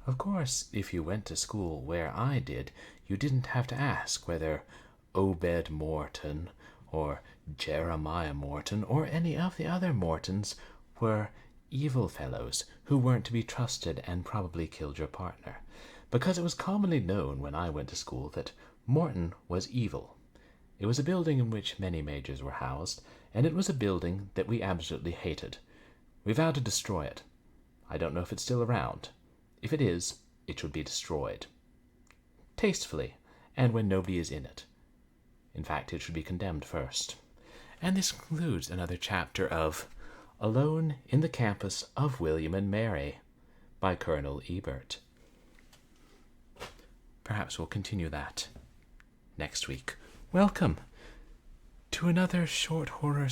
Of course, if you went to school where I did, you didn't have to ask whether Obed Morton or Jeremiah Morton or any of the other Mortons were evil fellows who weren't to be trusted and probably killed your partner, because it was commonly known when I went to school that Morton was evil. It was a building in which many majors were housed, and it was a building that we absolutely hated. We vowed to destroy it. I don't know if it's still around. If it is, it should be destroyed. Tastefully, and when nobody is in it. In fact, it should be condemned first. And this concludes another chapter of Alone in the Campus of William and Mary by Colonel Ebert. Perhaps we'll continue that next week. Welcome to another short horror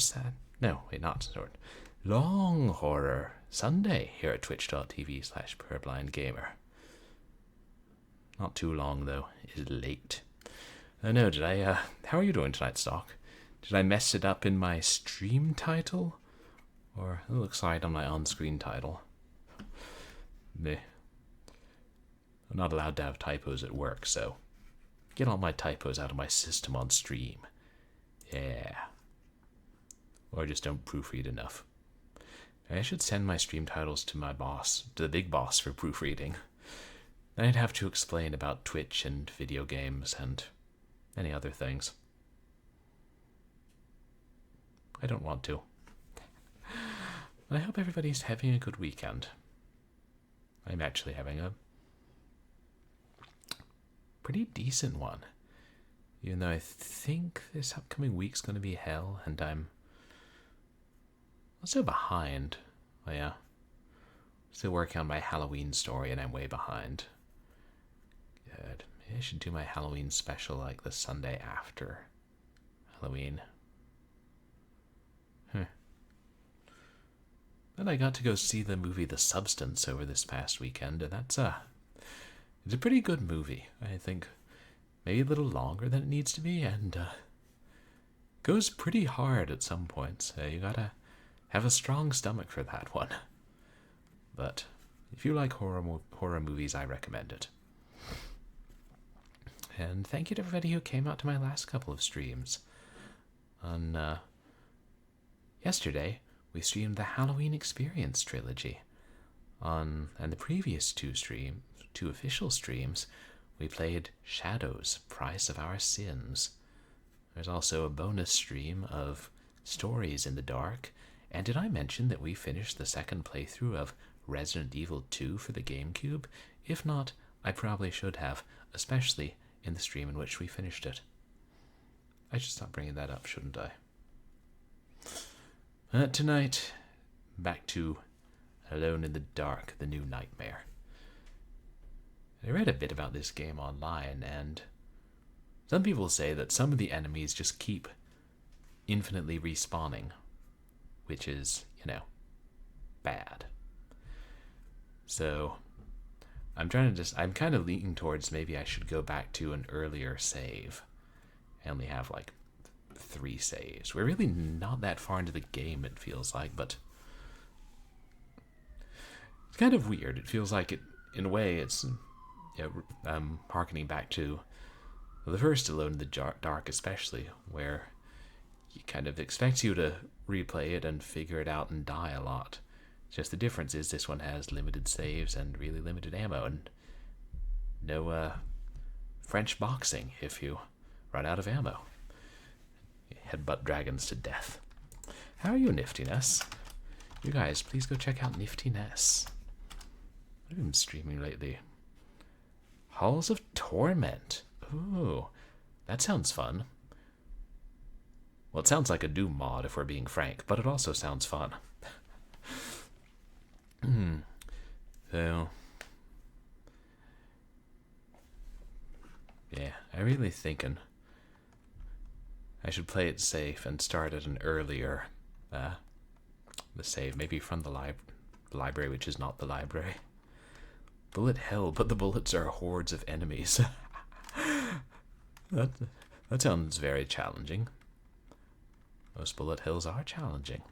long horror Sunday here at twitch.tv/purblindgamer. Not too long, though. It's late. No, how are you doing tonight, Stock? Did I mess it up in my stream title? Or it looks like on my on-screen title. Meh. I'm not allowed to have typos at work, so get all my typos out of my system on stream. Yeah. Or just don't proofread enough. I should send my stream titles to my boss, to the big boss, for proofreading. Then I'd have to explain about Twitch and video games and any other things. I don't want to. I hope everybody's having a good weekend. I'm actually having a pretty decent one. Even though I think this upcoming week's going to be hell, and I'm also behind. Oh yeah. Still working on my Halloween story, and I'm way behind. Good. Maybe I should do my Halloween special like the Sunday after Halloween. Then I got to go see the movie The Substance over this past weekend, and it's a pretty good movie. I think maybe a little longer than it needs to be, and goes pretty hard at some points. You gotta have a strong stomach for that one. But if you like horror movies, I recommend it. And thank you to everybody who came out to my last couple of streams. On yesterday, we streamed the Halloween Experience trilogy. And the previous two official streams, we played Shadows, Price of Our Sins. There's also a bonus stream of Stories in the Dark. And did I mention that we finished the second playthrough of Resident Evil 2 for the GameCube? If not, I probably should have, especially in the stream in which we finished it. I should stop bringing that up, shouldn't I? Tonight, back to Alone in the Dark, the New Nightmare. I read a bit about this game online, and some people say that some of the enemies just keep infinitely respawning, which is, bad. So, I'm kind of leaning towards maybe I should go back to an earlier save. I only have like 3 saves. We're really not that far into the game, it feels like, but it's kind of weird. It feels like in a way, it's harkening back to the first Alone in the Dark, especially, where he kind of expects you to replay it and figure it out and die a lot. Just the difference is this one has limited saves and really limited ammo, and no French boxing if you run out of ammo. Headbutt dragons to death. How are you, Niftiness? You guys, please go check out Niftiness. What have you been streaming lately? Halls of Torment. Ooh, that sounds fun. Well, it sounds like a Doom mod, if we're being frank, but it also sounds fun. So, yeah, I'm really thinking I should play it safe and start at an earlier the save, maybe from the library, which is not the library. Bullet hell, but the bullets are hordes of enemies. That sounds very challenging. Most bullet hills are challenging.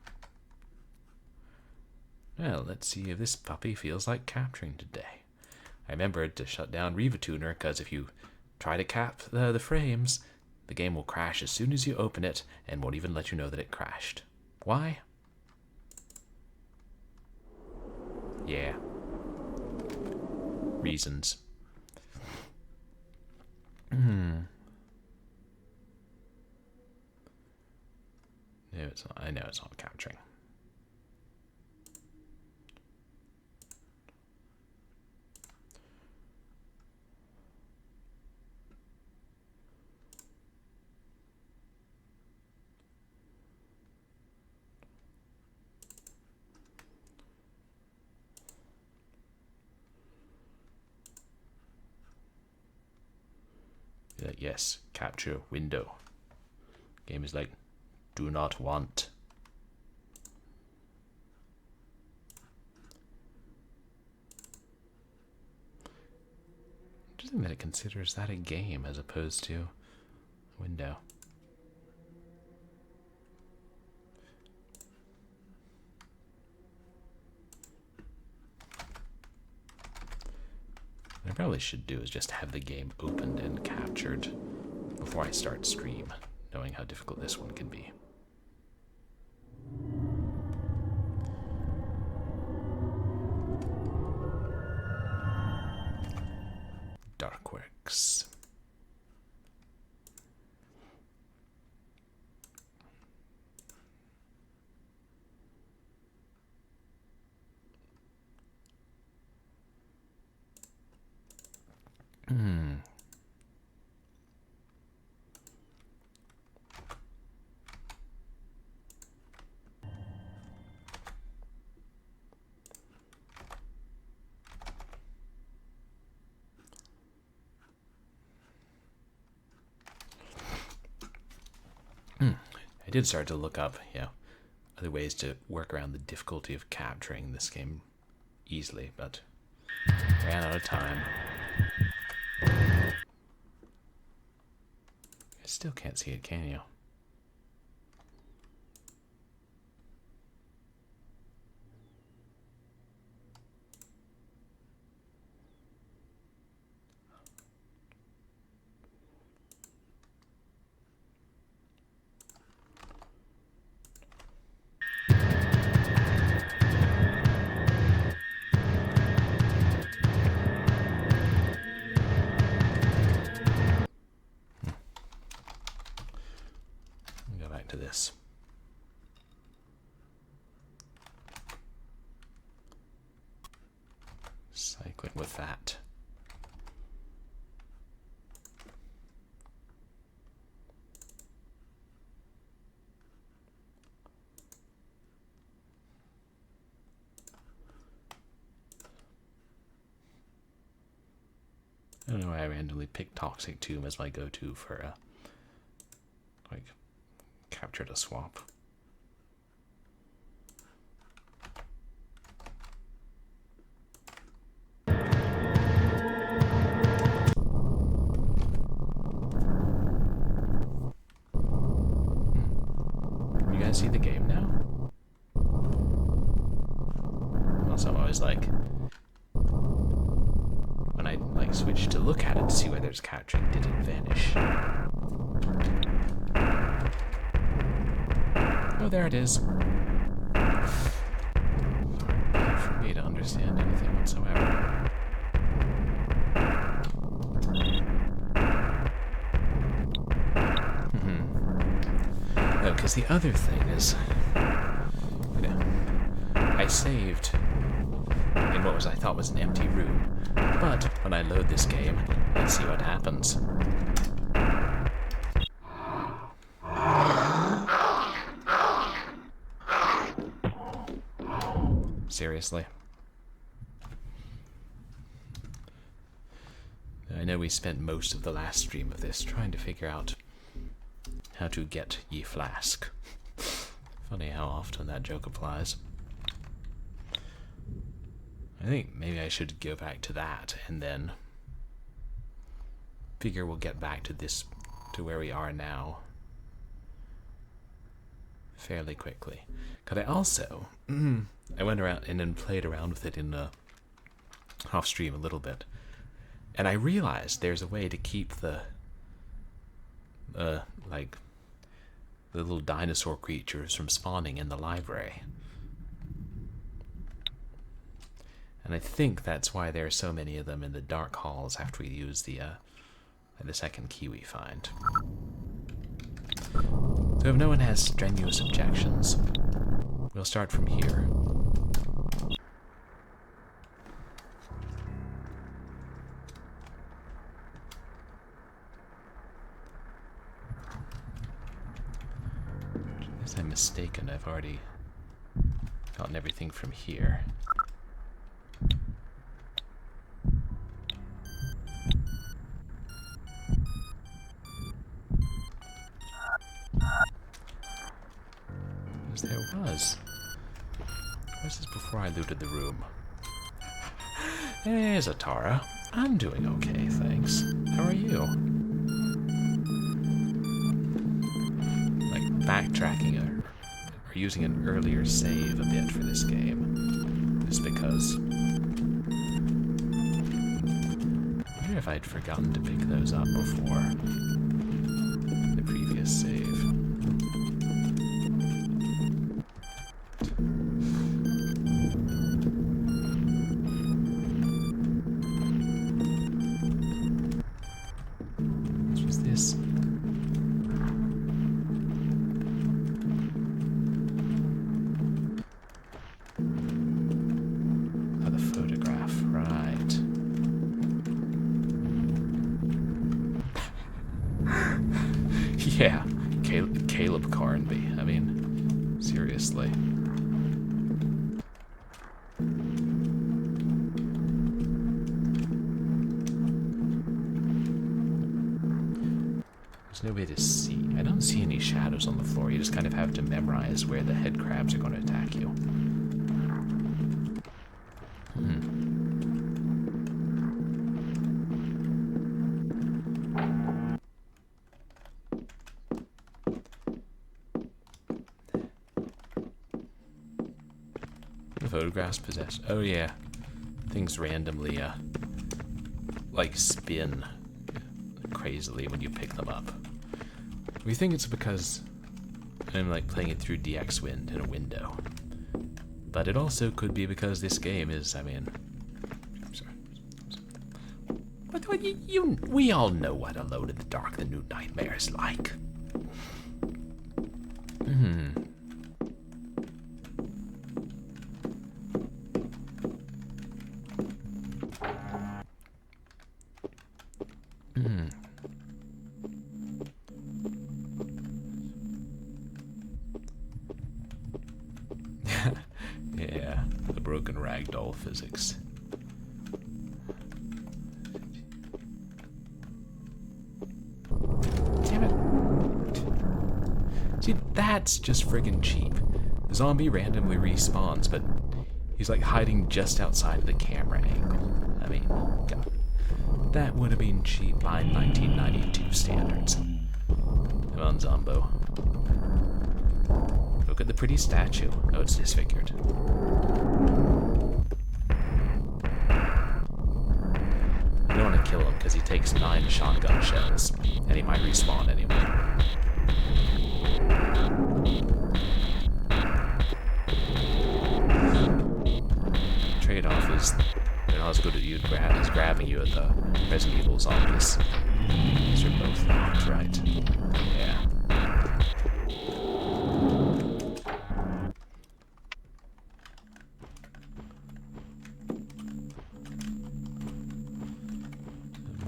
Well, let's see if this puppy feels like capturing today. I remembered to shut down RevaTuner, because if you try to cap the frames, the game will crash as soon as you open it and won't even let you know that it crashed. Why? Yeah. Reasons. No, it's not. I know it's not capturing. Yes, capture window. Game is like, do not want. Interesting that it considers that a game as opposed to a window. What I probably should do is just have the game opened and captured before I start stream, knowing how difficult this one can be. Darkworks. I did start to look up, other ways to work around the difficulty of capturing this game easily, but ran out of time. I still can't see it, can you? To this. Cycling with that. I don't know why I randomly picked Toxic Tomb as my go-to for like capture to swap. You guys see the game now? Also, I'm always like, when I like switch to look at it to see whether it's capturing, did it vanish? Oh, there it is. Hard for me to understand anything whatsoever. No, because the other thing is, I saved in what I thought was an empty room, but when I load this game, let's see what happens. Seriously. I know we spent most of the last stream of this trying to figure out how to get ye flask. Funny how often that joke applies. I think maybe I should go back to that and then figure we'll get back to this, to where we are now, fairly quickly. Because I also, I went around and then played around with it in off stream a little bit, and I realized there's a way to keep the like the little dinosaur creatures from spawning in the library. And I think that's why there are so many of them in the dark halls after we use the second key we find. So if no one has strenuous objections, we'll start from here. Unless I'm mistaken, I've already gotten everything from here. There was. Where's this before I looted the room? Hey, Zatara. I'm doing okay, thanks. How are you? Like backtracking or using an earlier save a bit for this game. Just because. I wonder if I'd forgotten to pick those up before the previous save. Yeah, Caleb Carnby. I mean, seriously. There's no way to see. I don't see any shadows on the floor. You just kind of have to memorize where the head crabs are going to attack you. Photographs possessed. Oh yeah, things randomly like spin crazily when you pick them up. We think it's because I'm like playing it through DxWind in a window, but it also could be because this game is. I mean, I'm sorry. But we all know what Alone in the Dark: The New Nightmare is like. Yeah, the broken ragdoll physics. Damn it. See, that's just friggin' cheap. The zombie randomly respawns, but he's like hiding just outside of the camera angle. I mean, God. That would have been cheap by 1992 standards. Come on, Zombo. Look at the pretty statue. Oh, it's disfigured. I don't want to kill him because he takes 9 shotgun shells, and he might respawn anyway. Trade-off is they're not as good at you as grabbing you at the Resident Evil zombies. These are both locked, right? Yeah.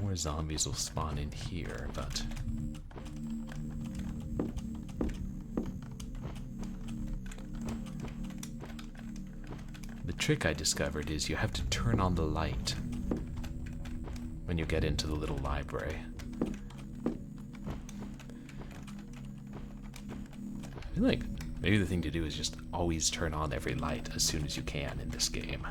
More zombies will spawn in here, but the trick I discovered is you have to turn on the light when you get into the little library. I feel like maybe the thing to do is just always turn on every light as soon as you can in this game.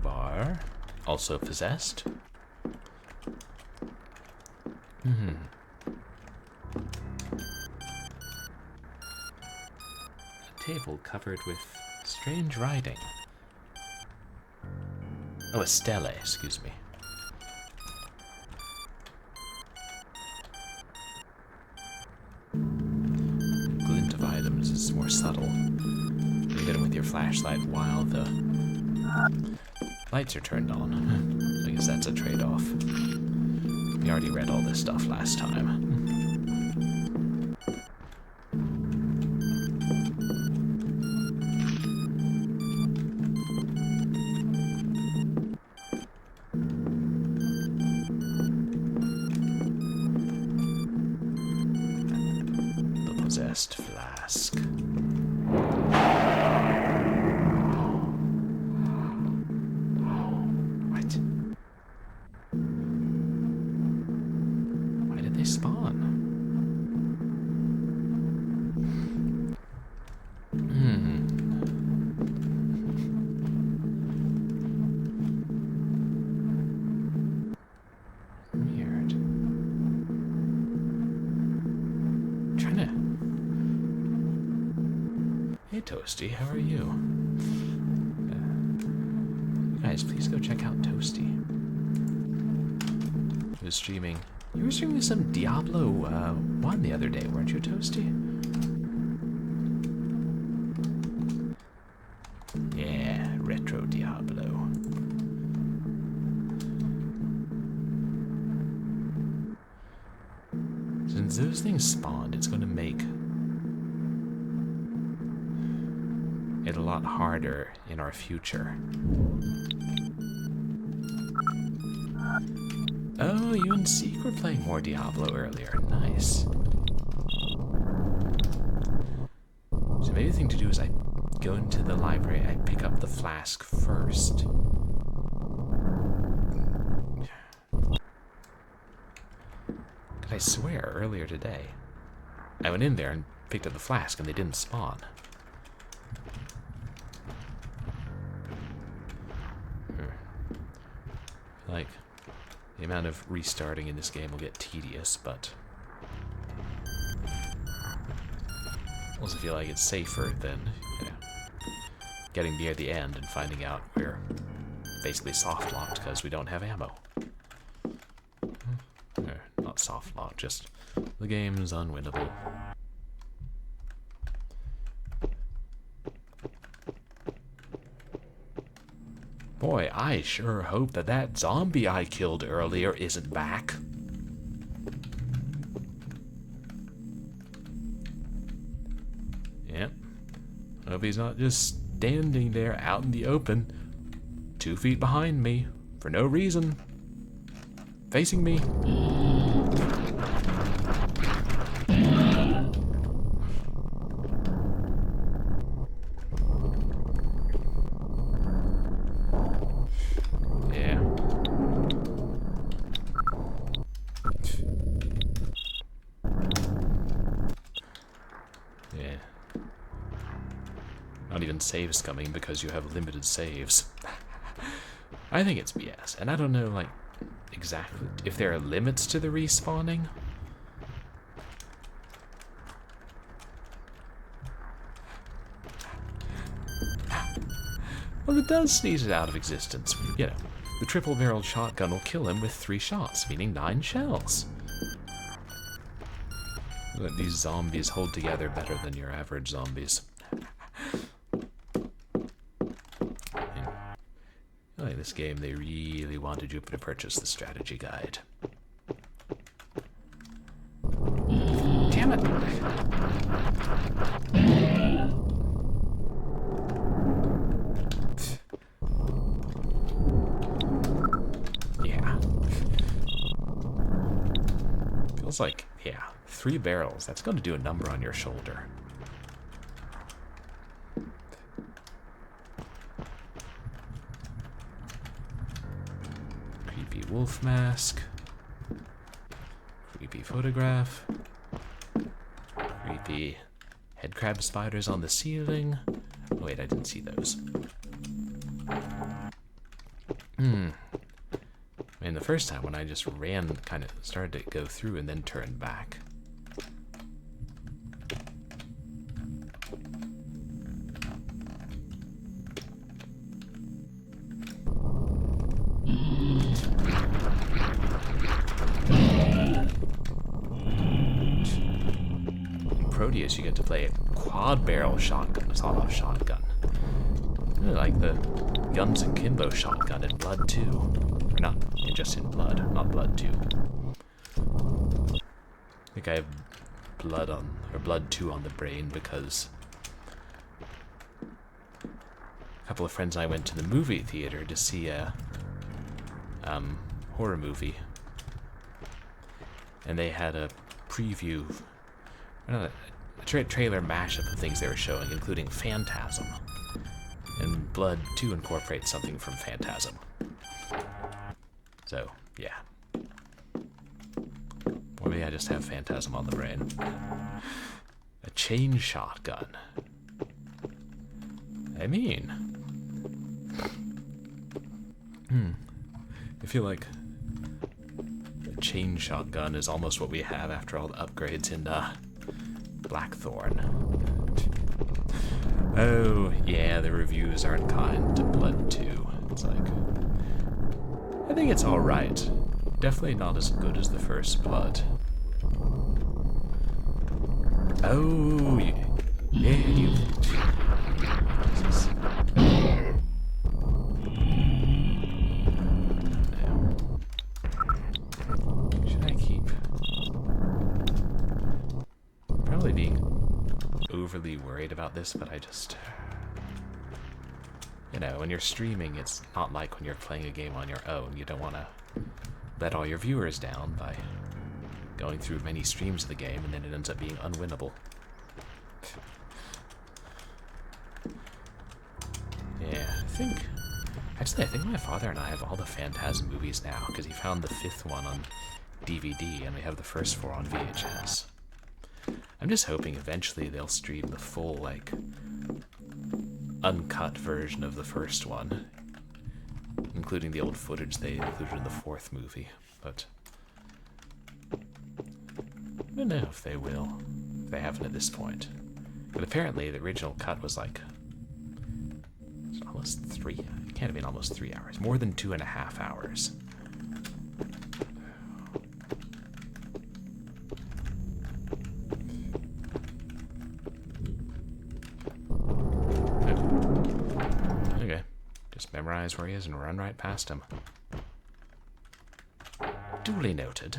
crowbar. Also possessed. A table covered with strange writing. Oh, a stele, excuse me. Glint of items is more subtle. You get them with your flashlight while the lights are turned on. I guess that's a trade-off. We already read all this stuff last time. The possessed flask. Spawn. Weird. Trying to. Hey, Toasty, how are you? Guys, please go check out Toasty. He was streaming. You were streaming some Diablo 1 the other day, weren't you, Toasty? Yeah, retro Diablo. Since those things spawned, it's going to make it a lot harder in our future. Oh, you and Zeke were playing more Diablo earlier. Nice. So maybe the thing to do is I go into the library, I pick up the flask first. I swear, earlier today, I went in there and picked up the flask and they didn't spawn. Like... the amount of restarting in this game will get tedious, but I also feel like it's safer than, you know, getting near the end and finding out we're basically soft-locked because we don't have ammo. Not soft-locked, just the game's unwinnable. Boy, I sure hope that that zombie I killed earlier isn't back. Yep. Hope he's not just standing there out in the open, 2 feet behind me, for no reason. Facing me. Saves coming because you have limited saves. I think it's BS, and I don't know, like, exactly if there are limits to the respawning. Well, it does sneeze it out of existence. You know, the triple-barreled shotgun will kill him with 3 shots, meaning 9 shells. Let these zombies hold together better than your average zombies. In this game, they really wanted you to purchase the strategy guide. Damn it! Yeah. Feels like, yeah, 3 barrels. That's going to do a number on your shoulder. Wolf mask, creepy photograph, creepy headcrab spiders on the ceiling. Oh, wait, I didn't see those. I mean, the first time when I just ran, kind of started to go through and then turned back. In Proteus, you get to play a quad barrel shotgun, a sawed-off shotgun. Really like the Guns Akimbo shotgun in Blood 2. Or not, just in Blood, not Blood 2. I think I have Blood 2 on the brain because a couple of friends and I went to the movie theater to see a horror movie. And they had a preview, a trailer mashup of things they were showing, including Phantasm. And Blood 2 incorporates something from Phantasm. So, yeah. Or maybe I just have Phantasm on the brain. A chain shotgun. I mean... I feel like a chain shotgun is almost what we have after all the upgrades in Blackthorn. Oh, yeah, the reviews aren't kind to Blood 2. It's like... I think it's alright. Definitely not as good as the first Blood. Oh, yeah, you... Jesus. Should I keep... Probably being overly worried about this, but I just... You know, when you're streaming, it's not like when you're playing a game on your own. You don't want to let all your viewers down by going through many streams of the game, and then it ends up being unwinnable. Yeah, I think my father and I have all the Phantasm movies now, because he found the 5th one on DVD, and we have the first 4 on VHS. I'm just hoping eventually they'll stream the full, like, uncut version of the first one, including the old footage they included in the 4th movie, but I don't know if they will. If they haven't at this point. But apparently the original cut was like almost 3. It can't have been almost 3 hours. More than 2.5 hours. Okay. Just memorize where he is and run right past him. Duly noted.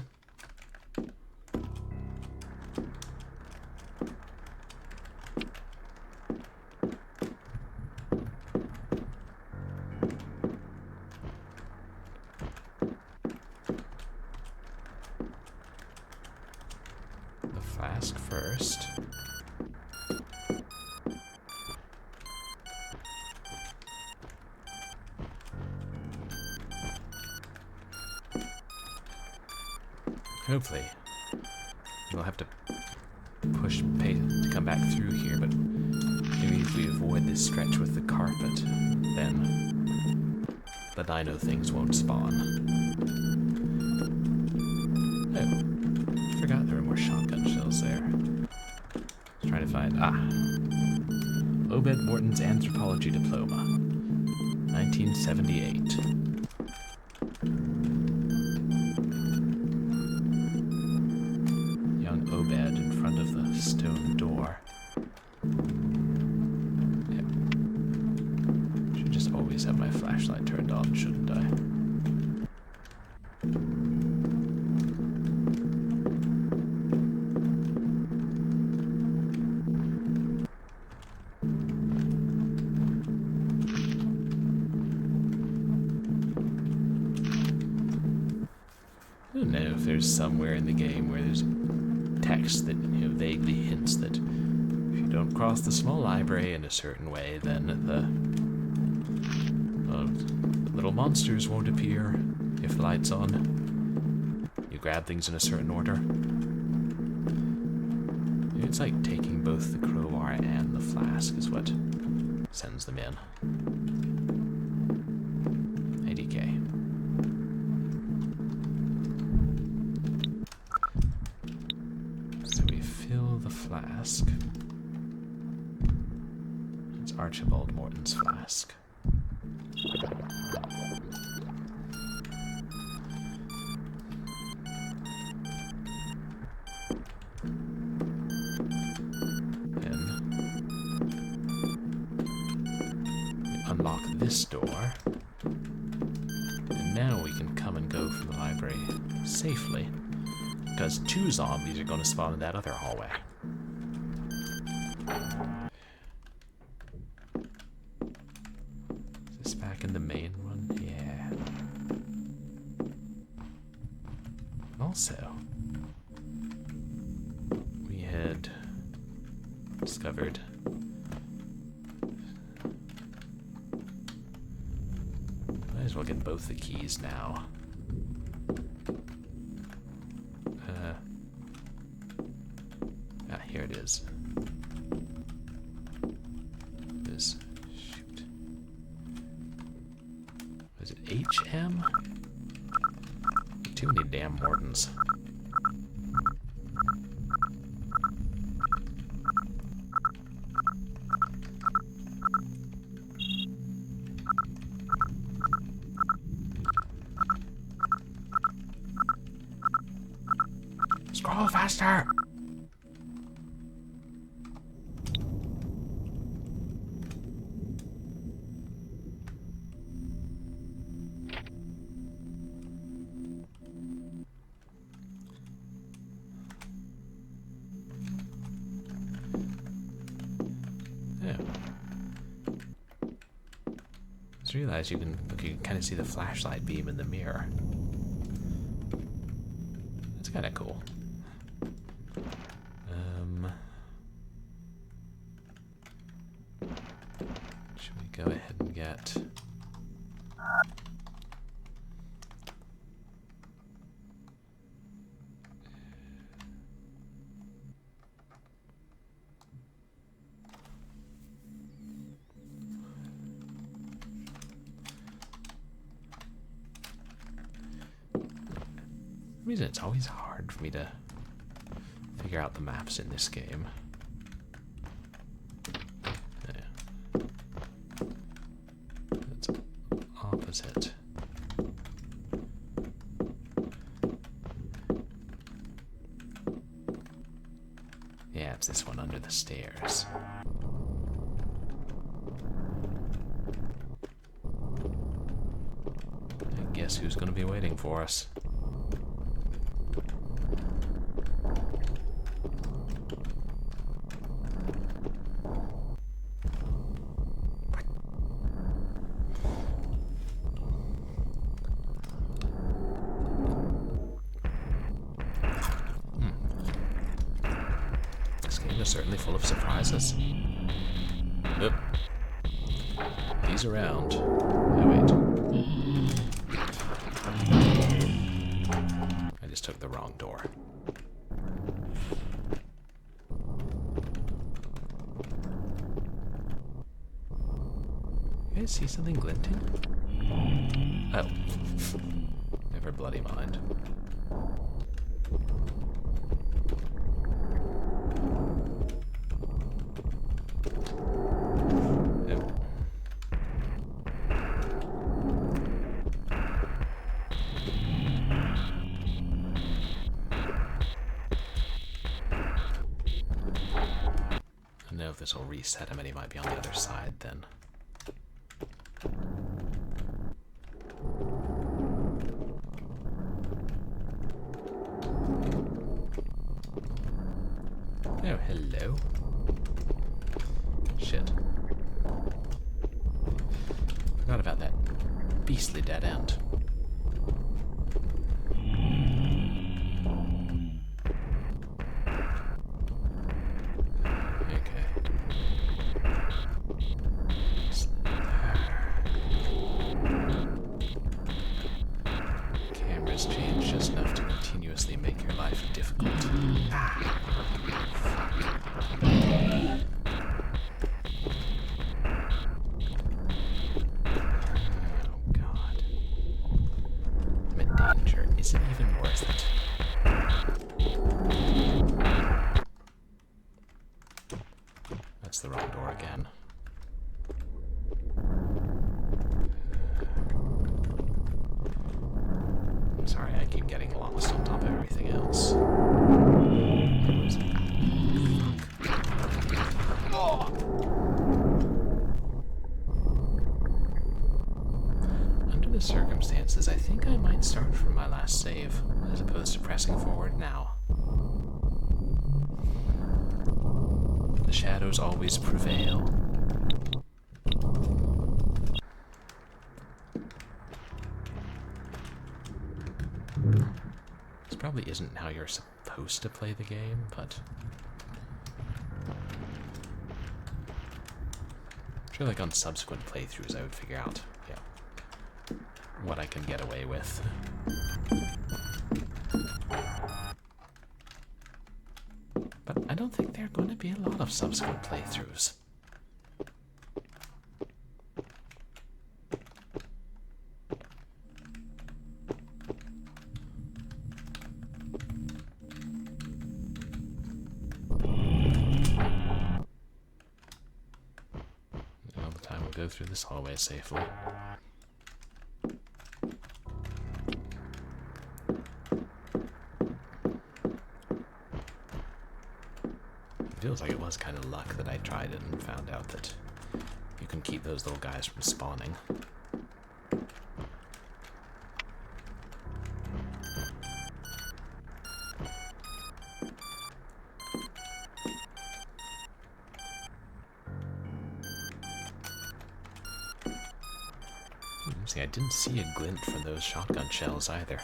The flask first. Hopefully, we'll have to push pace to come back through here, but maybe if we avoid this stretch with the carpet, then the dino things won't spawn. Oh, forgot there were more shotgun shells there. I was trying to find, Obed Morton's Anthropology Diploma, 1978. Obed in front of the stone door. Yep. Should just always have my flashlight turned on, shouldn't I? I don't know if there's somewhere in the game where there's text that vaguely hints that if you don't cross the small library in a certain way, then the little monsters won't appear if the light's on. You grab things in a certain order. It's like taking both the crowbar and the flask is what sends them in. ADK. flask. It's Archibald Morton's flask. Unlock this door, and now we can come and go from the library safely, because 2 zombies are going to spawn in that other hallway. Is this back in the main one? Yeah. Also, we had discovered might as well get both the keys now. Here it is. Shoot. Is it HM? Too many damn Mortons. Scroll faster! Realize you can kind of see the flashlight beam in the mirror. That's kind of cool. Should we go ahead and get? The reason it's always hard for me to figure out the maps in this game. Yeah. That's opposite. Yeah, it's this one under the stairs. I guess who's going to be waiting for us? Certainly full of surprises. Oop. He's around. Oh, wait. I just took the wrong door. You guys see something glinting? Oh. Never bloody mind. If this will reset him and he might be on the other side then. Oh, hello. Shit. Forgot about that beastly dead end. that's the wrong door again. Sorry, I keep getting lost on top of everything else. Under the circumstances, I think I might start from my last save, as opposed to pressing forward now. The shadows always prevail. This probably isn't how you're supposed to play the game, but I'm sure like on subsequent playthroughs I would figure out, yeah, what I can get away with. But I don't think there are going to be a lot of subsequent playthroughs. All the time we'll go through this hallway safely. Feels like it was kind of luck that I tried it and found out that you can keep those little guys from spawning. See, I didn't see a glint from those shotgun shells either.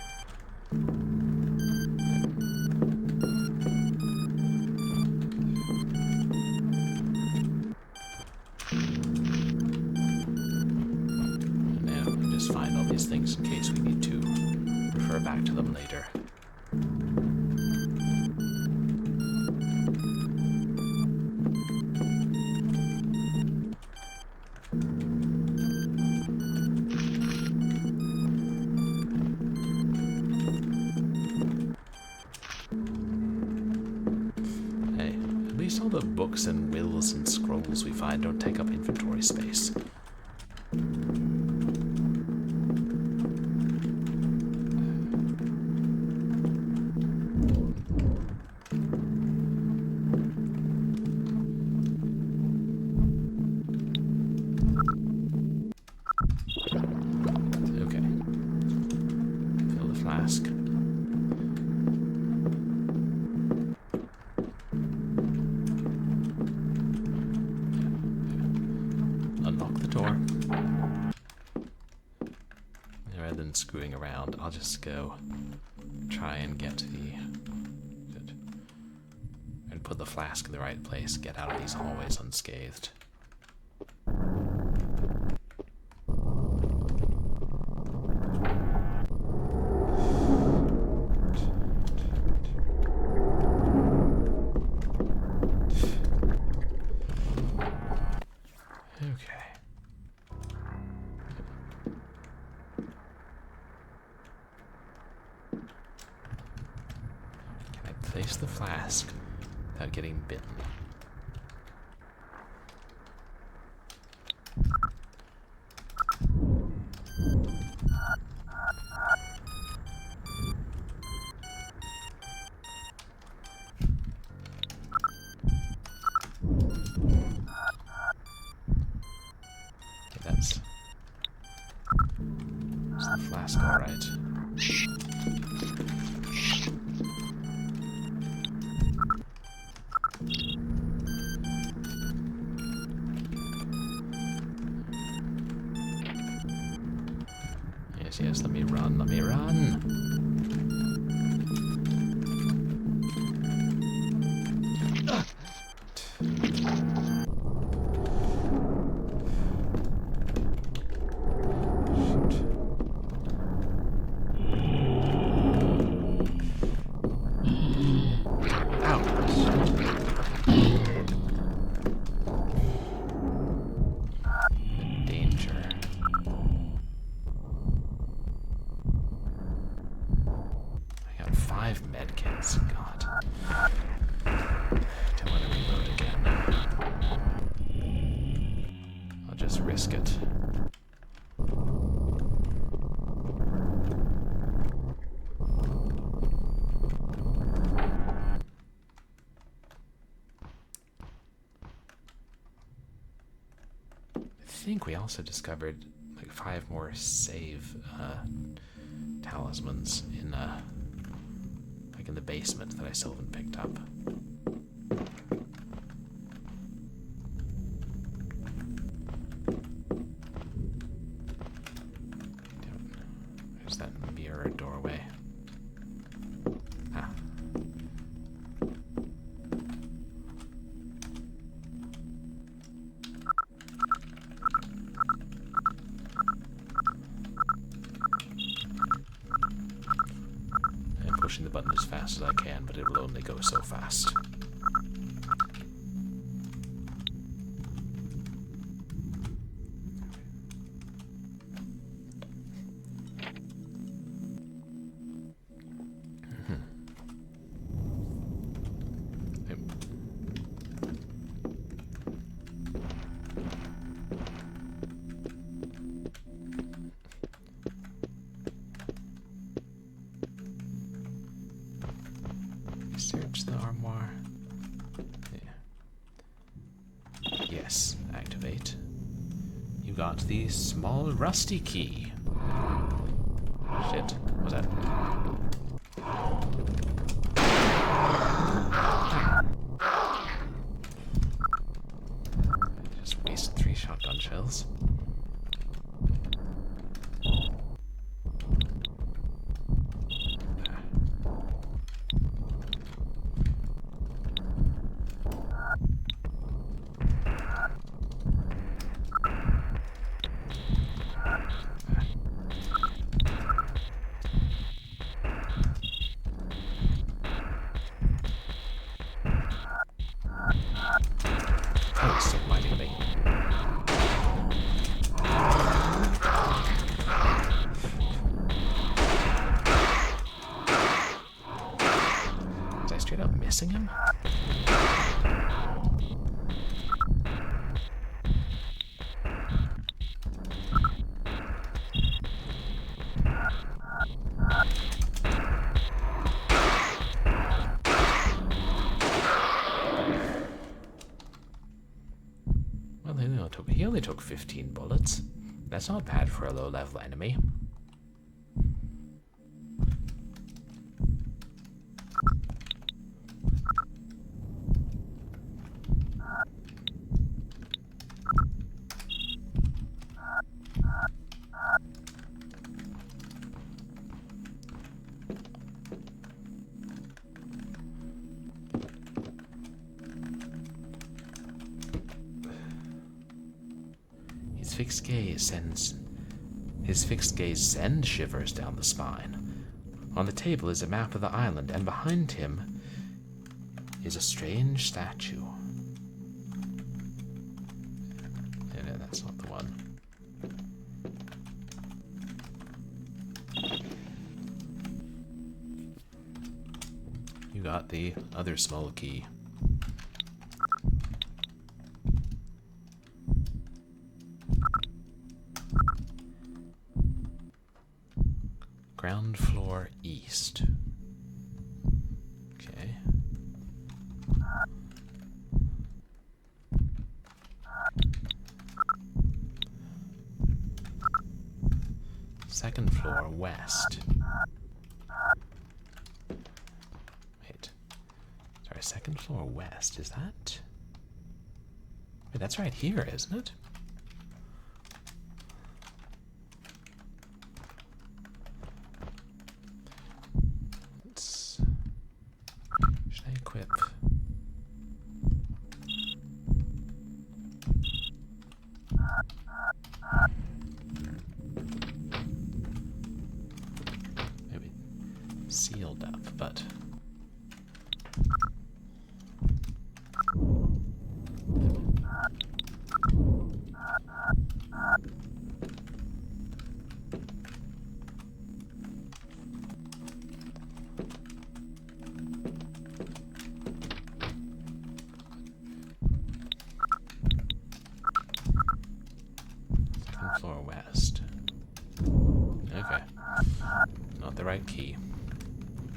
Things in case we need to refer back to them later. Hey, at least all the books and wills and scrolls we find don't take up inventory space. Unlock the door. Rather than screwing around, I'll just go try and get the... and put the flask in the right place, get out of these hallways unscathed. Place the flask without getting bitten. Okay, that's the flask, all right. Yes, let me run, let me run! risk it. I think we also discovered like 5 more save talismans in like in the basement that I still haven't picked up. There's that mirror doorway. Ah. I'm pushing the button as fast as I can, but it will only go so fast. Search the armoire. Yeah. Yes, activate. You got the small rusty key. Shit, what was that? Just wasted 3 shotgun shells. Oh, it's still minding me. Was I straight up missing him? Well, he only took 15 bullets. That's not bad for a low-level enemy. His fixed gaze sends shivers down the spine. On the table is a map of the island, and behind him is a strange statue. No, that's not the one. You got the other small key. Ground floor east. Okay. Second floor west. Wait. Sorry, second floor west. Is that? Wait, that's right here, isn't it? Should I equip? Maybe sealed up, but the right key.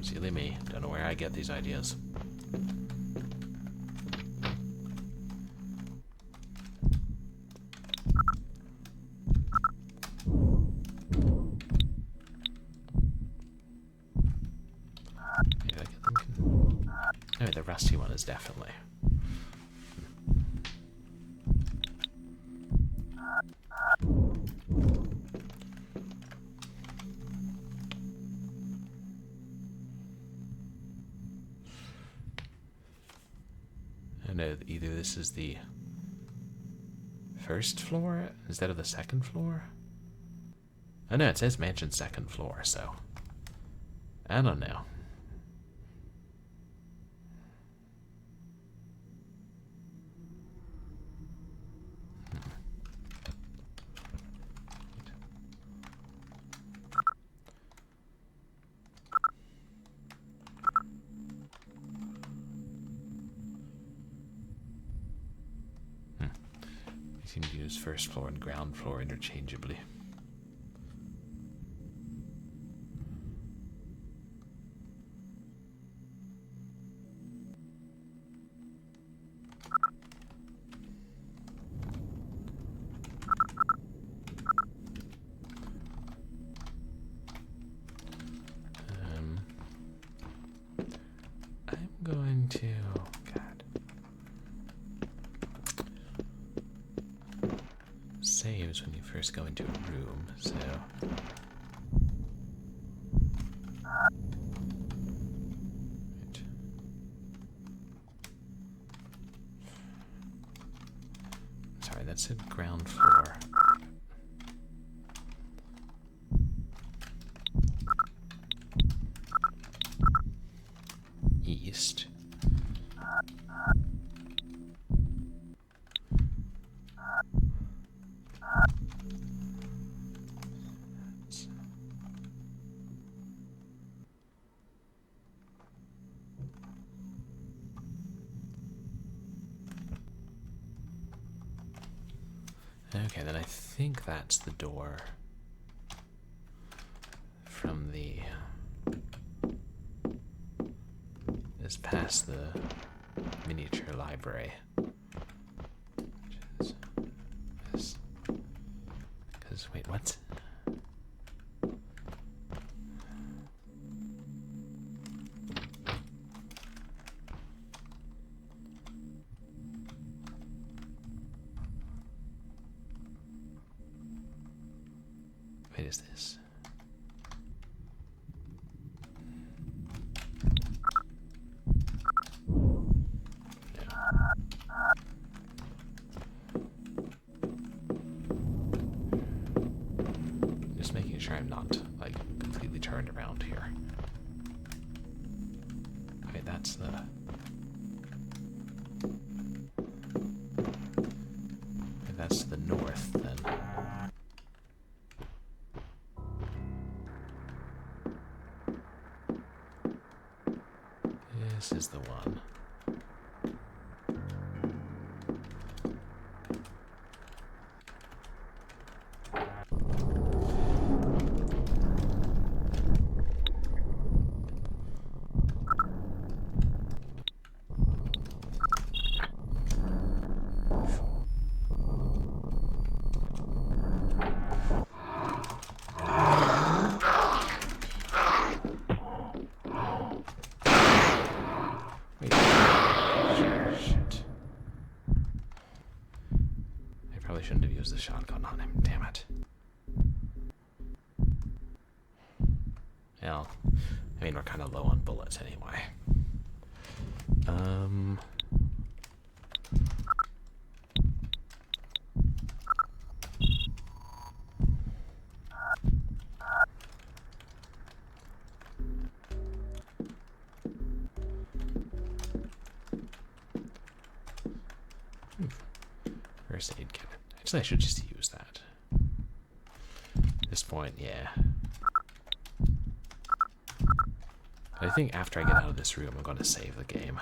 Silly me. Don't know where I get these ideas. Maybe I get them. Oh, the rusty one is definitely. No, either this is the first floor instead of the second floor. Oh no, it says mansion second floor, so I don't know. You can use first floor and ground floor interchangeably. I'm going to... saves when you first go into a room, so right. Sorry, that's a ground floor. East. Okay, then I think that's the door from the... is past the miniature library. Which is this. Because, wait, what? Wait, is this? Just making sure I'm not, like, completely turned around here. Okay, that's the... okay, that's the north, then. This is the one. Shouldn't have used the shotgun on him, damn it. Well, I mean, we're kind of low on bullets anyway. First aid kit. Actually, I should just use that. At this point, yeah. I think after I get out of this room, I'm going to save the game.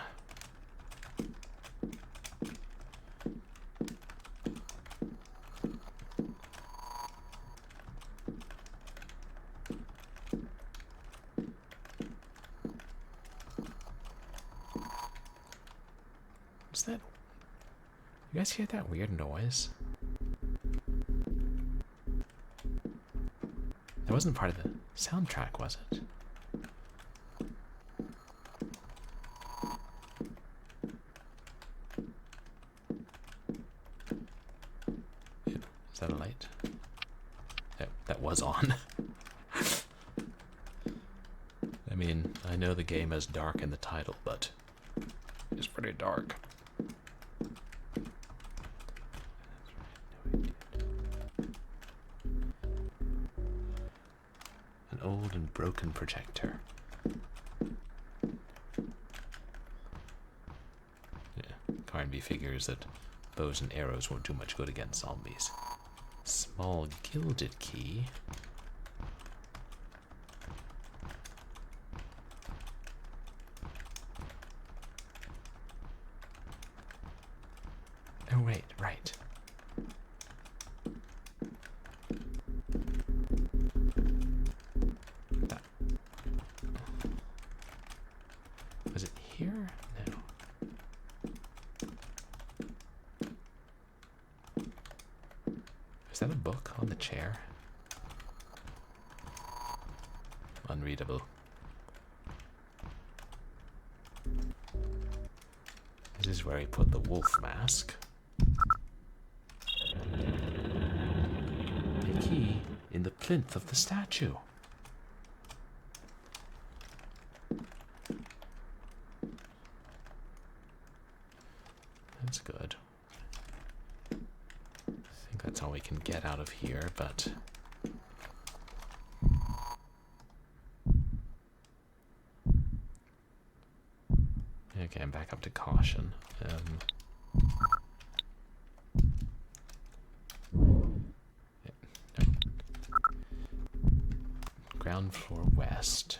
You guys hear that weird noise? That wasn't part of the soundtrack, was it? Is that a light? That was on. I mean, I know the game is dark in the title, but it's pretty dark. An old and broken projector. Yeah, Carnby figures that bows and arrows won't do much good against zombies. Small gilded key. Oh, wait, right. That. Was it here? No. Is that a book on the chair? Unreadable. This is where he put the wolf mask. A key in the plinth of the statue. That's good. I think that's all we can get out of here, but... Okay, I'm back up to caution. Ground floor west.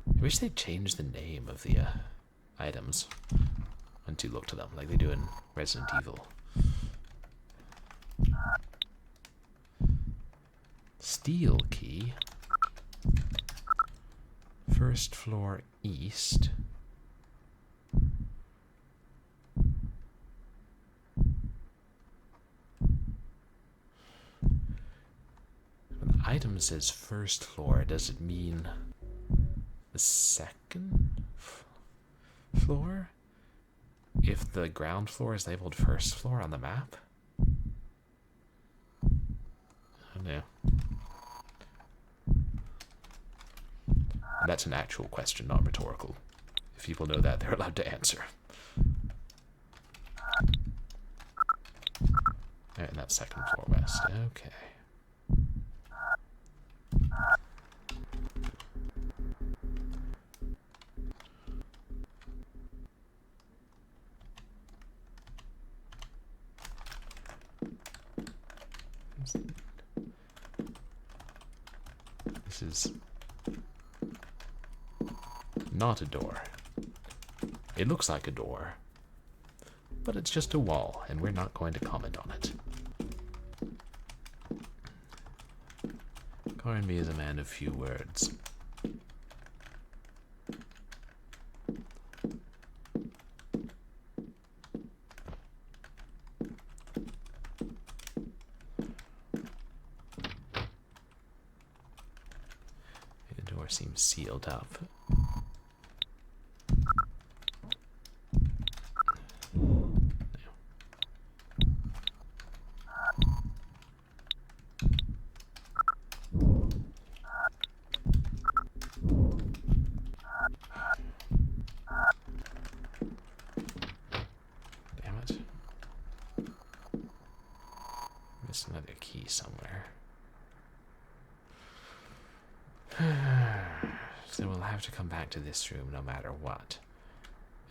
I wish they'd change the name of the items once you look to them, like they do in Resident Evil. Steel key. First floor east. When the item says first floor, does it mean the second floor? If the ground floor is labeled first floor on the map? I don't know. That's an actual question, not rhetorical. If people know that, they're allowed to answer. And that's second floor west. Okay. This is not a door. It looks like a door, but it's just a wall, and we're not going to comment on it. Carnby is a man of few words. The door seems sealed up. Another key somewhere. So we'll have to come back to this room no matter what.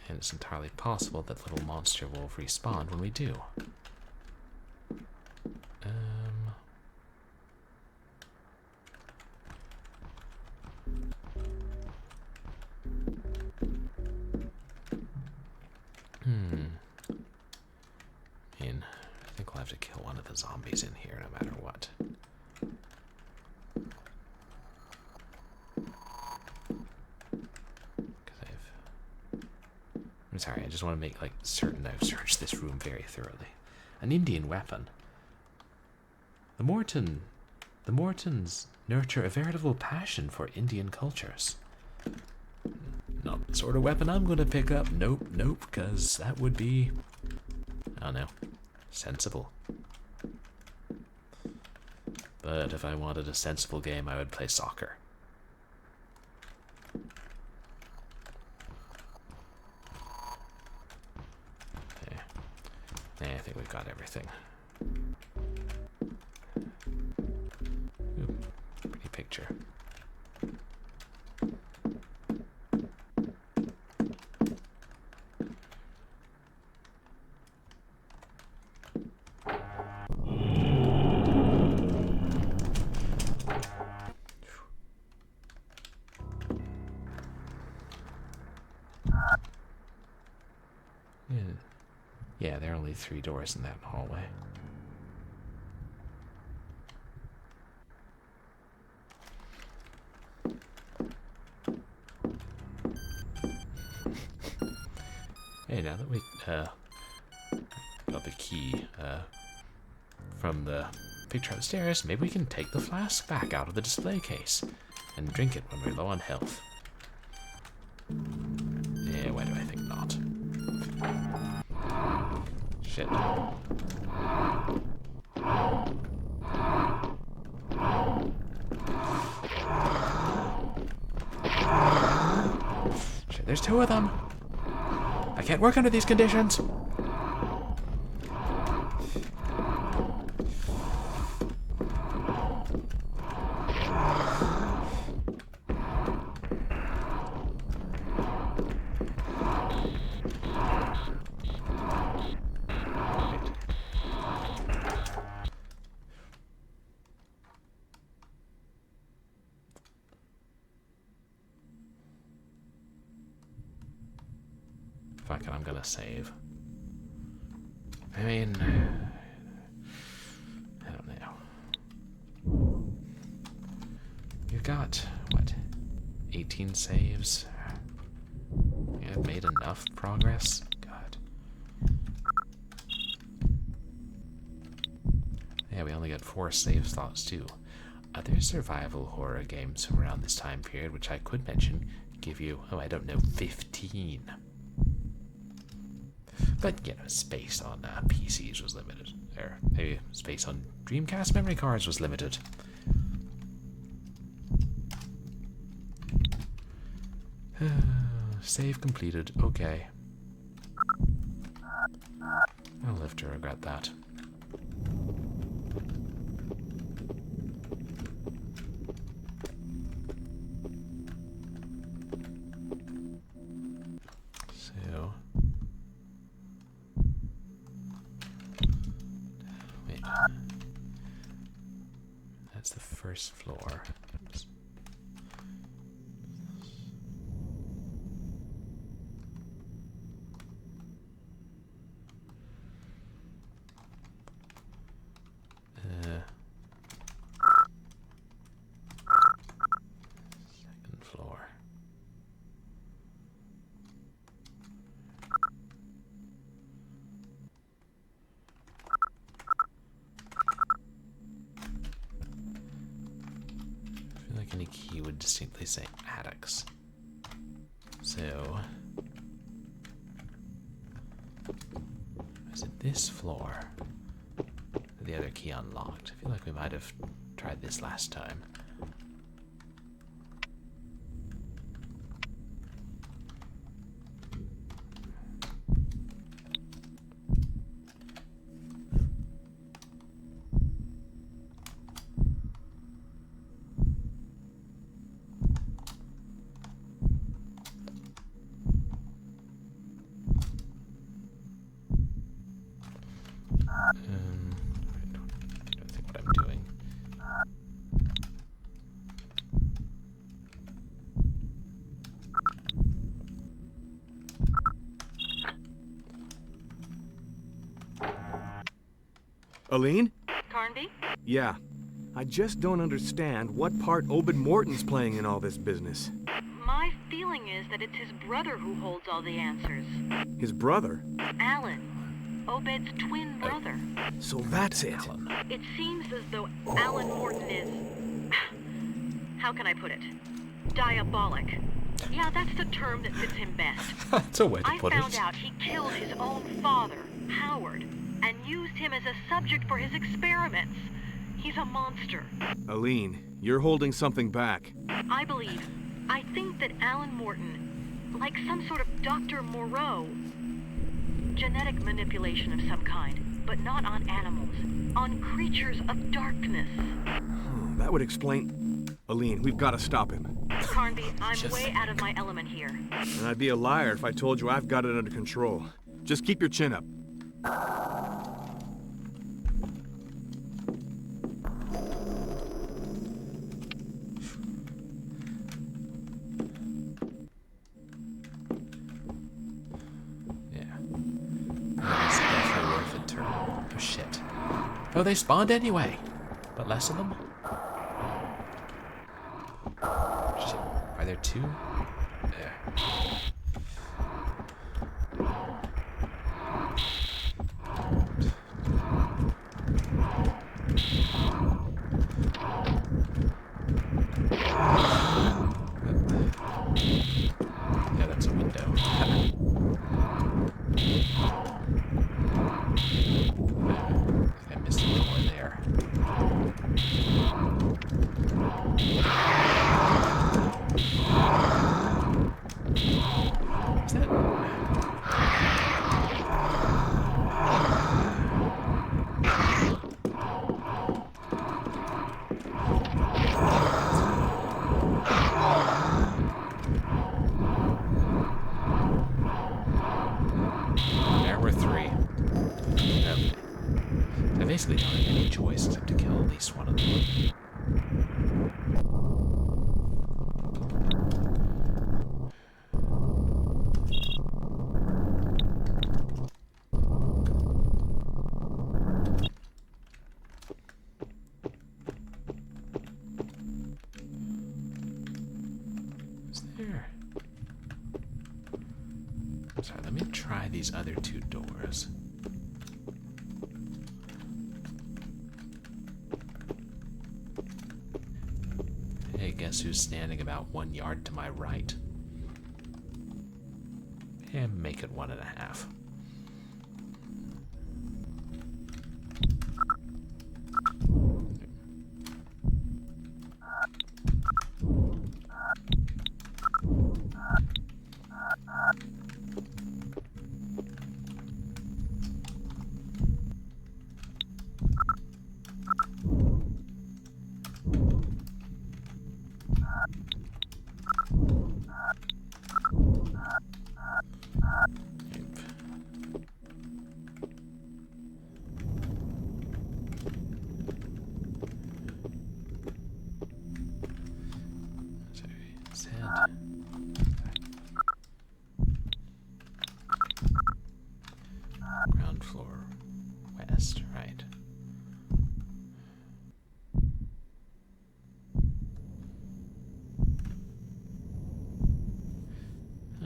And it's entirely possible that little monster will respawn when we do. I think we'll have to kill one of the zombies in here no matter what. sorry, I just want to make, like, certain I've searched this room very thoroughly. An Indian weapon. The Mortons nurture a veritable passion for Indian cultures. Not the sort of weapon I'm going to pick up. Nope, because that would be, I don't know, sensible. But if I wanted a sensible game, I would play soccer. Okay. I think we've got everything. Ooh, pretty picture. Yeah, there are only 3 doors in that hallway. Hey, now that we got the key from the picture upstairs, maybe we can take the flask back out of the display case and drink it when we're low on health. Yeah, why do I think not? Shit. Shit, there's 2 of them. I can't work under these conditions. Fuck it, I'm gonna save. I mean, I don't know. You've got, what, 18 saves? Yeah, I've made enough progress? God. Yeah, we only got 4 save slots too. Other survival horror games from around this time period, which I could mention, give you, oh, I don't know, 15. But, you know, space on PCs was limited. Or maybe space on Dreamcast memory cards was limited. Save completed. Okay. I'll live to regret that. So... wait. That's the first floor. Oops. Second floor. I feel like any key would distinctly say attics. So, is it this floor? The other key unlocked. I feel like we might have tried this last time. I don't think what I'm doing. Aline? Carnby? Yeah. I just don't understand what part Obed Morton's playing in all this business. My feeling thing is that it's his brother who holds all the answers. His brother? Alan, Obed's twin brother. So that's it. Alan. It seems as though Alan Morton is... How can I put it? Diabolic. Yeah, that's the term that fits him best. That's a way to I put found it. out he killed his own father, Howard, and used him as a subject for his experiments. He's a monster. Aline, you're holding something back. I think that Alan Morton, like some sort of Dr. Moreau, genetic manipulation of some kind, but not on animals, on creatures of darkness. That would explain... Aline, we've got to stop him. Carnby, I'm way out of my element here. And I'd be a liar if I told you I've got it under control. Just keep your chin up. Yeah. That's definitely worth it, turn. Oh, shit. Oh, they spawned anyway. But less of them? Shit. Are there two? There. Yeah, that's a window. I missed a door there. Is that... There were three. Okay. I basically don't have any choice except to kill at least one of them. Is there... Sorry, let me try these other two doors. Hey, guess who's standing about 1 yard to my right? And make it 1.5. Ground floor west, right.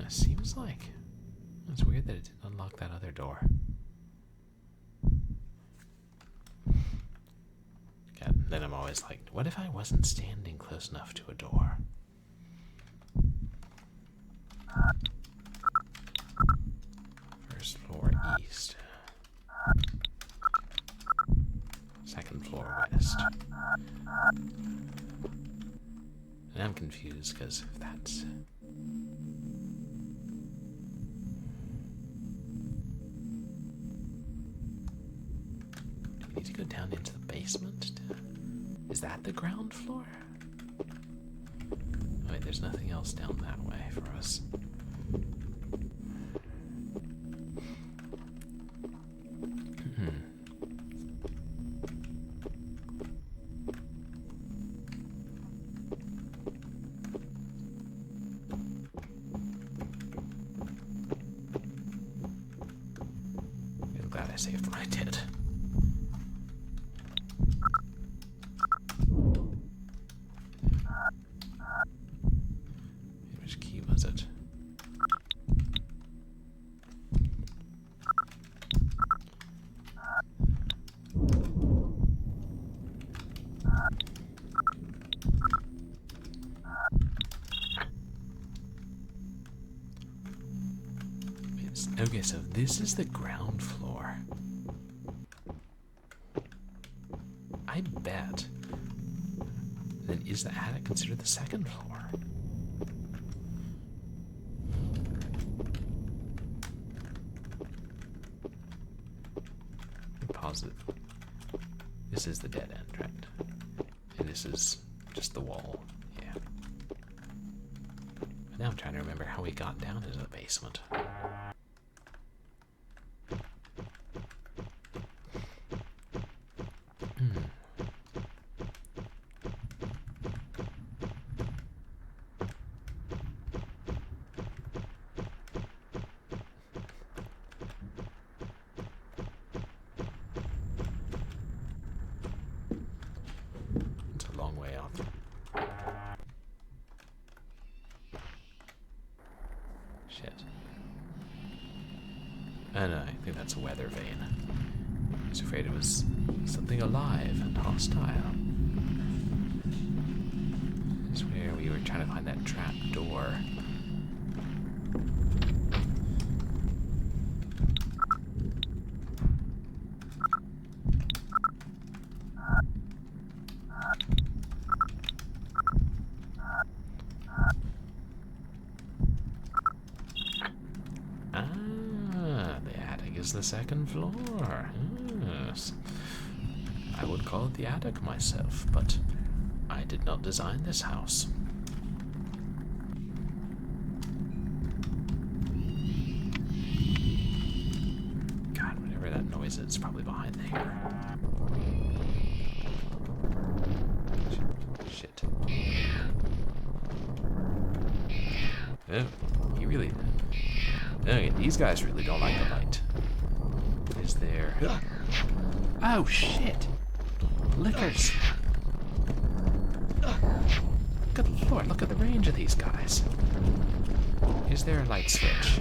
Seems like it's weird that it didn't unlock that other door. God, then I'm always like, what if I wasn't standing close enough to a door? First floor east. Second floor west. And I'm confused because if that's... Do we need to go down into the basement? Is that the ground floor? Oh, wait, there's nothing else down that way for us. I'm glad I saved what I did. Which key was it? Okay, so this is the ground floor. I bet. Then is the attic considered the second floor? Pause it. This is the dead end, right? And this is just the wall. Yeah. But now I'm trying to remember how we got down into the basement. It's a long way off. Shit. I know, I think that's a weather vane. I was afraid it was something alive and hostile. I swear we were trying to find that trap door. The second floor. Yes. I would call it the attic myself, but I did not design this house. God, whatever that noise is, probably behind here. Shit. Oh, he really... Okay, these guys really don't like the light. Is there... Oh, shit! Lickers! Good lord, look at the range of these guys. Is there a light switch?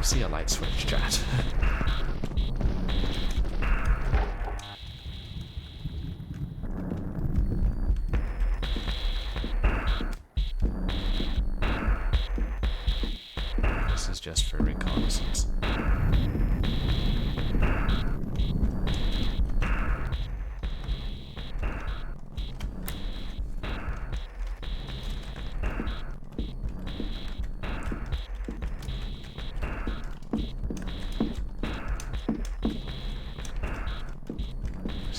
See a light switch, chat. This is just for reconnaissance.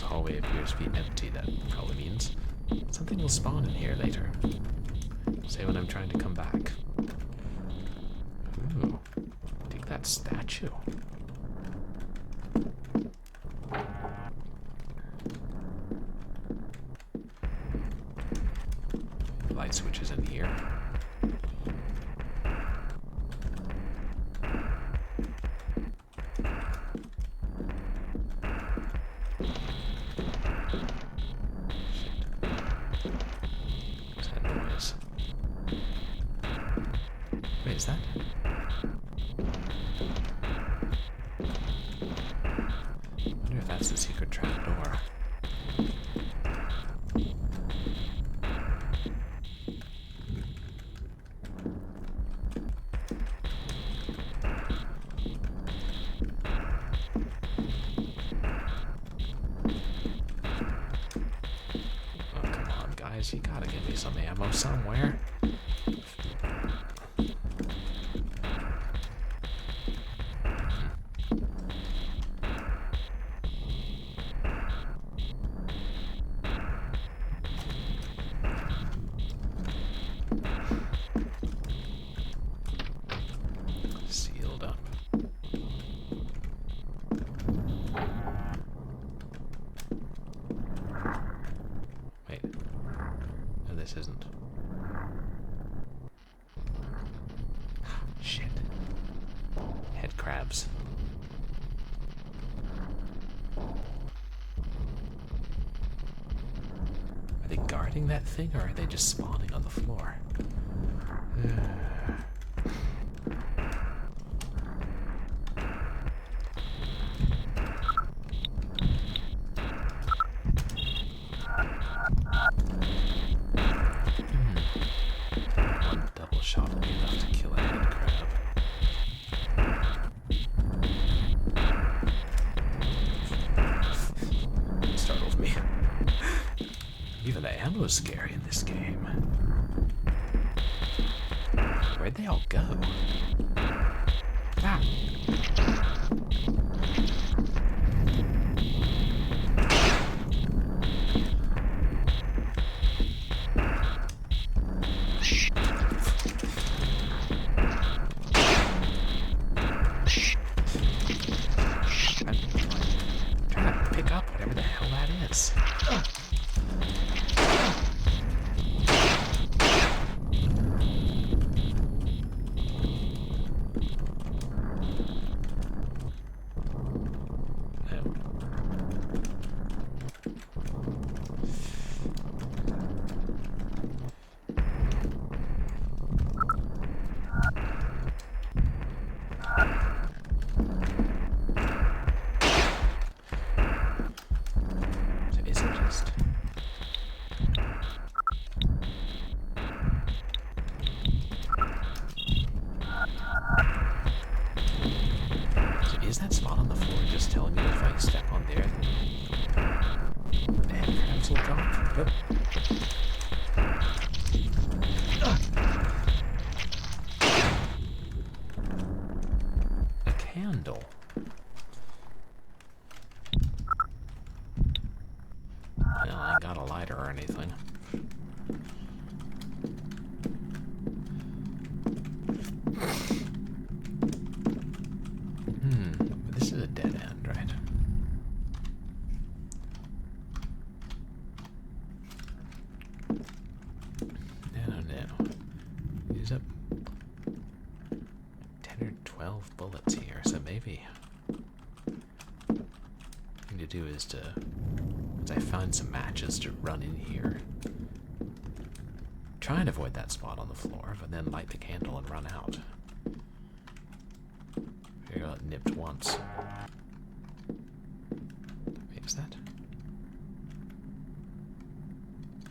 Hallway appears to be empty. That probably means something will spawn in here later. Say when I'm trying to come back. Ooh, take that statue. Light switches in here. Wait, is that? I wonder if that's the secret trap door. Oh, come on, guys. You gotta give me some ammo somewhere. Sealed up. Wait. No, this isn't. Shit. Head crabs. Are they guarding that thing, or are they just spawning on the floor? of ammo scary in this game. Where'd they all go? Ah. Is that spot on the floor just telling me if I step on there, the headcrabs will drop? Yep. A candle. Well, I ain't got a lighter or anything. This is a dead end, right? No. Use up 10 or 12 bullets here, so maybe the thing to do is once I find some matches to run in here. Try and avoid that spot on the floor, but then light the candle and run out. I got nipped once. Wait, is that?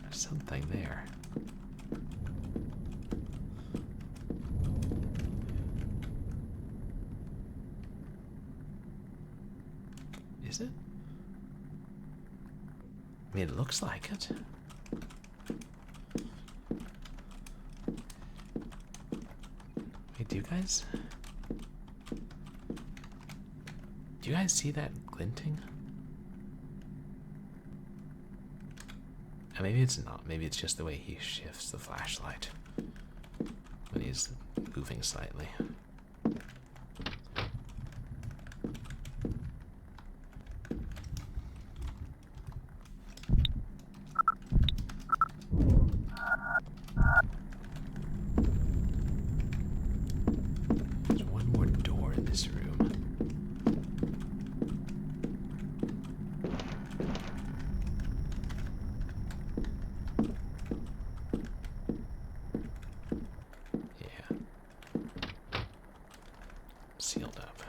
There's something there. Is it? I mean, it looks like it. Wait, do you guys see that glinting? Maybe it's not. Maybe it's just the way he shifts the flashlight when he's moving slightly. There's one more door in this room. Sealed up.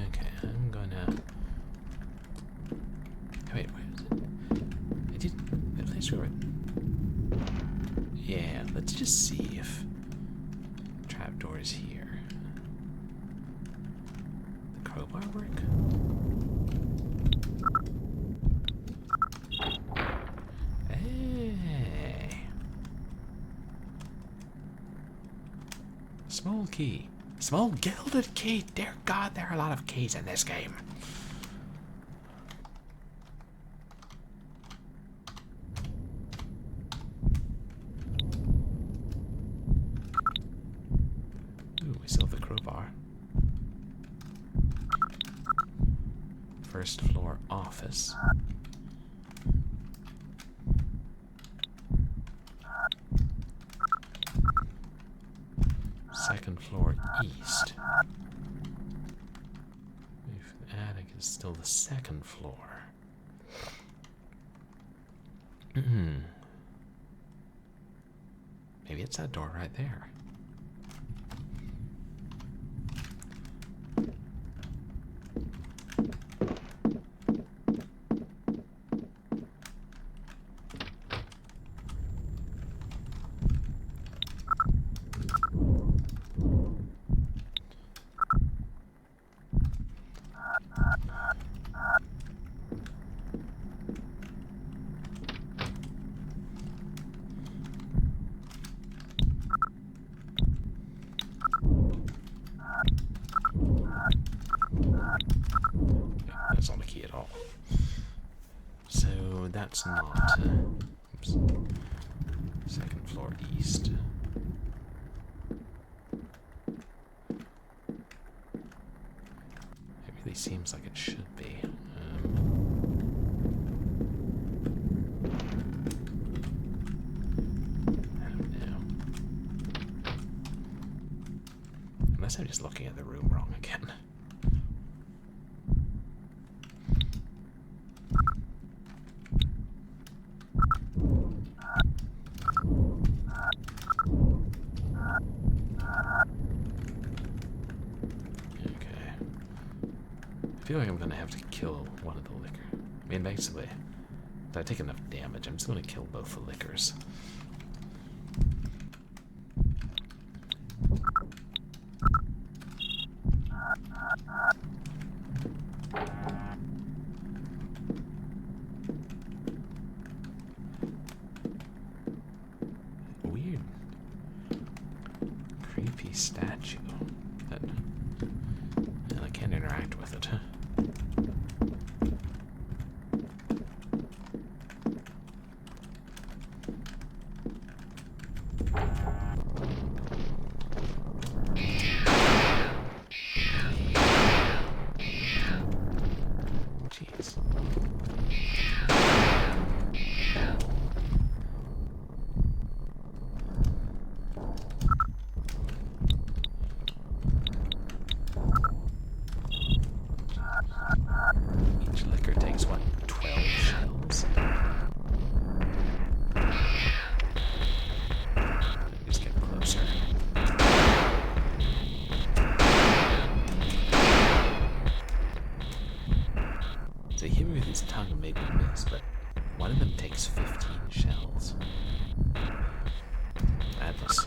Okay, I'm gonna... Wait, where is it? I did... The place where... Yeah, let's just see if... Trapdoor is here. The crowbar work? Small key. Small gilded key. Dear God, there are a lot of keys in this game. Ooh, we still have the crowbar. First floor office. Second floor east. If the attic is still the second floor. Maybe it's that door right there. that's not. Oops. Second floor east. It really seems like it should be. I don't know. Unless I'm just looking at the room wrong again. I feel like I'm gonna have to kill one of the liquor. I mean, basically, if I take enough damage, I'm just gonna kill both the liquors. Weird, creepy statue that, and I can't interact with it. Jeez. Each liquor takes, what, 12 shells? Just get closer. So he hit me with his tongue and made me miss, but one of them takes 15 shells. Madness.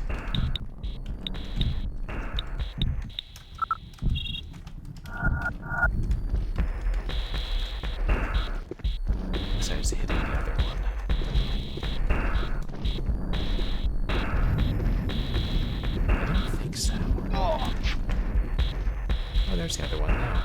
So I was hitting the other one. I don't think so. Oh, there's the other one now.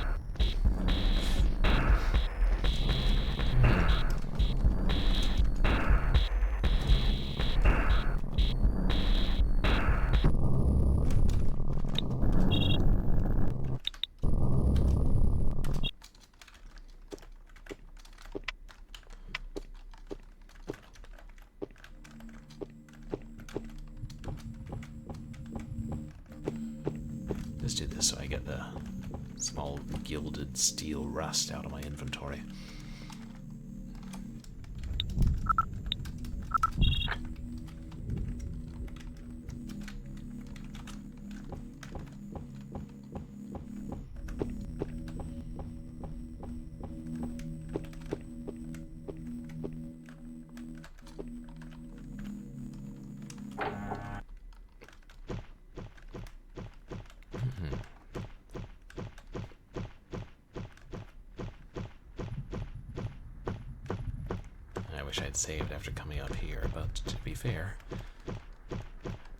Let's do this so I get the small gilded steel rust out of my inventory. I wish I'd saved after coming up here, but to be fair,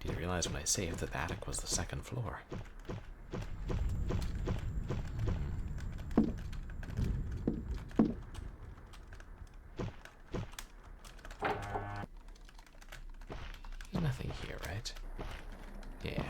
didn't realize when I saved that the attic was the second floor. Nothing here, right? Yeah.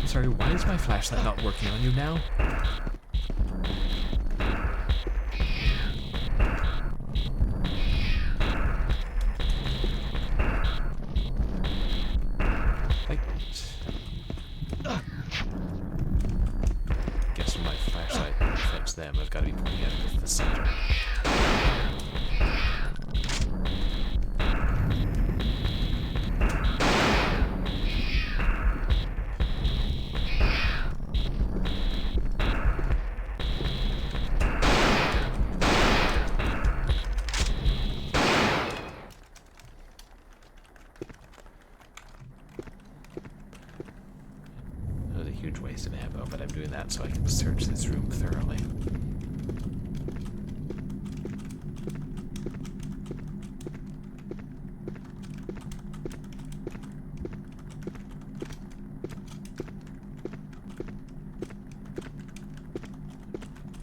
Sorry, why is my flashlight not working on you now? Like... doing that so I can search this room thoroughly.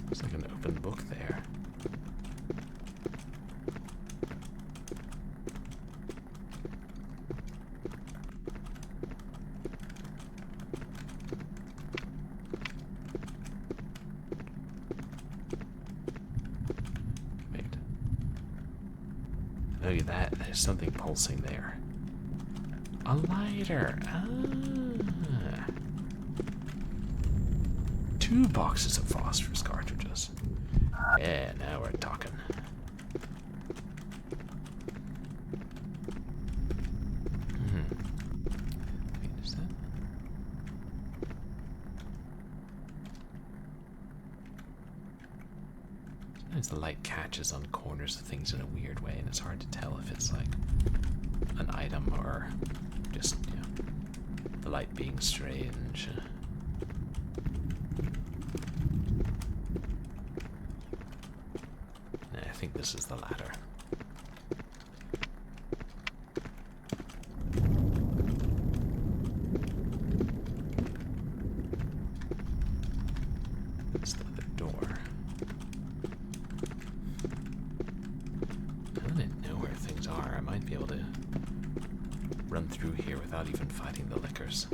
Looks like an open book there. Look at that, there's something pulsing there. A lighter. Ah. 2 boxes of phosphorus cartridges. Yeah, now we're talking. Wait, is that? Sometimes the light catches on corners of things in a weird way, and it's hard to tell if it's like an item or just, you know, the light being strange. I think this is the ladder. That's the other door. Now that I know where things are, I might be able to run through here without even fighting the lickers.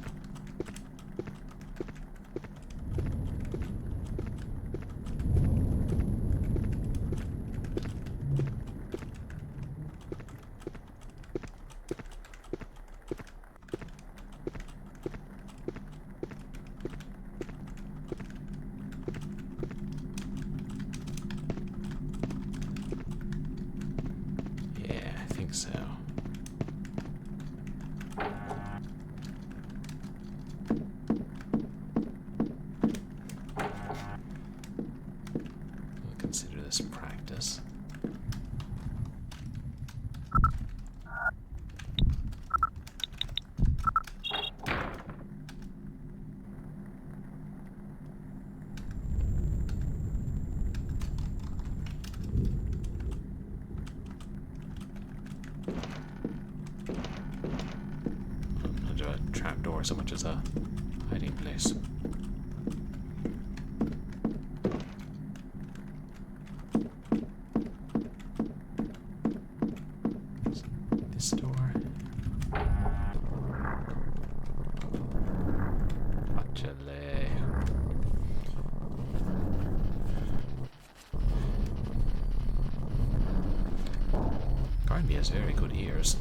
So we'll consider this practice. Trapdoor so much as a hiding place. This door. Actually. Garnby has very good ears.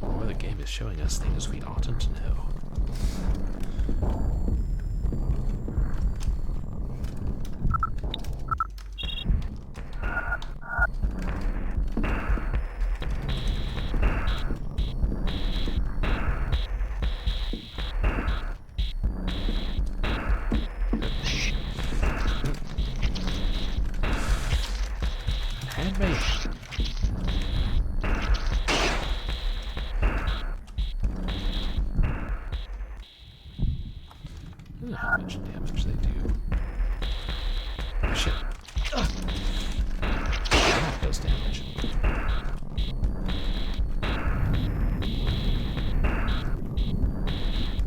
Or the game is showing us things we oughtn't to know. Hand me. How much damage they do. Shit. That does damage.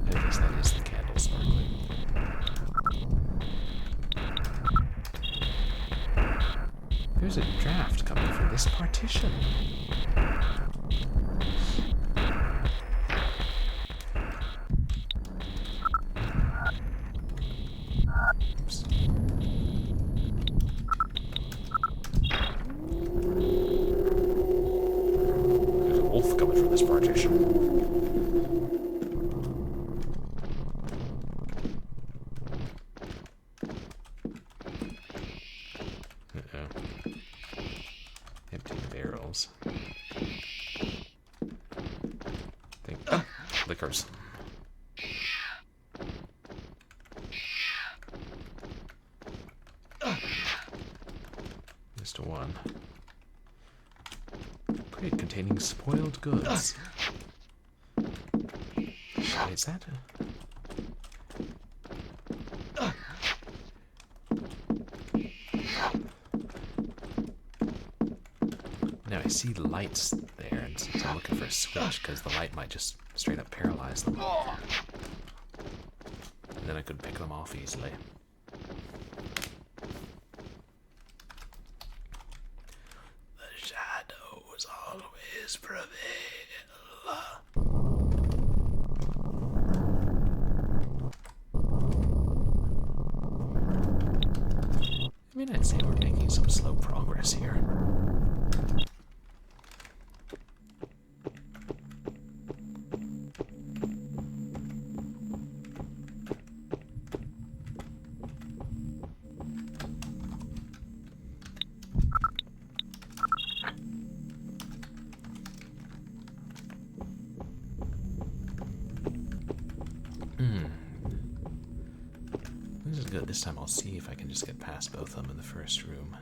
I guess that is the candle sparkling. There's a draft coming from this partition. Coming from this partition. Uh-oh. Empty barrels. Liquors. Mr. One. Crate containing spoiled goods. Is that I see lights there, and so I'm looking for a switch, because the light might just straight up paralyze them. And then I could pick them off easily. The shadows always prevail. I mean, I'd say we're making some slow progress here. This is good. This time I'll see if I can just get past both of them in the first room.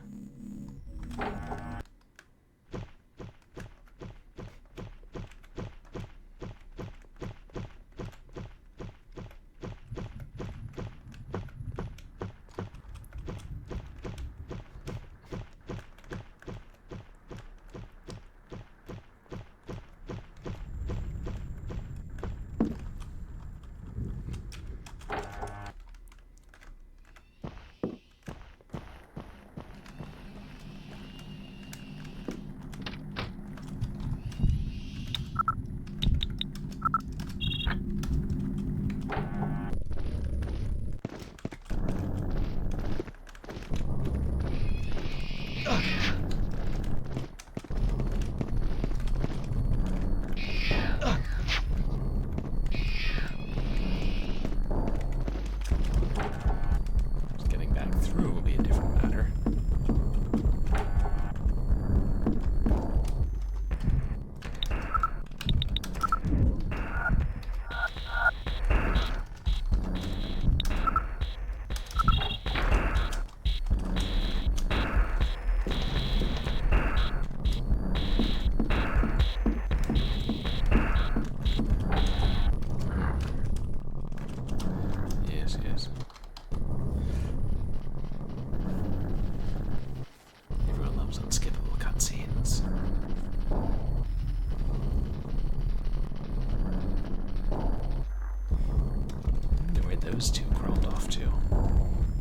Those two crawled off to.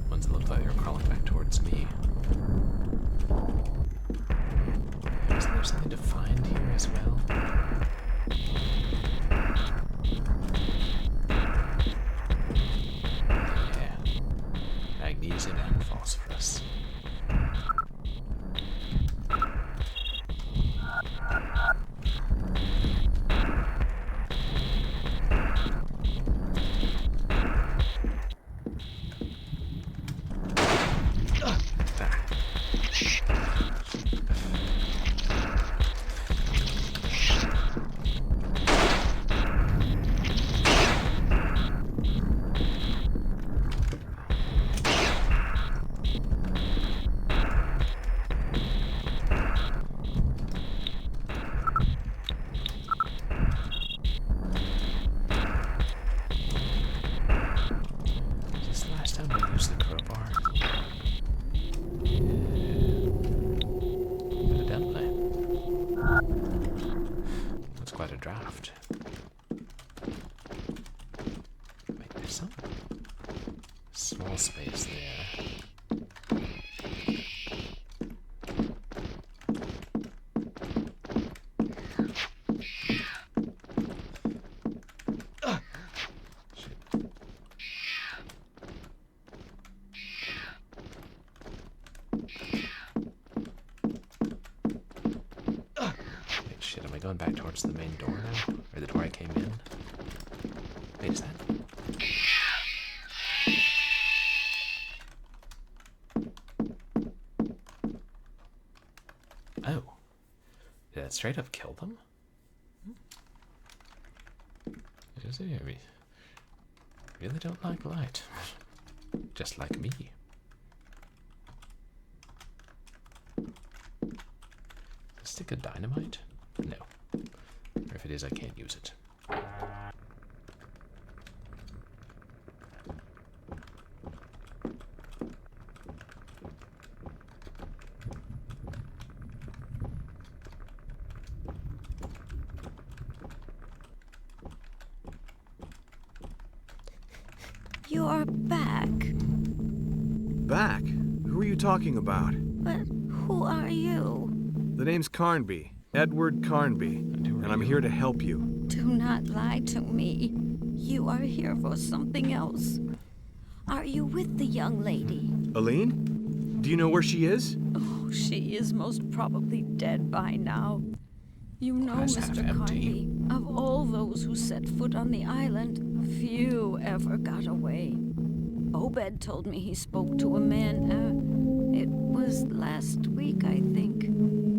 Ones that looked like they were crawling back towards me. Isn't there something to find here as well? Yeah. Magnesium and phosphorus. Small space there. Shit, am I going back towards the main door now? Or the door I came in? Wait, is that? Oh. Did that straight up kill them? Is it? Really don't like light. Just like me. A stick of dynamite? No. Or if it is, I can't use it. You're back. Back? Who are you talking about? But who are you? The name's Carnby. Edward Carnby. And I'm here to help you. Do not lie to me. You are here for something else. Are you with the young lady? ALINE? Do you know where she is? Oh, she is most probably dead by now. You know, Glass half Mr. empty. Carnby, of all those who set foot on the island, few ever got away. Obed told me he spoke to a man, it was last week, I think.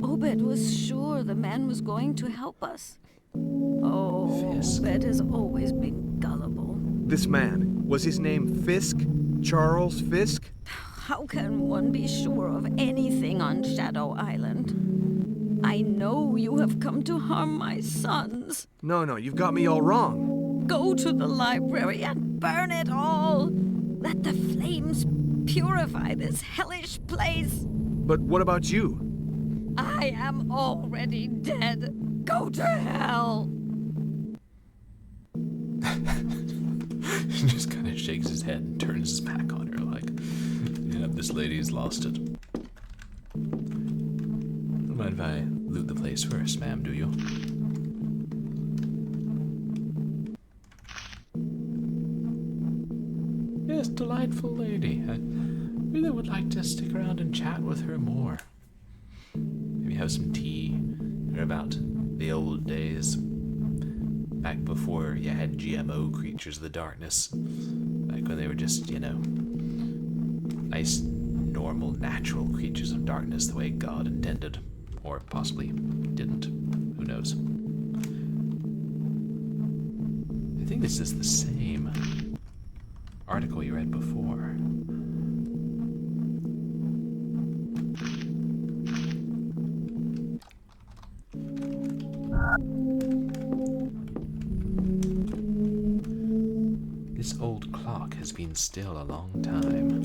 Obed was sure the man was going to help us. Oh, Fisk. Obed has always been gullible. This man, was his name Fisk? Charles Fisk? How can one be sure of anything on Shadow Island? I know you have come to harm my sons. No, you've got me all wrong. Go to the library and burn it all. Let the flames purify this hellish place. But what about you? I am already dead. Go to hell. He just kind of shakes his head and turns his back on her like, yeah, this lady's lost it. Don't mind if I loot the place first, ma'am, do you? Yes, delightful lady. I really would like to stick around and chat with her more. Maybe have some tea. Hear about the old days. Back before you had GMO creatures of the darkness. Back when they were just, nice, normal, natural creatures of darkness the way God intended. Or possibly didn't. Who knows? I think this is the same article you read before. This old clock has been still a long time.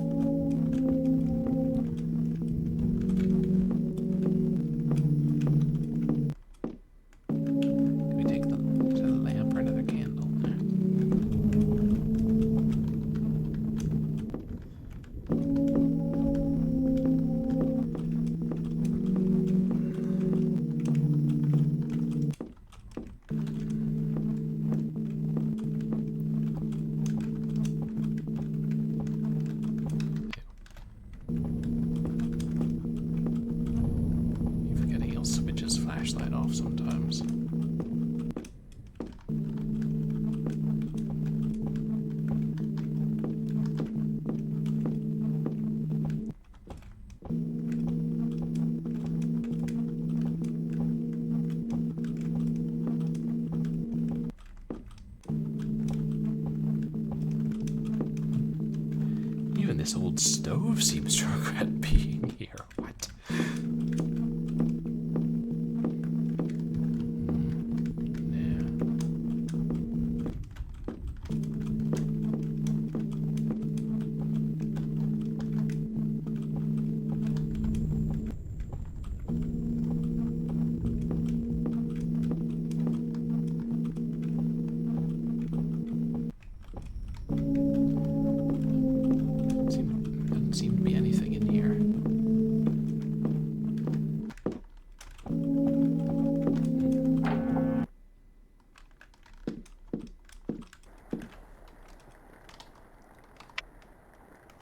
Can we take the lamp or another candle? Keep forgetting he'll switch his flashlight off sometimes. Even this old stove seems to regret being here. What? Yeah. Doesn't seem to be anything in here.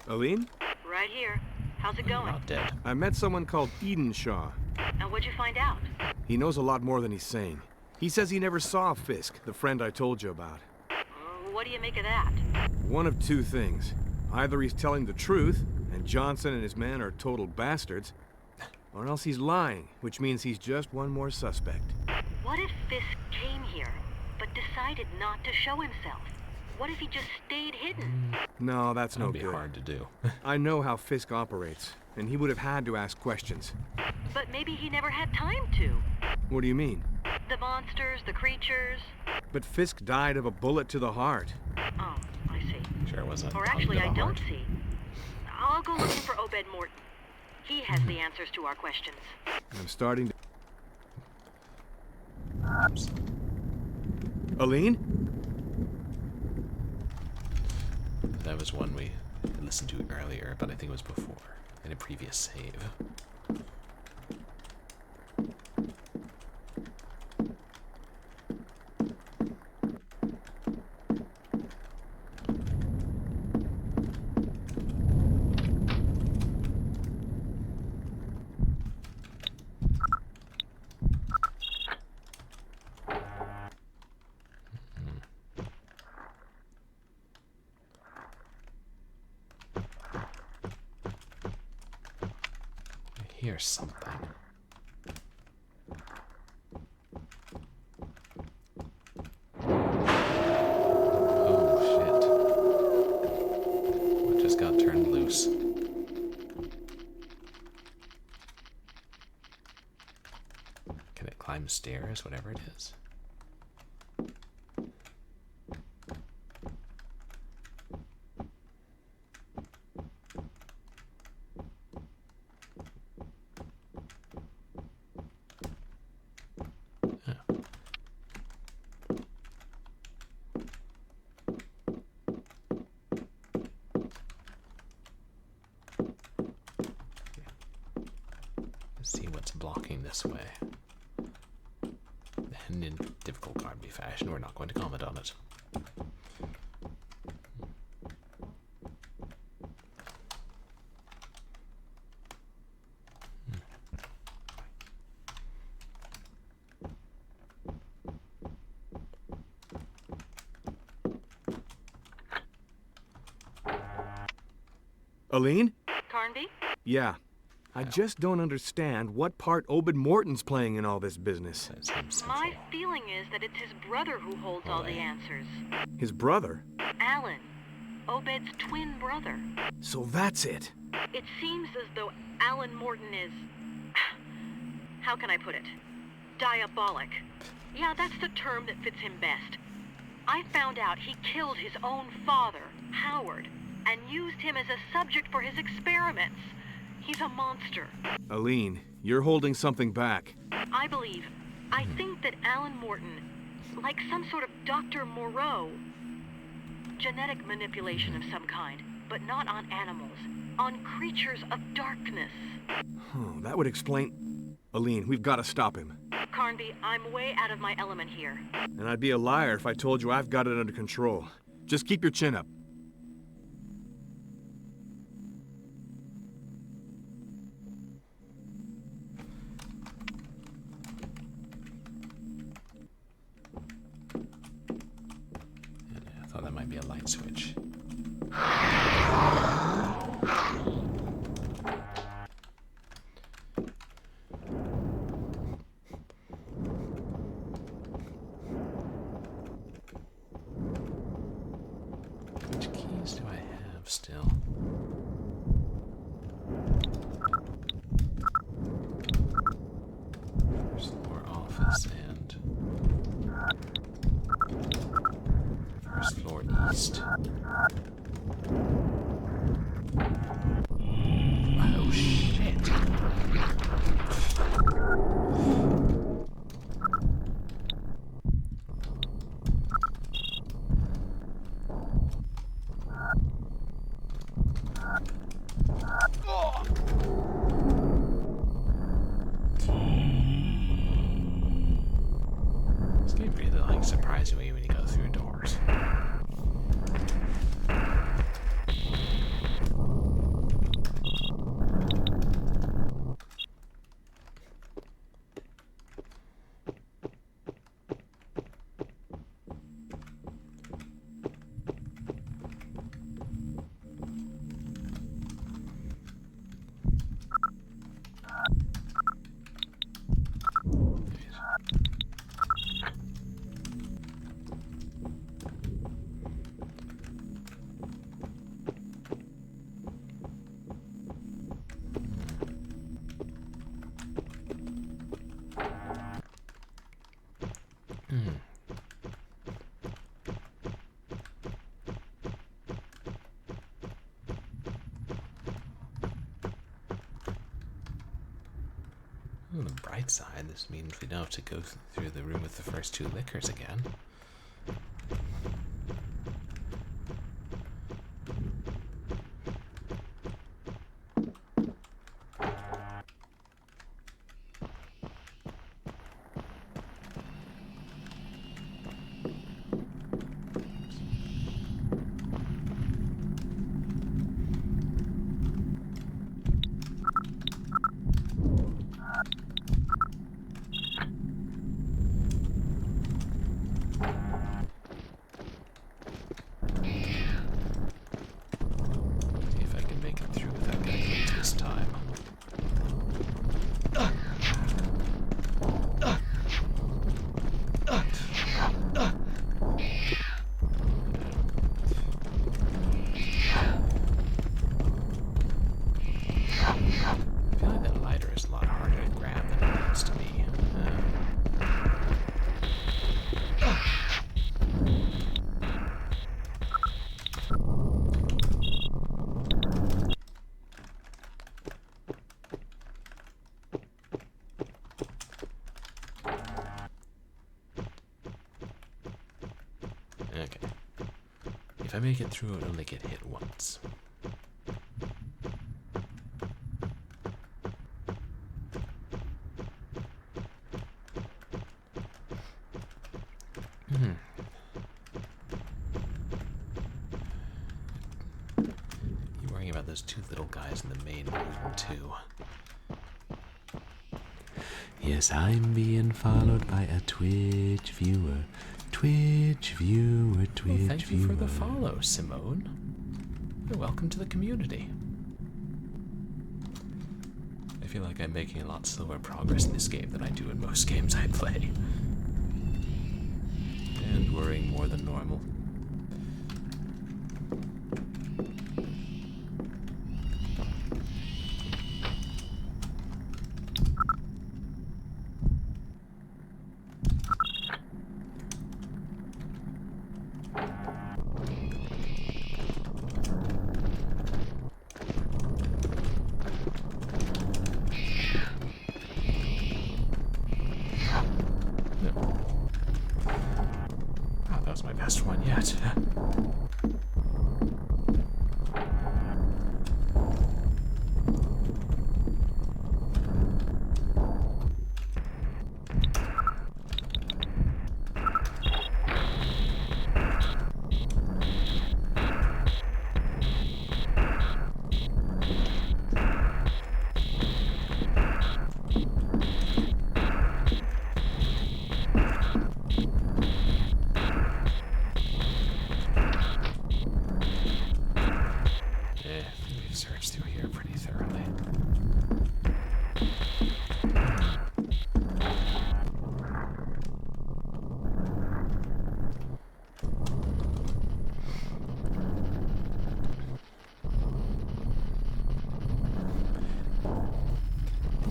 ALINE? Right here. How's it going? Not dead. I met someone called Edenshaw. And what'd you find out? He knows a lot more than he's saying. He says he never saw Fisk, the friend I told you about. What do you make of that? One of two things. Either he's telling the truth, and Johnson and his men are total bastards, or else he's lying, which means he's just one more suspect. What if Fisk came here, but decided not to show himself? What if he just stayed hidden? No, that's no That'd be good. hard to do. I know how Fisk operates, and he would have had to ask questions. But maybe he never had time to. What do you mean? The monsters, the creatures. But Fisk died of a bullet to the heart. Oh, I see. Sure it wasn't. Or actually, I don't see. I'll go looking for Obed Morton. He has the answers to our questions. I'm starting to... ALINE? that was one we listened to earlier, but I think it was before, in a previous save. Hear something. Oh shit. What just got turned loose? Can it climb stairs, whatever it is? See what's blocking this way. And in difficult Garby fashion, we're not going to comment on it. Aline? Carnby? Yeah. I just don't understand what part Obed Morton's playing in all this business. That seems My central. feeling is that it's his brother who holds all the answers. His brother? Alan. Obed's twin brother. So that's it. It seems as though Alan Morton is... How can I put it? Diabolic. Yeah, that's the term that fits him best. I found out he killed his own father, Howard, and used him as a subject for his experiments. He's a monster. Aline, you're holding something back. I think that Alan Morton, like some sort of Dr. Moreau, genetic manipulation of some kind, but not on animals, on creatures of darkness. That would explain... Aline, we've got to stop him. Carnby, I'm way out of my element here. And I'd be a liar if I told you I've got it under control. Just keep your chin up. I thought that might be a light switch. Which keys do I have still? First floor office and first floor east. Oh shit. This game really like surprises you when you go through doors. On the bright side, this means we don't have to go through the room with the first two liquors again. I make it through and only get hit once. You worrying about those two little guys in the main room, too. Yes, I'm being followed by a Twitch viewer. Twitch viewer, Twitch viewer. Thank you for the follow, Simone. You're welcome to the community. I feel like I'm making a lot slower progress in this game than I do in most games I play. And worrying more than normal. My best one yet.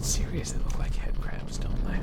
Seriously, look like head crabs, don't they?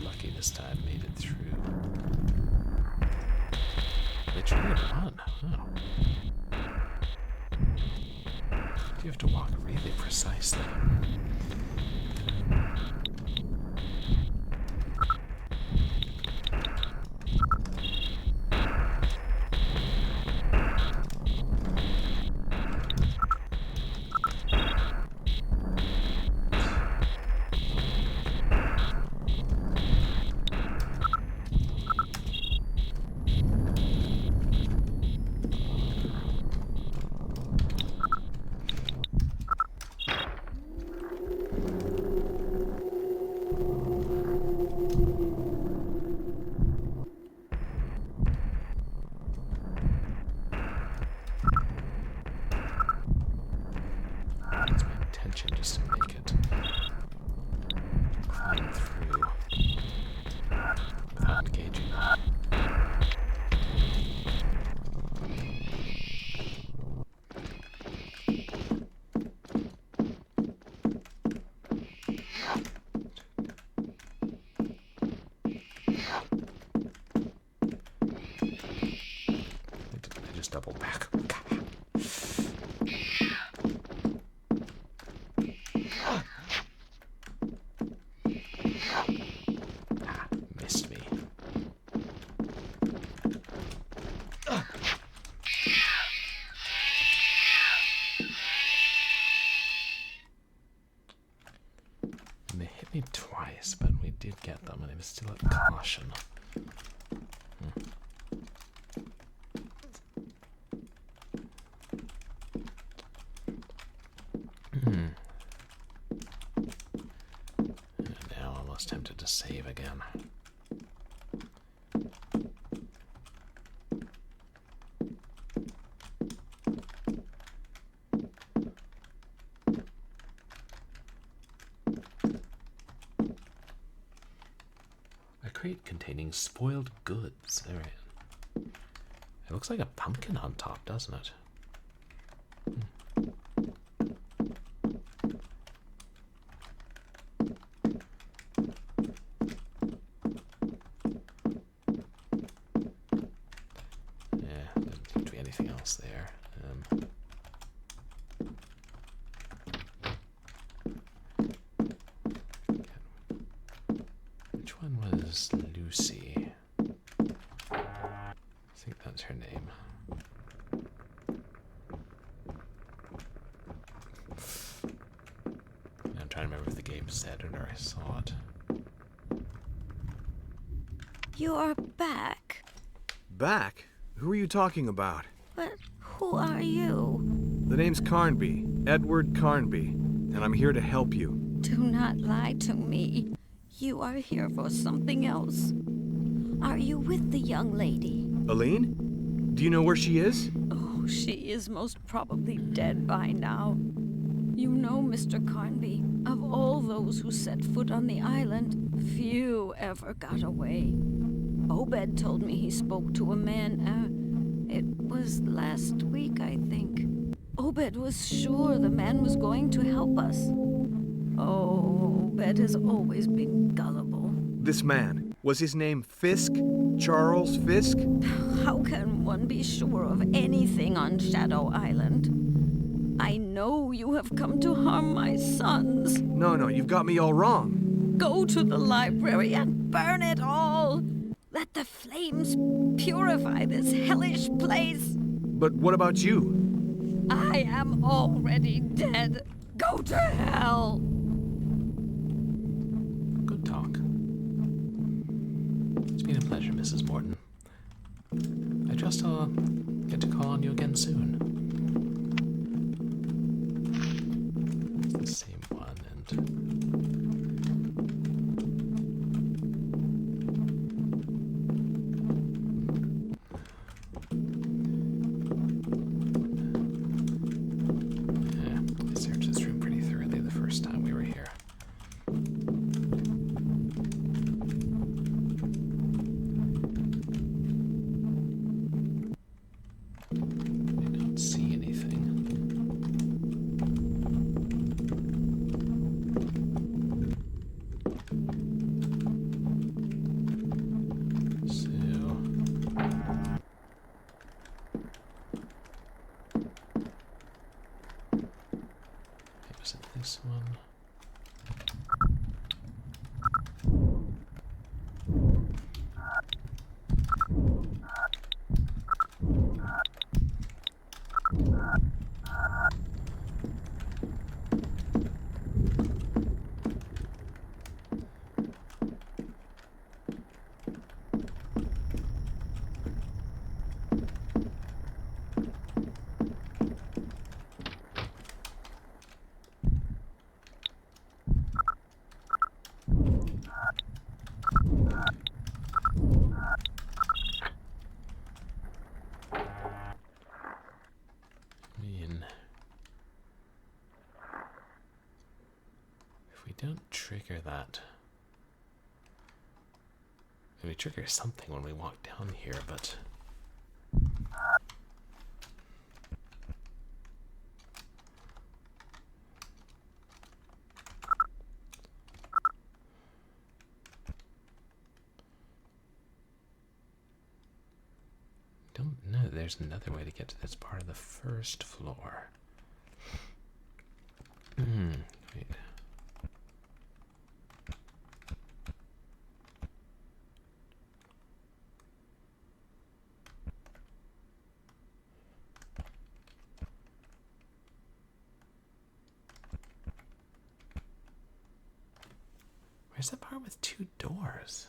Lucky this time, made it through. They tried to run. Oh. You have to walk really precisely. Just to make it climb through without engaging. I just doubled back. Missed me. And they hit me twice, but we did get them, and it was still at caution. Now almost tempted to save again. crate containing spoiled goods. All right. It looks like a pumpkin on top, doesn't it? Yeah, doesn't seem to be anything else there. Which one was Lucy? I think that's her name. I'm trying to remember if the game said it or I saw it. You are back. Back? Who are you talking about? But who are you? The name's Carnby, Edward Carnby, and I'm here to help you. Do not lie to me. You are here for something else. Are you with the young lady? Aline? Do you know where she is? Oh, she is most probably dead by now. You know, Mr. Carnby, of all those who set foot on the island, few ever got away. Obed told me he spoke to a man, it was last week, I think. Obed was sure the man was going to help us. Oh, Obed has always been gullible. This man, was his name Fisk? Charles Fisk? How can one be sure of anything on Shadow Island? I know you have come to harm my sons. No, you've got me all wrong. Go to the library and burn it all. Let the flames purify this hellish place. But what about you? I am already dead. Go to hell. Good talk. It's been a pleasure, Mrs. Morton. I trust I'll get to call on you again soon. It's the same one, and... I searched this room pretty thoroughly the first time we were here. I don't see anything. Was it this one? If we don't trigger that, we trigger something when we walk down here, but don't know. There's another way to get to this part of the first floor. Wait. Where's the part with two doors?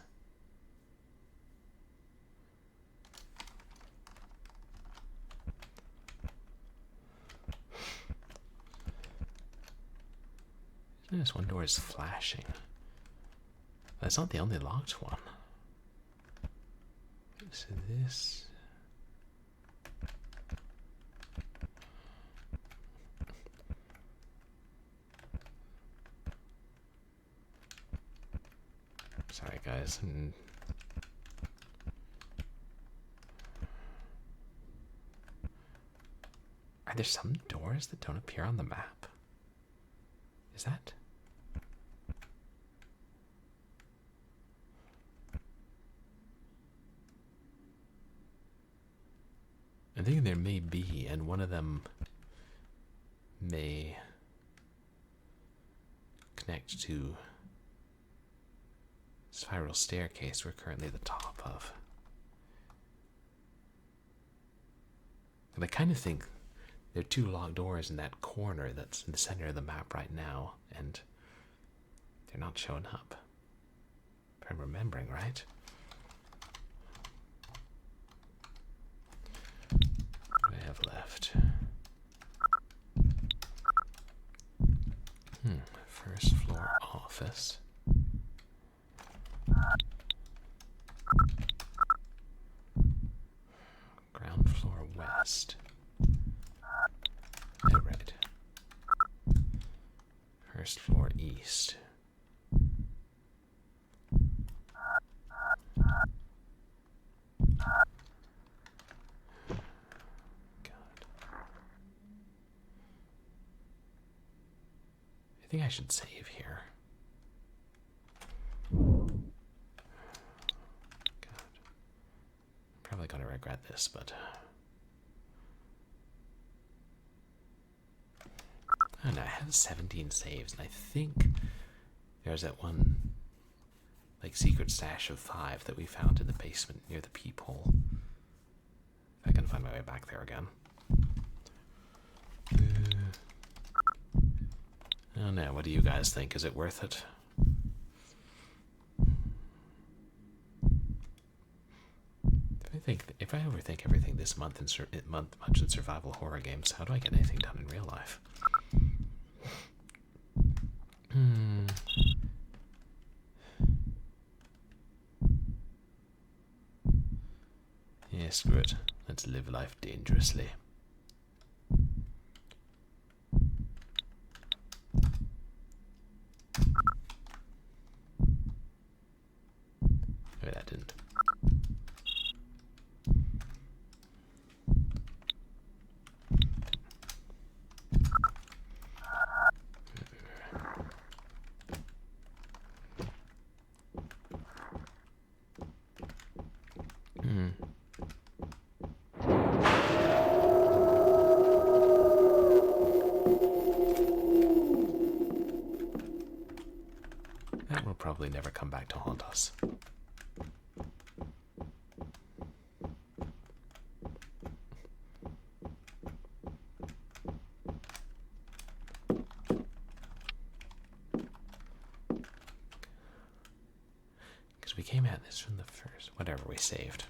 Notice one door is flashing. That's not the only locked one. So this... Sorry guys, I'm Are there some doors that don't appear on the map? Is that? I think there may be, and one of them may connect to spiral staircase we're currently at the top of. And I kind of think there are 2 locked doors in that corner that's in the center of the map right now, and they're not showing up. If I'm remembering right. What do I have left? First floor office. Ground floor west. Oh, right. First floor east. I think I should save here. God. I'm probably gonna regret this, but I don't know, I have 17 saves, and I think there's that one like secret stash of 5 that we found in the basement near the peephole. If I can find my way back there again. I don't know, what do you guys think? Is it worth it? If I overthink everything this month much in survival horror games, how do I get anything done in real life? Yeah, screw it. Let's live life dangerously. That didn't. That will probably never come back to haunt us. We came at this from the first, whatever we saved.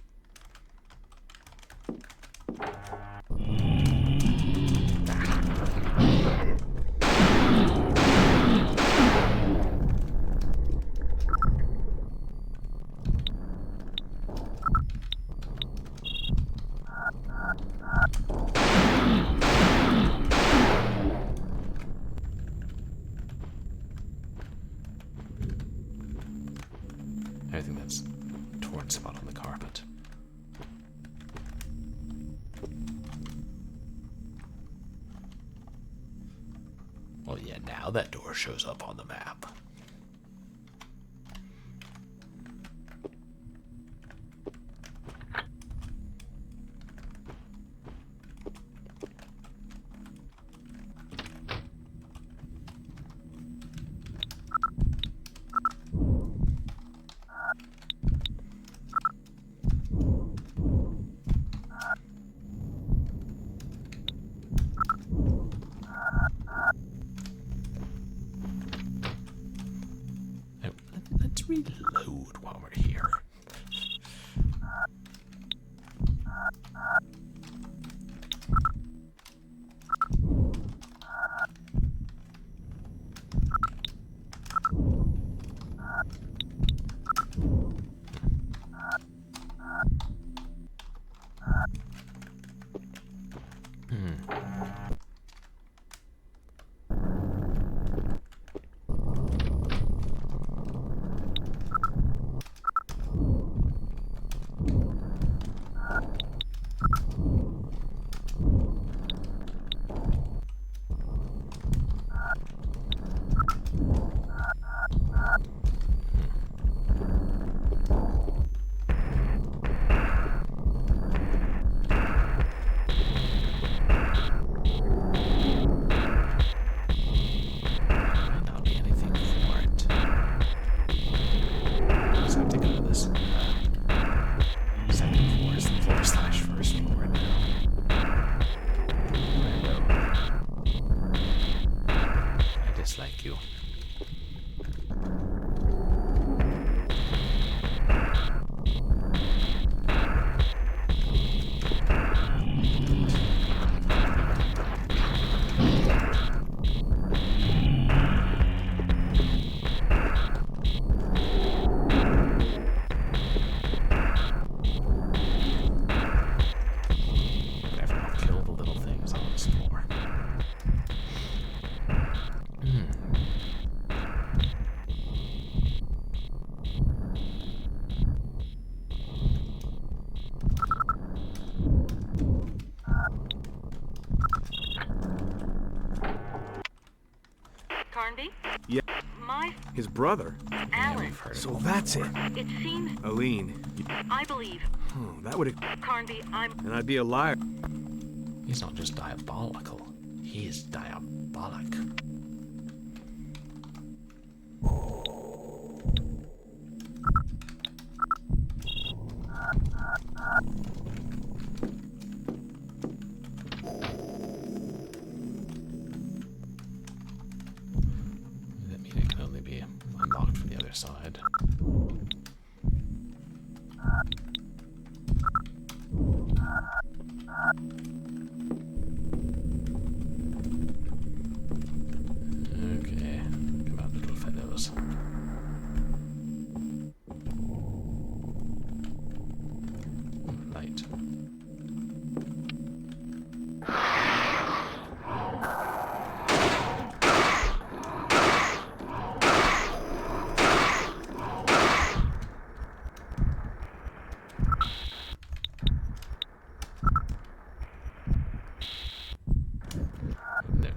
I think that's a torn spot on the carpet. Well, yeah, now that door shows up on the map. Let's reload while we're here. just like you. Carnby? Yeah, My his brother. Alan. So that's it. It seems, Aline. I believe. Oh, that would have... Carnby, I'm... And I'd be a liar. He's not just diabolical. He's diabolic. That mean it can only be unlocked from the other side. Okay, come out, little fellows. Light. No.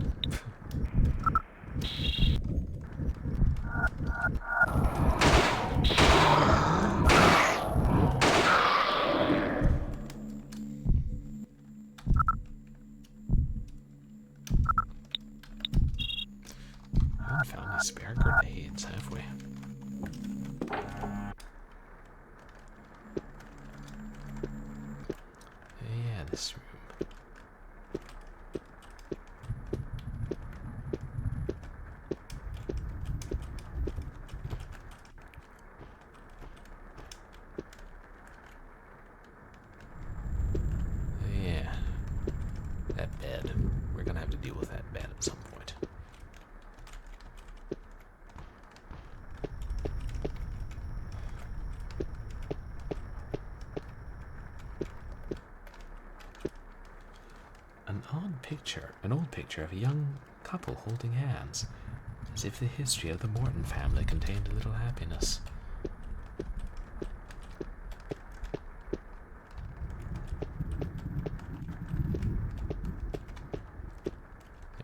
We haven't found any spare grenades, have we? Yeah, this room. Yeah. That bed. We're gonna have to deal with that bed at some point. An old picture of a young couple holding hands, as if the history of the Morton family contained a little happiness.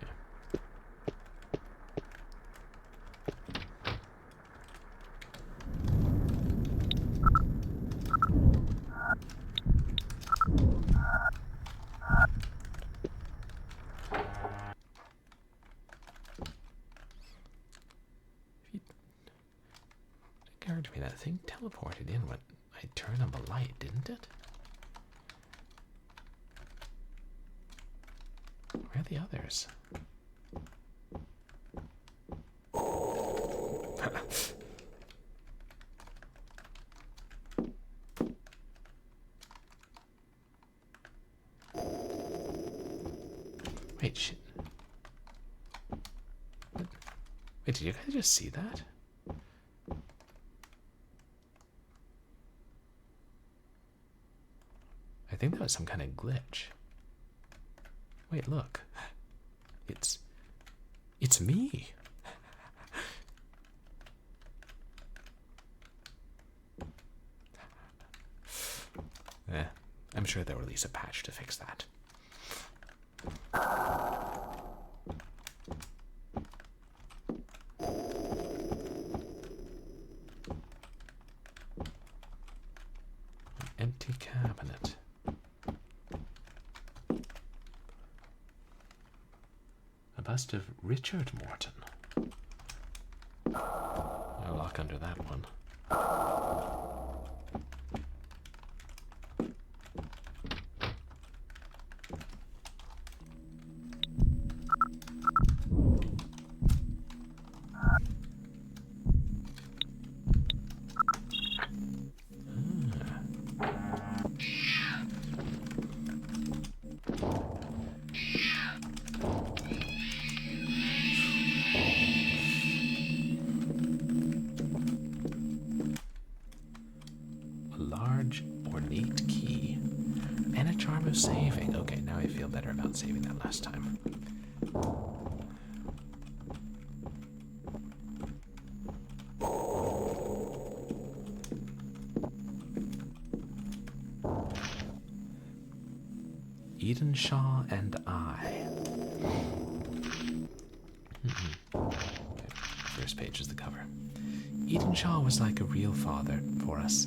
Yeah. It occurred to me that thing teleported in when I turned on the light, didn't it? Where are the others? Wait, shit. What? Wait, did you guys just see that? I think that was some kind of glitch. Wait, look. It's me. I'm sure they'll release a patch to fix that. Empty cabinet. A bust of Richard Morton. No lock under that one. saving. Okay, now I feel better about saving that last time. Edenshaw and I. Okay, first page is the cover. Edenshaw was like a real father for us.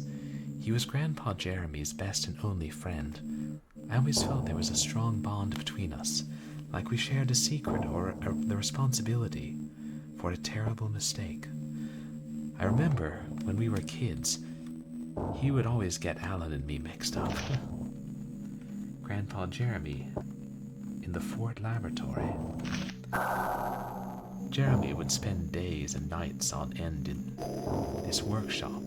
He was Grandpa Jeremy's best and only friend. I always felt there was a strong bond between us, like we shared a secret or the responsibility for a terrible mistake. I remember when we were kids, he would always get Alan and me mixed up. Grandpa Jeremy in the Fort Laboratory. Jeremy would spend days and nights on end in this workshop.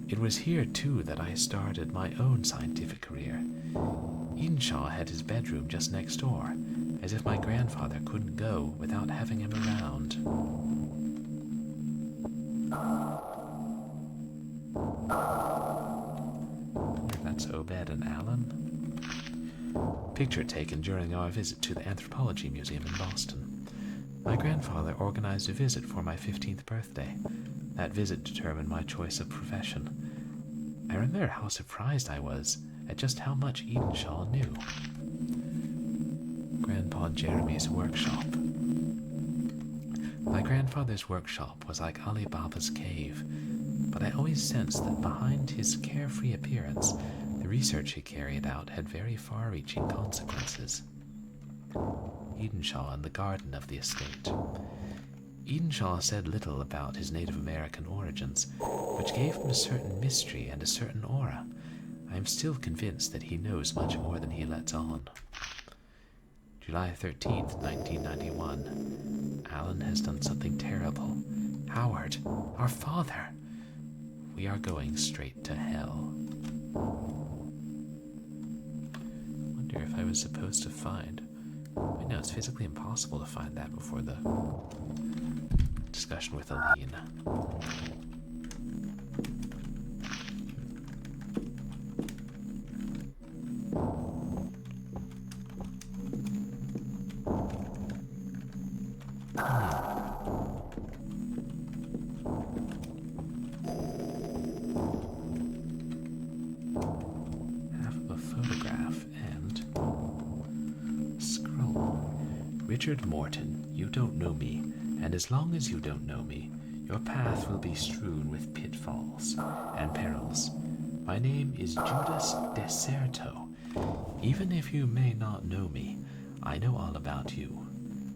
It was here, too, that I started my own scientific career. Edenshaw had his bedroom just next door, as if my grandfather couldn't go without having him around. That's Obed and Alan. Picture taken during our visit to the Anthropology Museum in Boston. My grandfather organized a visit for my 15th birthday. That visit determined my choice of profession. I remember how surprised I was at just how much Edenshaw knew. Grandpa Jeremy's workshop. My grandfather's workshop was like Ali Baba's cave, but I always sensed that behind his carefree appearance, the research he carried out had very far-reaching consequences. Edenshaw and the garden of the estate. Edenshaw said little about his Native American origins, which gave him a certain mystery and a certain aura. I am still convinced that he knows much more than he lets on. July 13th, 1991. Alan has done something terrible. Howard, our father. We are going straight to hell. Wonder if I was supposed to find... Wait, no, it's physically impossible to find that before the discussion with ALINE. Richard Morton, you don't know me, and as long as you don't know me, your path will be strewn with pitfalls and perils. My name is Judas Deserto. Even if you may not know me, I know all about you.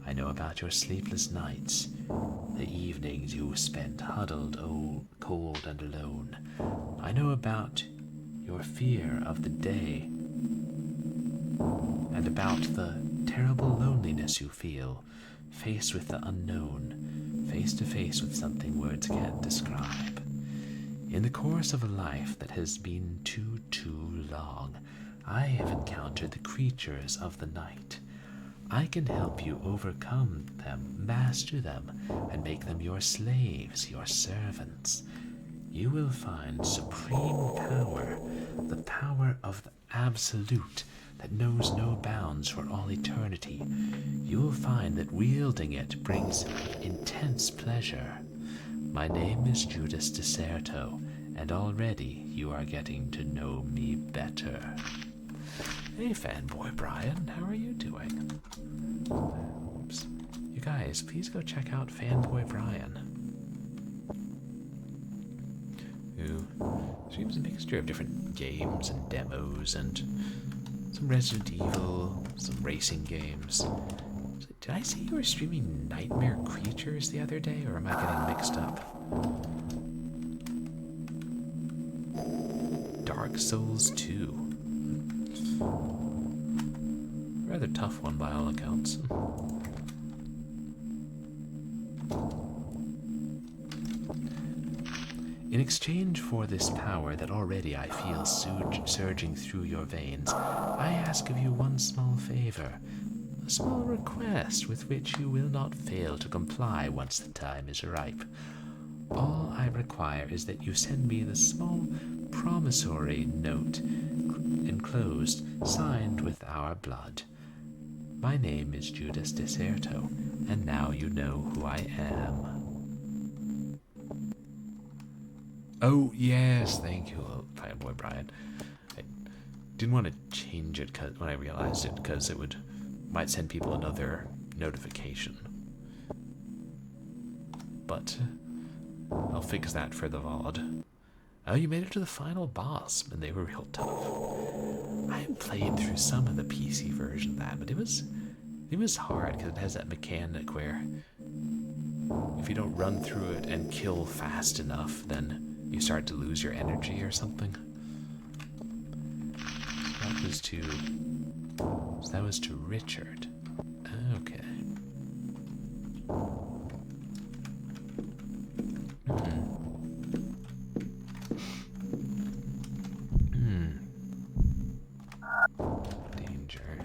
I know about your sleepless nights, the evenings you spent huddled, cold and alone. I know about your fear of the day and about the terrible loneliness you feel, faced with the unknown, face to face with something words can't describe. In the course of a life that has been too long, I have encountered the creatures of the night. I can help you overcome them, master them, and make them your slaves, your servants. You will find supreme power, the power of the absolute, that knows no bounds for all eternity. You will find that wielding it brings intense pleasure. My name is Judas Deserto, and already you are getting to know me better. Hey, fanboy Brian, how are you doing? Oops. You guys, please go check out fanboy Brian, who streams a mixture of different games and demos and some Resident Evil, some racing games. Did I see you were streaming Nightmare Creatures the other day, or am I getting mixed up? Dark Souls 2. Rather tough one by all accounts. In exchange for this power that already I feel surging through your veins, I ask of you one small favor, a small request with which you will not fail to comply once the time is ripe. All I require is that you send me the small promissory note enclosed, signed with our blood. My name is Judas Deserto, and now you know who I am. Oh, yes, thank you, Fireboy Brian. I didn't want to change it when I realized it, because it might send people another notification. But I'll fix that for the VOD. Oh, you made it to the final boss, and they were real tough. I played through some of the PC version of that, but it was hard because it has that mechanic where if you don't run through it and kill fast enough, then you start to lose your energy or something. That was to Richard. Okay. Danger.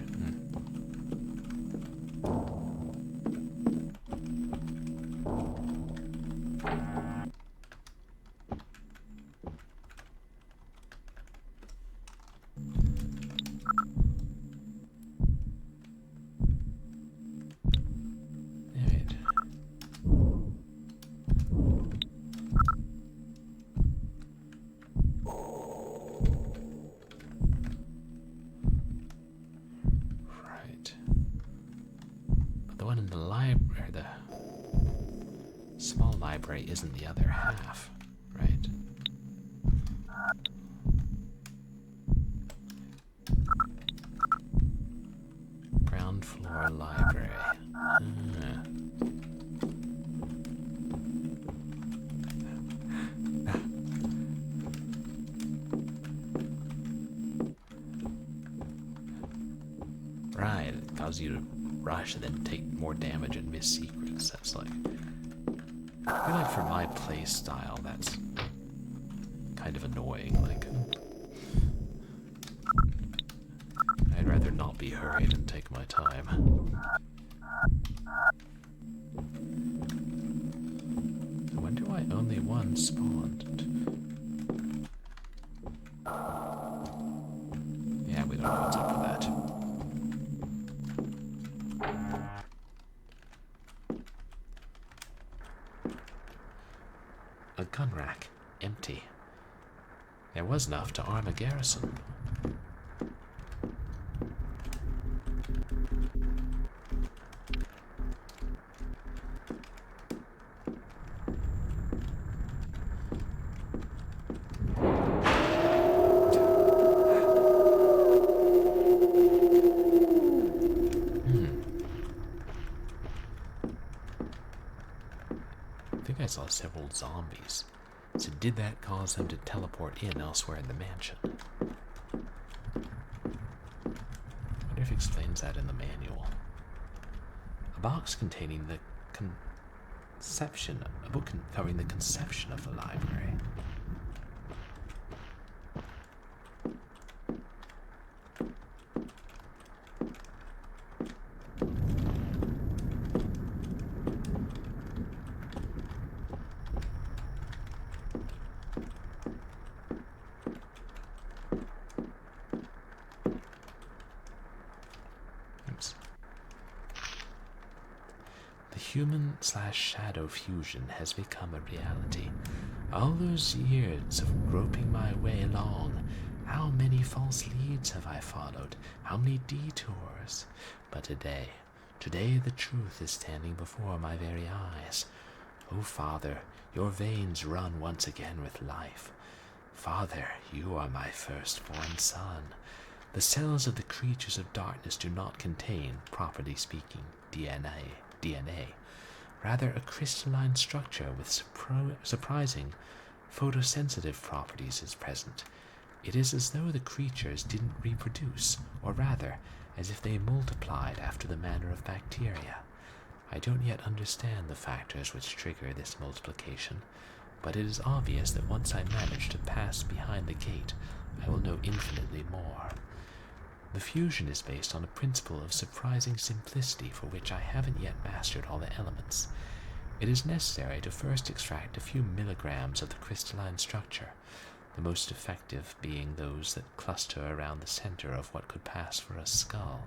Isn't the other half, right? Ground floor library. Right, it causes you to rush and then take more damage and miss secrets. That's like... I feel like for my play style, that's kind of annoying. Like, I'd rather not be hurried and take my time. I wonder why only one spawned. Yeah, we don't know what's up with that. A gun rack, empty. There was enough to arm a garrison. I think I saw several zombies. So did that cause them to teleport in elsewhere in the mansion? I wonder if it explains that in the manual. A box containing the a book covering the conception of the library. Human/shadow fusion has become a reality. All those years of groping my way along, how many false leads have I followed? How many detours? But today the truth is standing before my very eyes. Oh, Father, your veins run once again with life. Father, you are my firstborn son. The cells of the creatures of darkness do not contain, properly speaking, DNA. Rather, a crystalline structure with surprising photosensitive properties is present. It is as though the creatures didn't reproduce, or rather, as if they multiplied after the manner of bacteria. I don't yet understand the factors which trigger this multiplication, but it is obvious that once I manage to pass behind the gate, I will know infinitely more. The fusion is based on a principle of surprising simplicity for which I haven't yet mastered all the elements. It is necessary to first extract a few milligrams of the crystalline structure. the most effective being those that cluster around the center of what could pass for a skull.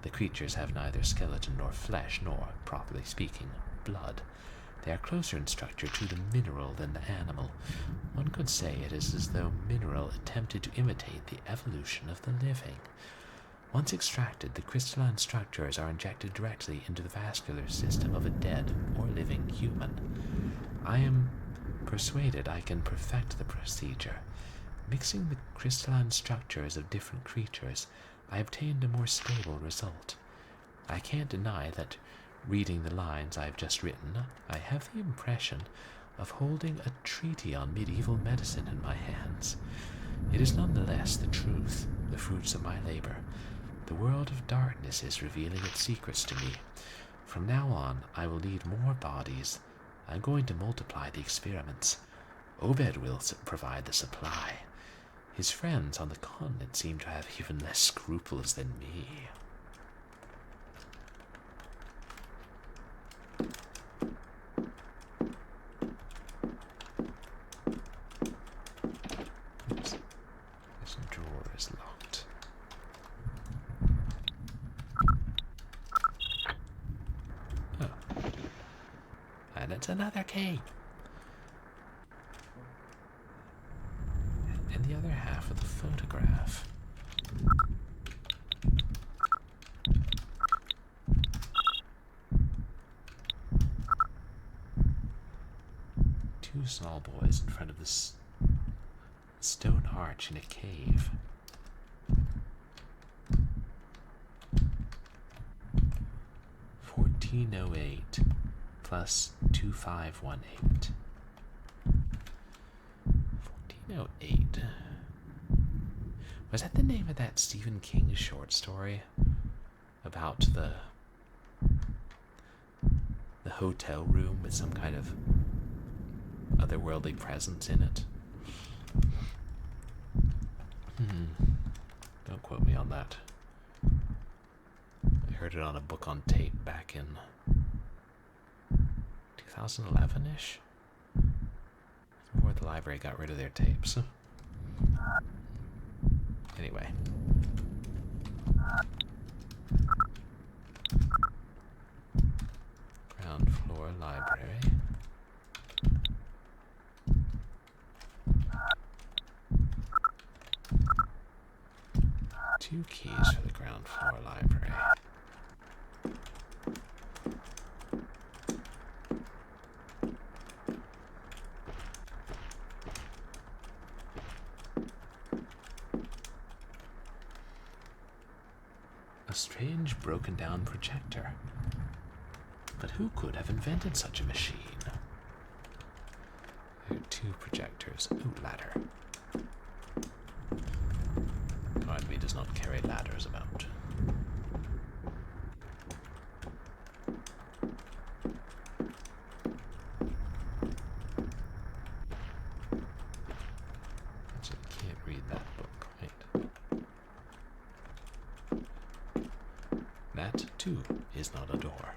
The creatures have neither skeleton nor flesh, nor, properly speaking, blood. They are closer in structure to the mineral than the animal. One could say it is as though mineral attempted to imitate the evolution of the living. Once extracted, the crystalline structures are injected directly into the vascular system of a dead or living human. I am persuaded I can perfect the procedure. Mixing the crystalline structures of different creatures, I obtained a more stable result. I can't deny that, reading the lines I've just written, I have the impression of holding a treatise on medieval medicine in my hands. It is nonetheless the truth, the fruits of my labor. The world of darkness is revealing its secrets to me. From now on, I will need more bodies. I'm going to multiply the experiments. Obed will provide the supply. His friends on the continent seem to have even less scruples than me. Oops. This drawer is locked. Oh. And it's another key. And the other half of the photograph. Two small boys in front of this stone arch in a cave. $1408 plus 2518. 1408. Was that the name of that Stephen King short story about the hotel room with some kind of otherworldly presence in it? Don't quote me on that. I heard it on a book on tape back in 2011-ish, before the library got rid of their tapes. Anyway. Ground floor library. Two keys for the ground floor library. A strange broken down projector. But who could have invented such a machine? There are two projectors. Ooh, ladder. Part me does not carry ladders about. Actually, I can't read that book. Wait. That, too, is not a door.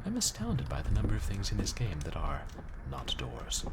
I'm astounded by the number of things in this game that are not doors.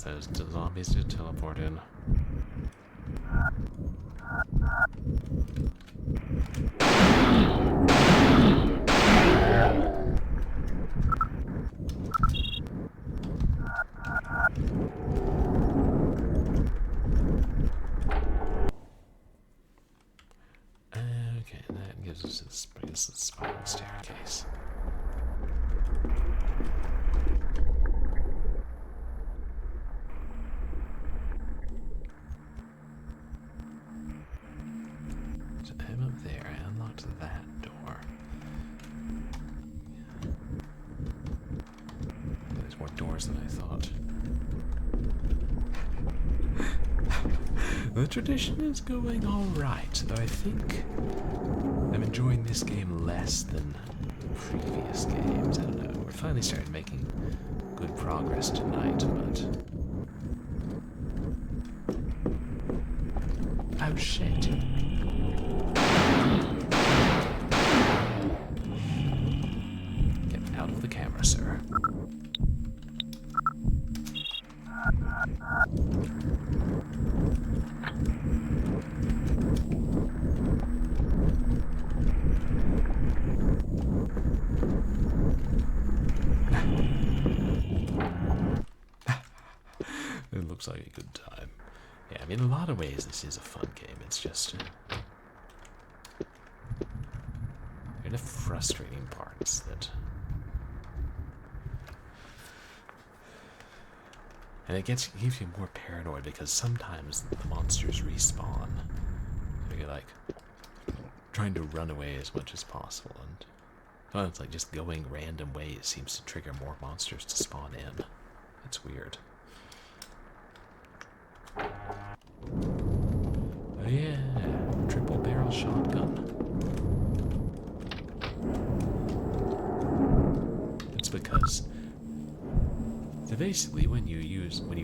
Those zombies to teleport in. Okay, that gives us this spiral staircase. there's that door. There's more doors than I thought. The tradition is going alright, though I think I'm enjoying this game less than previous games. I don't know. We're finally starting making good progress tonight, but... Oh shit. Get out of the camera, sir. It looks like a good time. Yeah, I mean, in a lot of ways, this is a fun game. It's just... there are the frustrating parts that... and it keeps you more paranoid because sometimes the monsters respawn. So you're like trying to run away as much as possible, and well, it's like just going random ways seems to trigger more monsters to spawn in. It's weird. Oh yeah, triple barrel shotgun. It's because so basically when you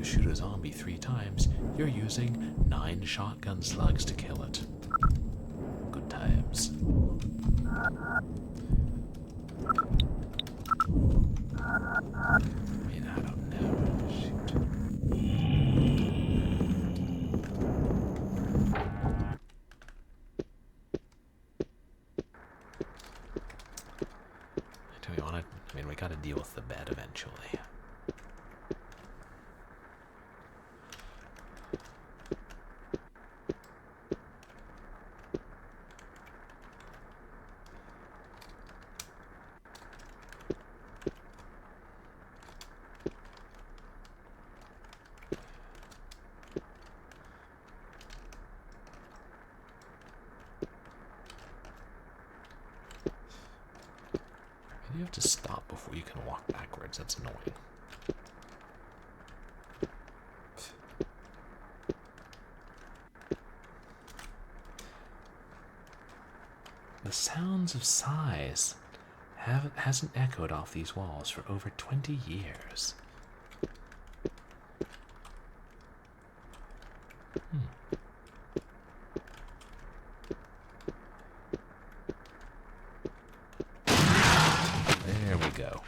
shoot a zombie 3 times, you're using 9 shotgun slugs to kill it. Good times. I mean, I don't know. Shoot. Do we want to? I mean, we got to deal with the bed eventually. You have to stop before you can walk backwards. That's annoying. The sounds of sighs hasn't echoed off these walls for over 20 years. There we go.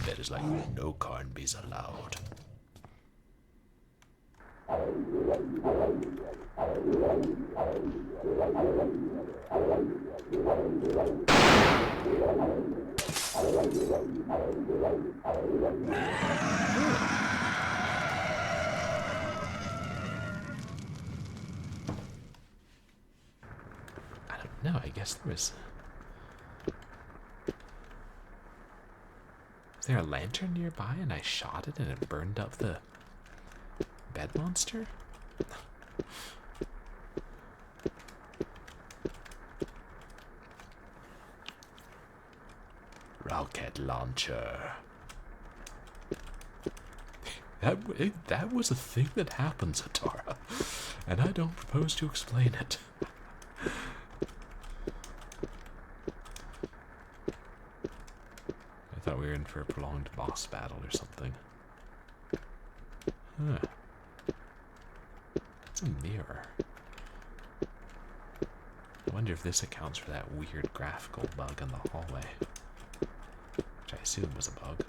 Bed is like, no Carnbys allowed. I don't know, I guess there was... Was there a lantern nearby and I shot it and it burned up the bed monster? Rocket launcher. That was a thing that happens, Atara, and I don't propose to explain it. I thought we were in for a prolonged boss battle or something. Huh. It's a mirror. I wonder if this accounts for that weird graphical bug in the hallway. Which I assume was a bug.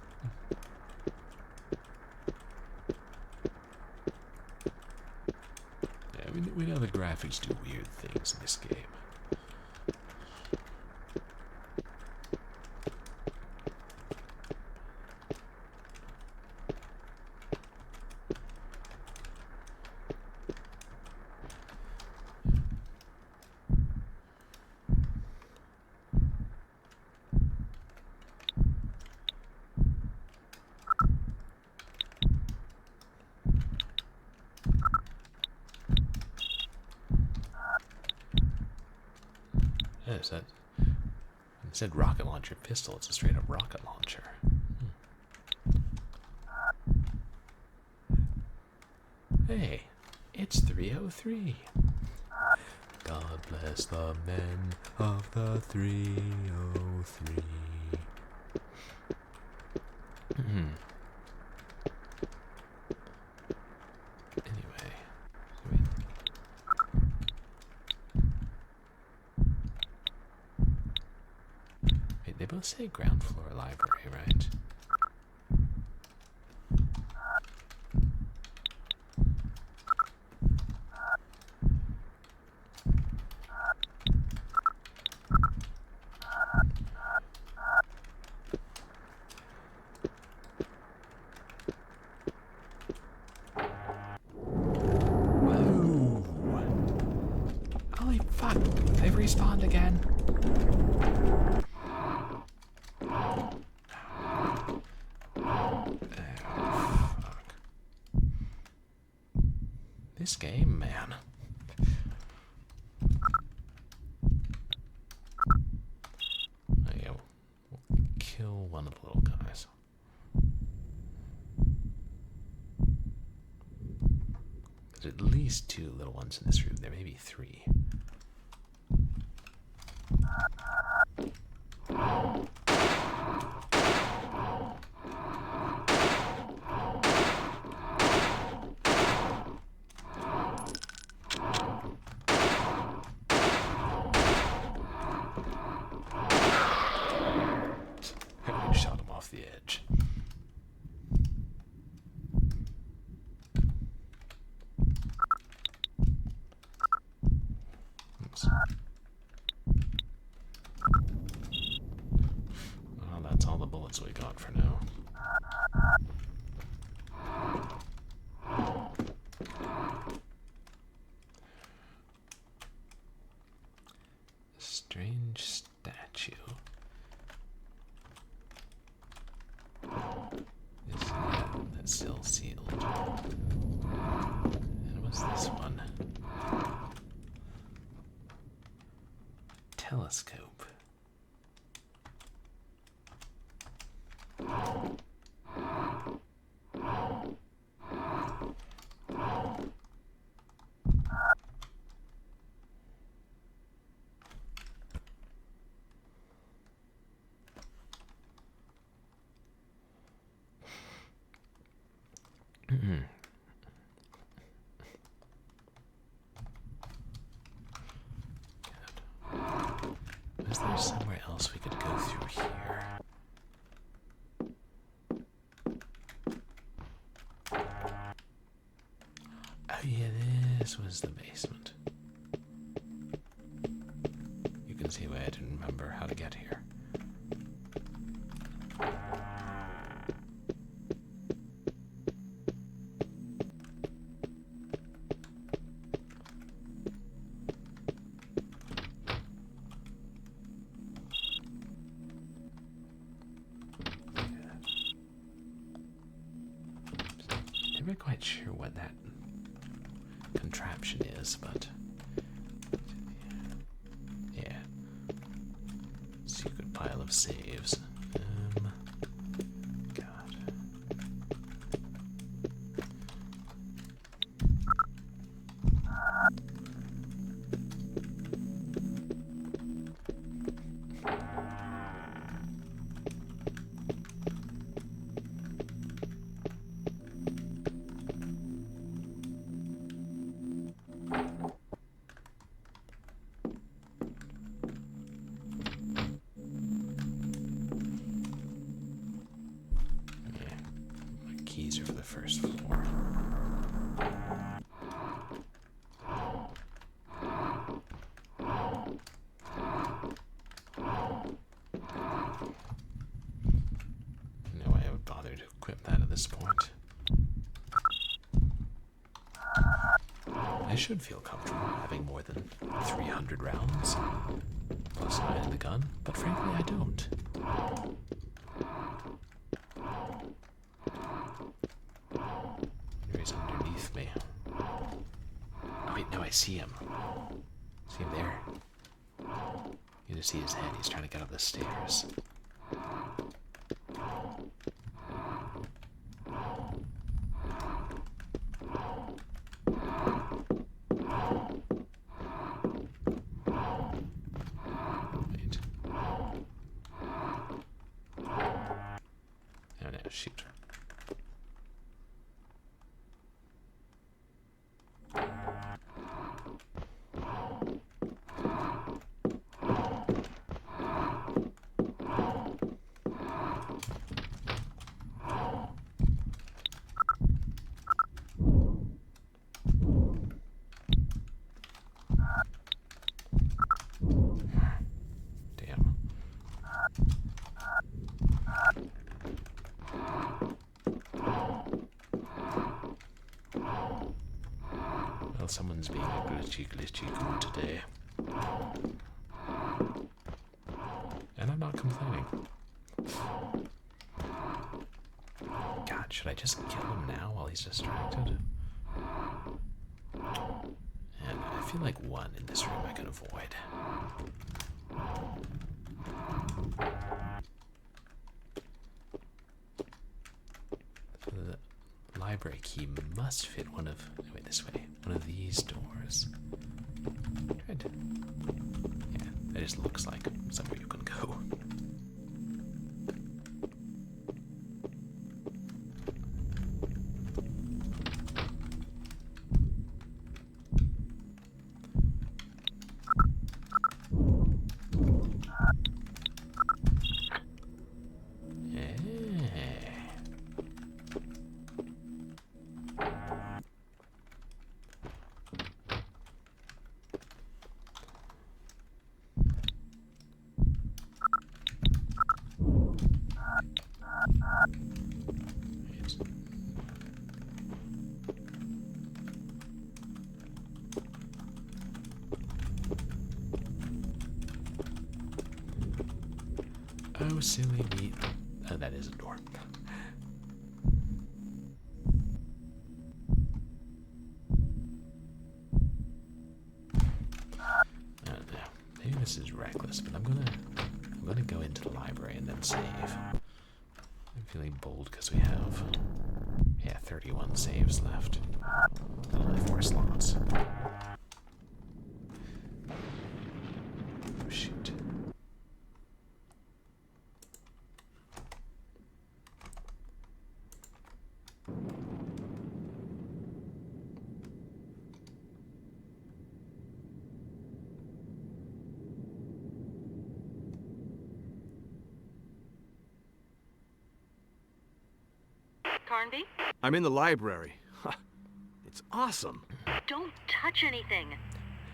Yeah, we know the graphics do weird things in this game. is that? It said rocket launcher pistol. It's a straight up rocket launcher. Hey, it's 303. God bless the men of the 303. Anyway, wait, they both say ground floor library, right? Fuck, they've respawned again. Fuck. This game, man. Okay, we'll kill one of the little guys. There's at least 2 little ones in this room. There may be 3. I shot him off the edge. Oops. Well, that's all the bullets we got for now. Strange statue. That's still sealed. And what's this one? Telescope. Is there somewhere else we could go through here? Oh yeah, this was the basement. You can see why I didn't remember how to get here. Never quite sure what that contraption is, but yeah, secret pile of saves. God. Keys are for the first floor. No way I would bother to equip that at this point. I should feel comfortable having more than 300 rounds, plus 9 in the gun, but frankly I don't. He's underneath me. Oh wait, no, I see him. See him there? just see his head. He's trying to get up the stairs. Wait. Oh no, shoot. Damn. Well, someone's being a glitchy goo today. And I'm not complaining. God, should I just kill him now while he's distracted? And I feel like one in this room I can avoid. The library key must fit one of... Wait, this way. One of these doors. Good. Yeah, that just looks like somewhere you can go. Oh, silly me. Oh, that is a door. I don't know. Maybe this is reckless, but I'm gonna go into the library and then save. I'm feeling bold because we have 31 saves left. Only 4 slots. Oh shoot. Carnby? I'm in the library. It's awesome. Don't touch anything.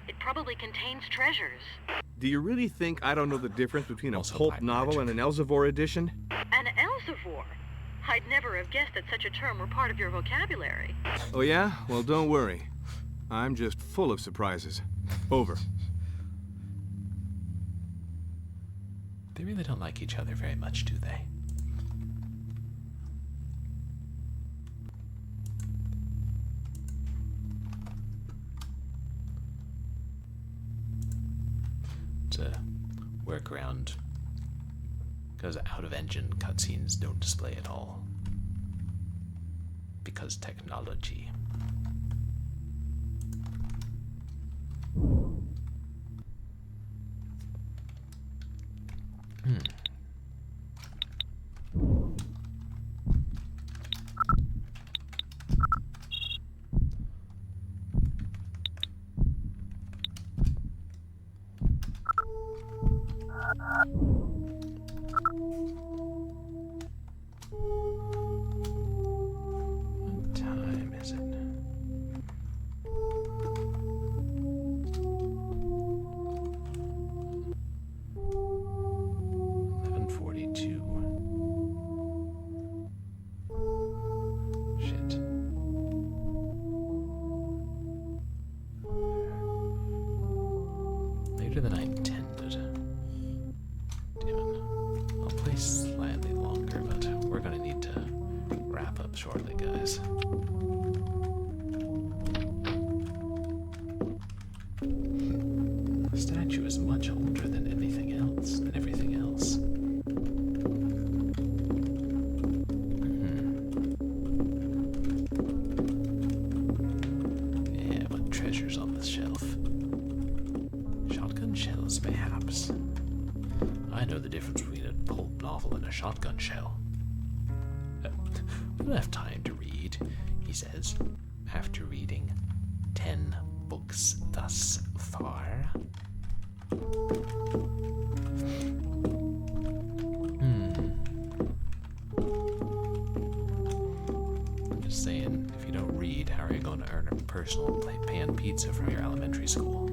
It probably contains treasures. Do you really think I don't know the difference between a Also pulp black novel magic. and an Elsevier edition? An Elsevier? I'd never have guessed that such a term were part of your vocabulary. Oh yeah? Well, don't worry. I'm just full of surprises. Over. They really don't like each other very much, do they? It's a workaround because out-of-engine cutscenes don't display at all. Because technology. What time is it? Shit. Later than I intended. Damn it. I'll play slightly longer, but we're gonna need to wrap up shortly, guys. statue is much older than everything else. Yeah, what treasures on this shelf? Shotgun shells, perhaps. I know the difference between a pulp novel and a shotgun shell. We don't have time to read, he says, after reading 10 books thus far. I'm just saying, if you don't read, how are you going to earn a personal pan pizza from your elementary school?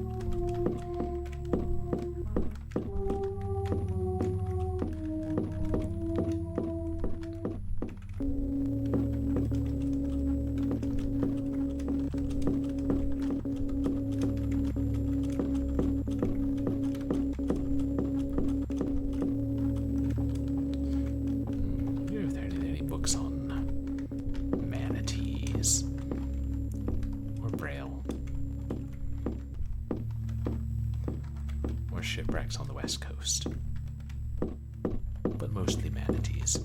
Shipwrecks on the west coast, but mostly manatees.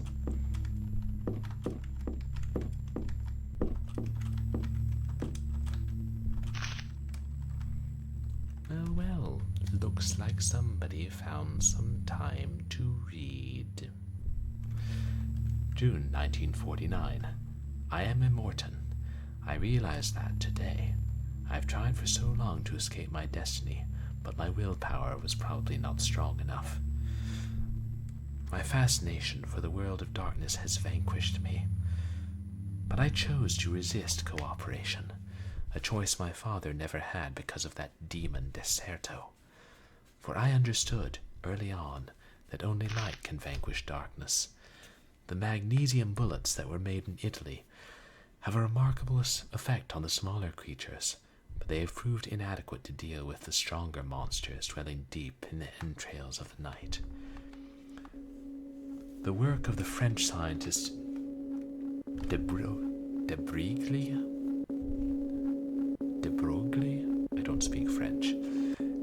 Well, looks like somebody found some time to read. June 1949. I am a Morton. I realize that today. I've tried for so long to escape my destiny, but my willpower was probably not strong enough. My fascination for the world of darkness has vanquished me. But I chose to resist cooperation, a choice my father never had because of that demon Deserto. For I understood, early on, that only light can vanquish darkness. The magnesium bullets that were made in Italy have a remarkable effect on the smaller creatures, but they have proved inadequate to deal with the stronger monsters dwelling deep in the entrails of the night. The work of the French scientist de Broglie, I don't speak French,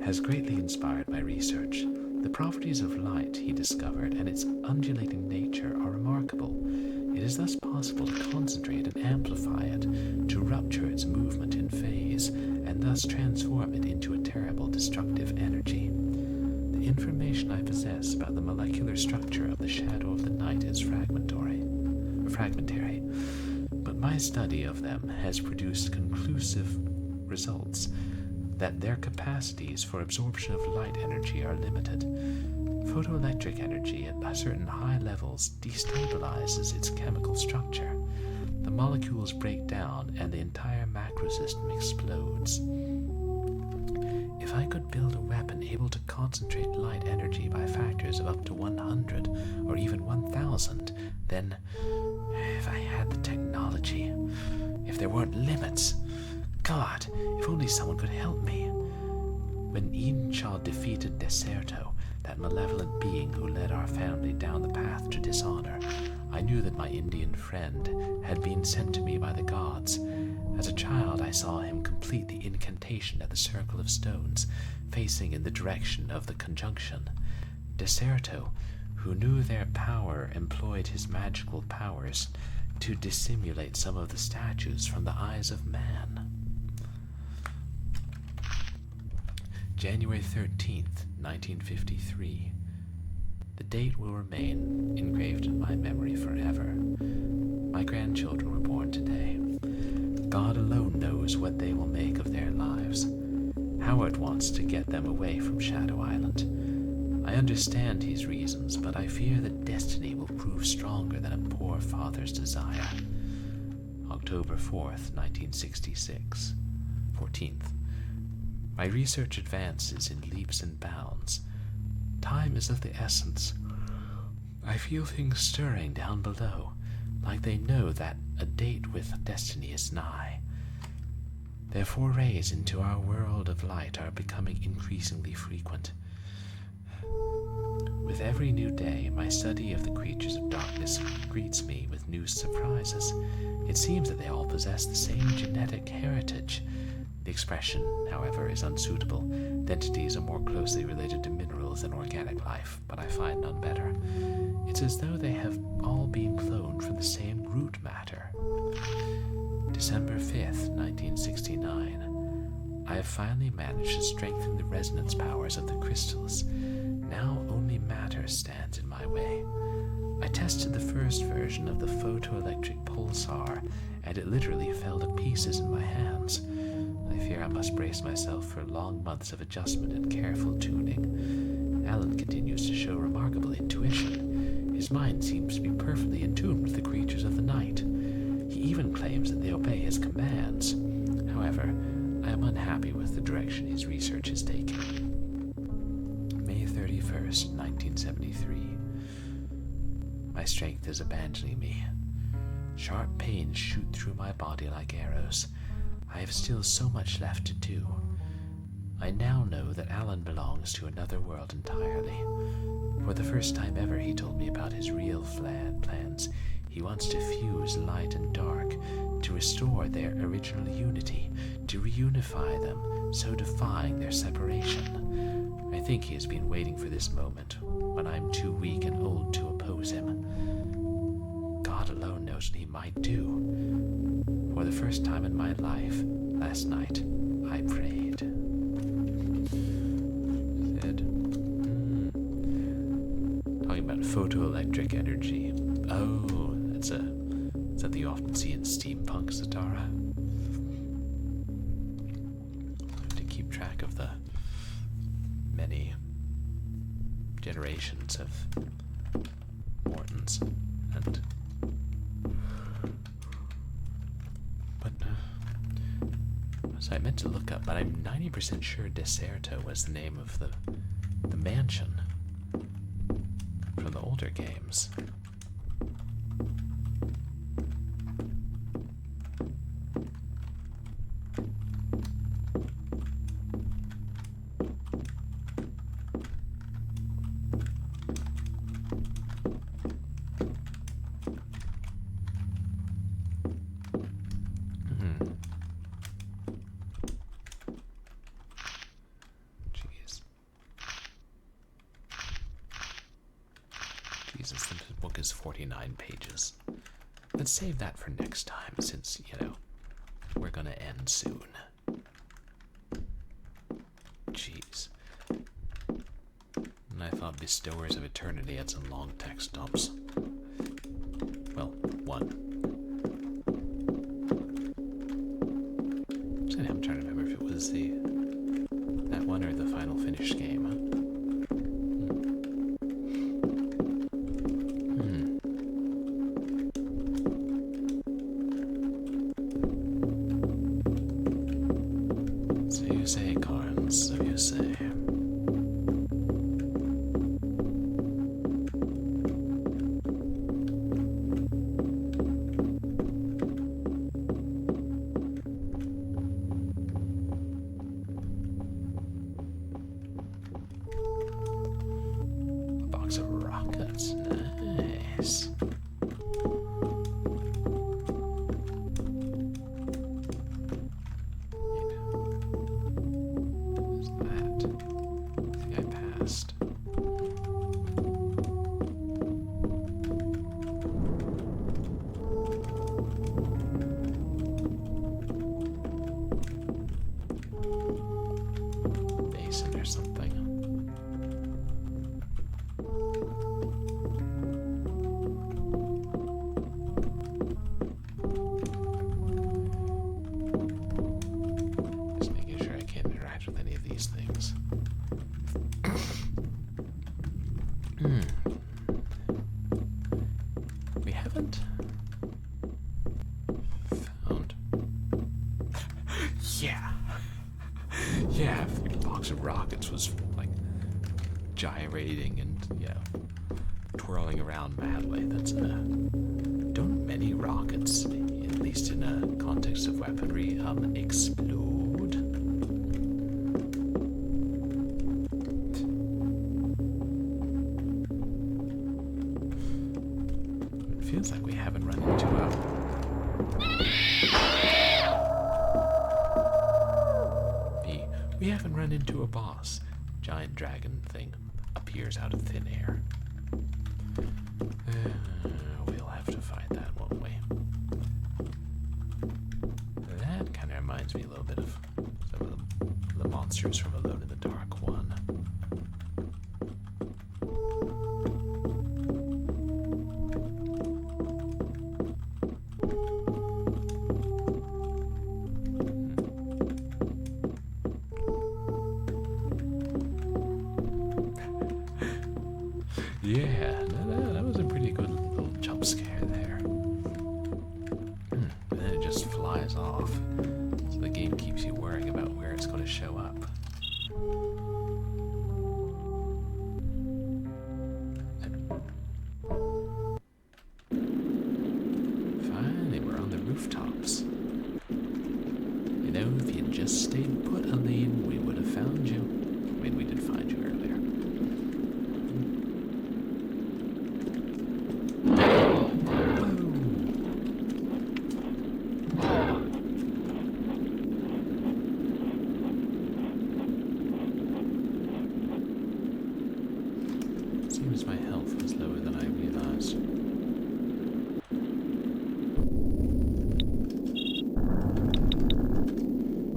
has greatly inspired my research. The properties of light he discovered and its undulating nature are remarkable. It is thus possible to concentrate and amplify it, to rupture its movement in phase, and thus transform it into a terrible destructive energy. The information I possess about the molecular structure of the shadow of the night is fragmentary, but my study of them has produced conclusive results that their capacities for absorption of light energy are limited. Photoelectric energy at certain high levels destabilizes its chemical structure. The molecules break down and the entire macrosystem explodes. If I could build a weapon able to concentrate light energy by factors of up to 100 or even 1,000, then if I had the technology, if there weren't limits, God, if only someone could help me. When Eenshaw defeated Deserto, that malevolent being who led our family down the path to dishonor, I knew that my Indian friend had been sent to me by the gods. As a child, I saw him complete the incantation at the circle of stones, facing in the direction of the conjunction. Deserto, who knew their power, employed his magical powers to dissimulate some of the statues from the eyes of man. January 13th, 1953. The date will remain engraved in my memory forever. My grandchildren were born today. God alone knows what they will make of their lives. Howard wants to get them away from Shadow Island. I understand his reasons, but I fear that destiny will prove stronger than a poor father's desire. October 4th, 1966. 14th. My research advances in leaps and bounds. Time is of the essence. I feel things stirring down below, like they know that a date with destiny is nigh. Their forays into our world of light are becoming increasingly frequent. With every new day, my study of the creatures of darkness greets me with new surprises. It seems that they all possess the same genetic heritage. The expression, however, is unsuitable. The entities are more closely related to minerals than organic life, but I find none better. It's as though they have all been cloned from the same root matter. December 5th, 1969. I have finally managed to strengthen the resonance powers of the crystals. Now only matter stands in my way. I tested the first version of the photoelectric pulsar, and it literally fell to pieces in my hands. I fear I must brace myself for long months of adjustment and careful tuning. Alan continues to show remarkable intuition. His mind seems to be perfectly in tune with the creatures of the night. He even claims that they obey his commands. However, I am unhappy with the direction his research is taking. May 31st, 1973. My strength is abandoning me. Sharp pains shoot through my body like arrows. I have still so much left to do. I now know that Alan belongs to another world entirely. For the first time ever, he told me about his real plans. He wants to fuse light and dark, to restore their original unity, to reunify them, so defying their separation. I think he has been waiting for this moment, when I am too weak and old to oppose him. God alone knows what he might do. For the first time in my life, last night, I prayed. Said, talking about photoelectric energy. Oh, that's that you often see in steampunk, Zatara. I have to keep track of the many generations of Mortons and so I meant to look up, but I'm 90% sure Deserto was the name of the mansion from the older games. Jesus, the book is 49 pages. Let's save that for next time, since, we're gonna end soon. Jeez. And I thought Bestowers of Eternity had some long text dumps. Well, one. I'm trying to remember if it was that one or the final finished game. So you say, Collins, so you say. A box of rockets, nice. Or something. Just making sure I can't interact with any of these things. We haven't found. Yeah, the box of rockets was like gyrating and twirling around madly. That's don't many rockets, at least in a context of weaponry, explode? It feels like we haven't run into a We haven't run into a boss. Giant dragon thing appears out of thin air. We'll have to fight that, won't we? That kind of reminds me a little bit of some of the monsters from Alone in the Dark 1. Yeah, that was a pretty good little jump scare there. And then it just flies off. So the game keeps you worrying about where it's going to show up. Finally, we're on the rooftops. You know, if you'd just stayed put, ALINE, we would have found you. I mean, we did find you earlier. Seems my health was lower than I realized.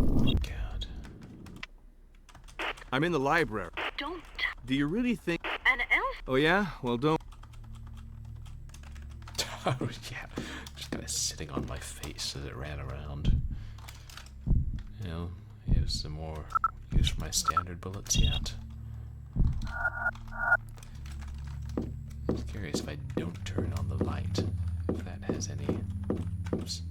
Oh, God. I'm in the library. Don't. Do you really think... An elf? Oh, yeah? Well, don't... Oh, yeah. Just kind of sitting on my face as it ran around. You know, here's some more use for my standard bullets yet. I'm curious if I don't turn on the light, if that has any... Oops.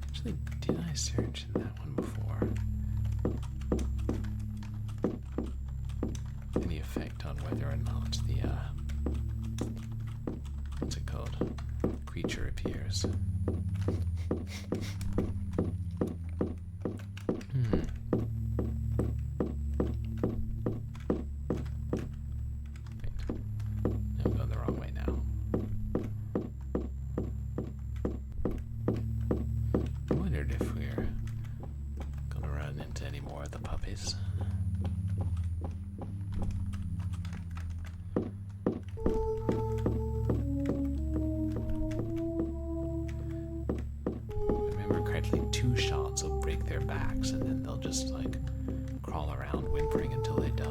Actually, did I search in that one before? Any effect on whether or not the, what's it called? Creature appears. I'm going the wrong way now. I wondered if we're gonna run into any more of the puppies. If I remember correctly, 2 shots will break their backs and then they'll just like crawl around whimpering until they die.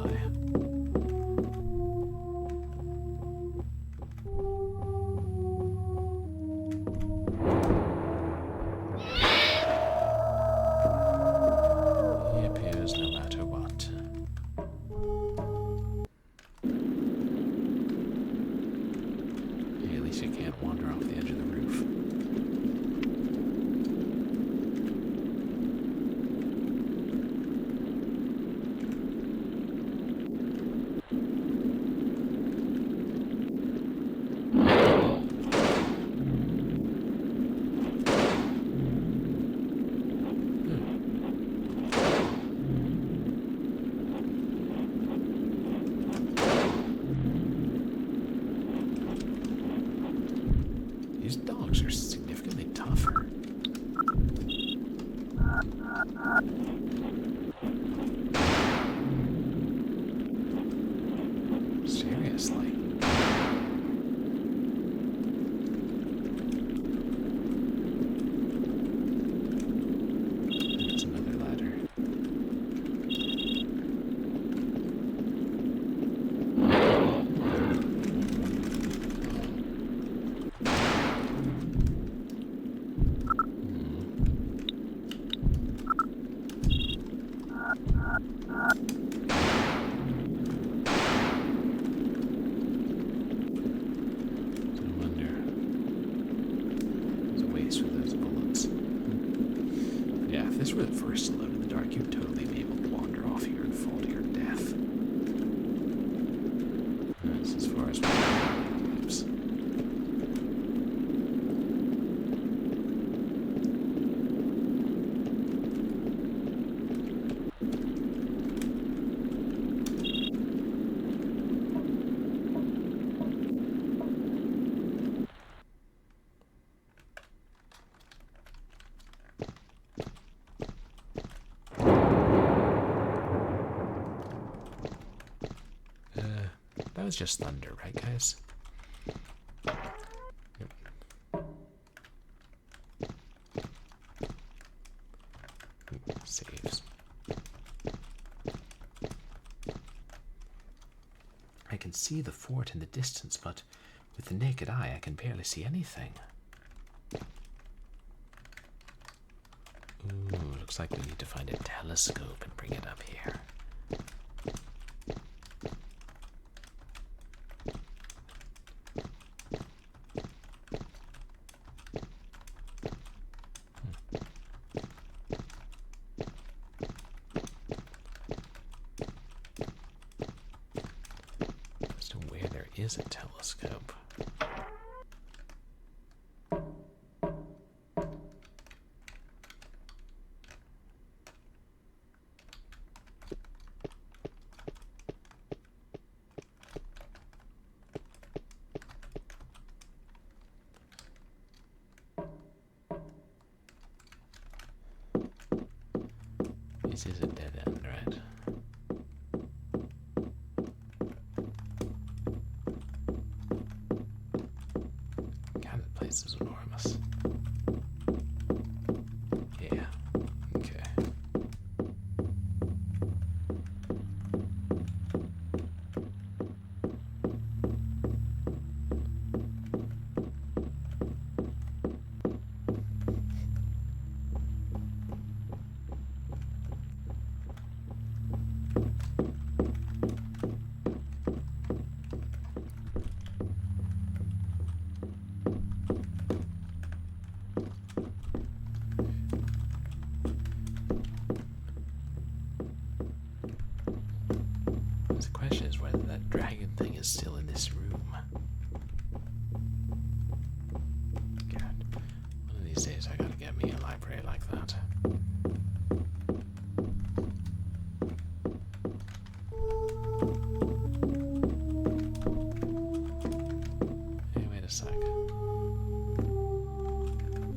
He appears no matter what. Hey, at least you can't wander off the edge of the roof. These dogs are significantly tougher. Seriously. That's another ladder. I wonder. There's a waste for those bullets. Yeah, if this were the first Alone in the Dark, you'd totally be able to wander off here and fall to your death. That's as far as we go. Oops. was just thunder, right, guys? Yep. Saves. I can see the fort in the distance, but with the naked eye, I can barely see anything. Ooh, looks like we need to find a telescope and bring it up here. As to where there is a telescope. This is a dead end, right? God, the place is enormous. Yeah, okay. The question is whether that dragon thing is still in this room. God, one of these days I gotta get me a library like that. Hey, wait a sec.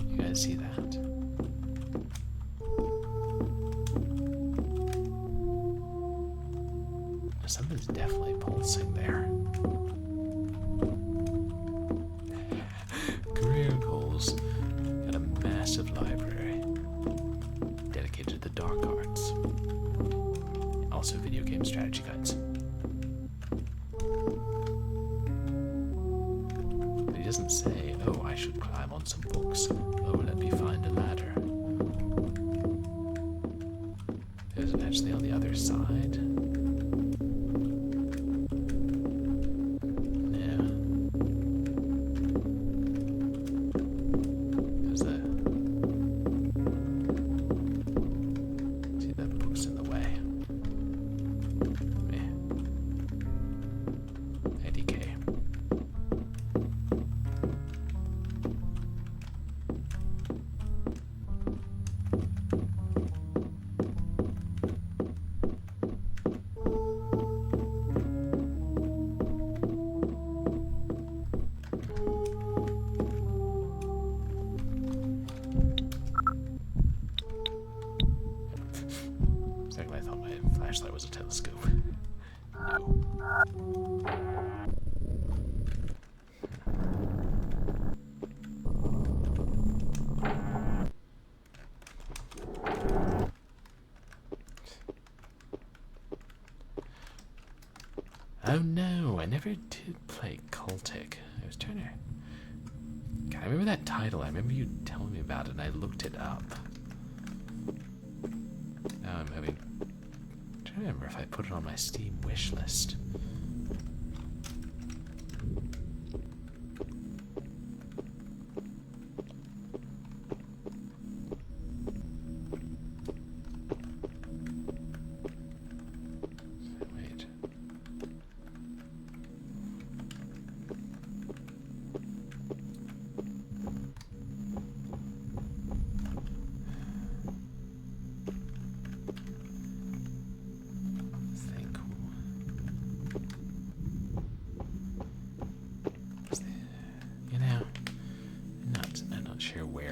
You guys see that? Something's definitely pulsing there. Career goals. Got a massive library dedicated to the dark arts. Also video game strategy guides. But he doesn't say, oh, I should climb on some books. Oh, let me find a ladder. There's actually on the other side. Flashlight was a telescope. No. Oh no, I never did play Cultic. I was trying to... God, I remember that title. I remember you telling me about it and I looked it up. Now I'm having... I don't remember if I put it on my Steam wish list. Wait.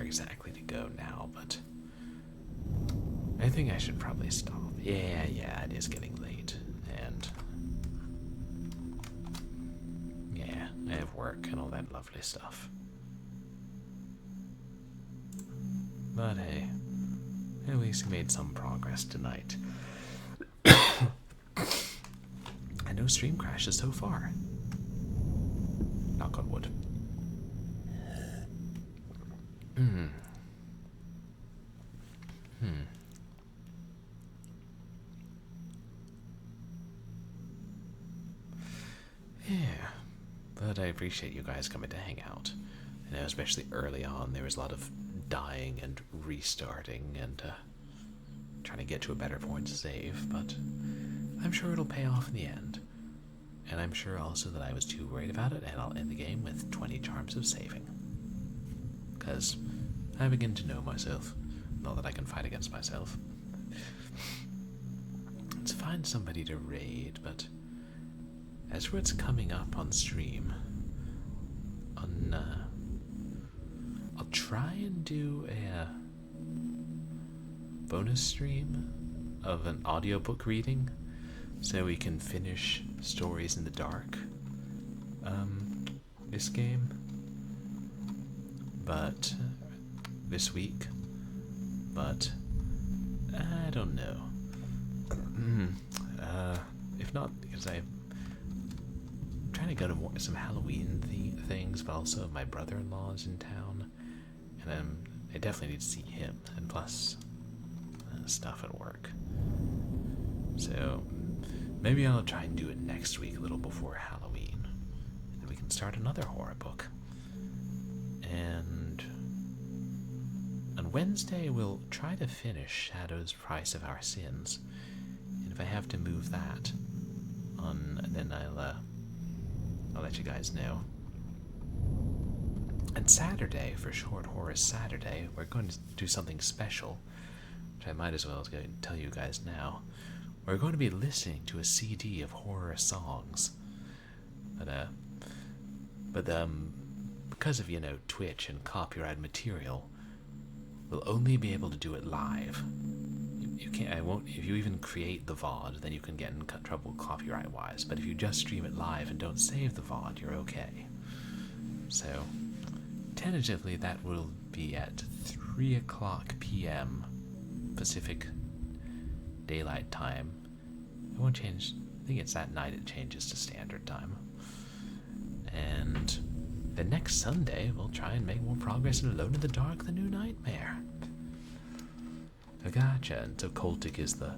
Exactly to go now, but I think I should probably stop. Yeah, it is getting late, and I have work and all that lovely stuff. But hey, at least we made some progress tonight. And no stream crashes so far. Knock on wood. Yeah, but I appreciate you guys coming to hang out. I know, especially early on, there was a lot of dying and restarting and trying to get to a better point to save, but I'm sure it'll pay off in the end. And I'm sure also that I was too worried about it, and I'll end the game with 20 charms of saving. Because I begin to know myself. Not that I can fight against myself. Let's find somebody to raid, but as for what's coming up on stream, I'll try and do a bonus stream of an audiobook reading so we can finish Stories in the Dark, this game, but this week, but I don't know. If not, because I'm trying to go to some Halloween things, but also my brother-in-law is in town, and I definitely need to see him, and plus stuff at work. So maybe I'll try and do it next week, a little before Halloween, and then we can start another horror book. And on Wednesday we'll try to finish Shadow's Price of Our Sins, and if I have to move that on, then I'll let you guys know. And Saturday, for Short Horror Saturday, we're going to do something special, which I might as well tell you guys now. We're going to be listening to a CD of horror songs, but because of, Twitch and copyright material, we'll only be able to do it live. You can't. I won't. If you even create the VOD, then you can get in trouble copyright-wise. But if you just stream it live and don't save the VOD, you're okay. So, tentatively, that will be at 3:00 p.m. Pacific Daylight Time. It won't change. I think it's that night it changes to Standard Time. And the next Sunday, we'll try and make more progress in Alone in the Dark: The New Nightmare. Gotcha, and so Cultic is the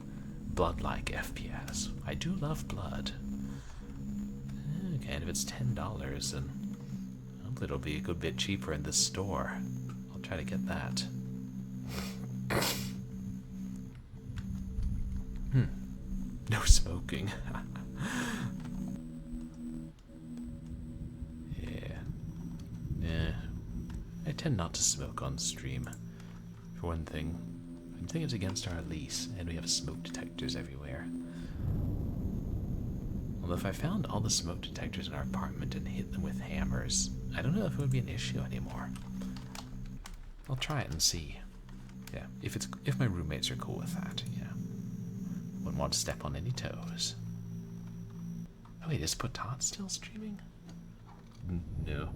blood-like FPS. I do love blood. Okay, and if it's $10, then hopefully it'll be a good bit cheaper in the store. I'll try to get that. No smoking. Yeah. I tend not to smoke on stream. For one thing, I think it's against our lease, and we have smoke detectors everywhere. Although if I found all the smoke detectors in our apartment and hit them with hammers, I don't know if it would be an issue anymore. I'll try it and see. Yeah, if my roommates are cool with that, yeah. Wouldn't want to step on any toes. Oh wait, is Potat still streaming? No.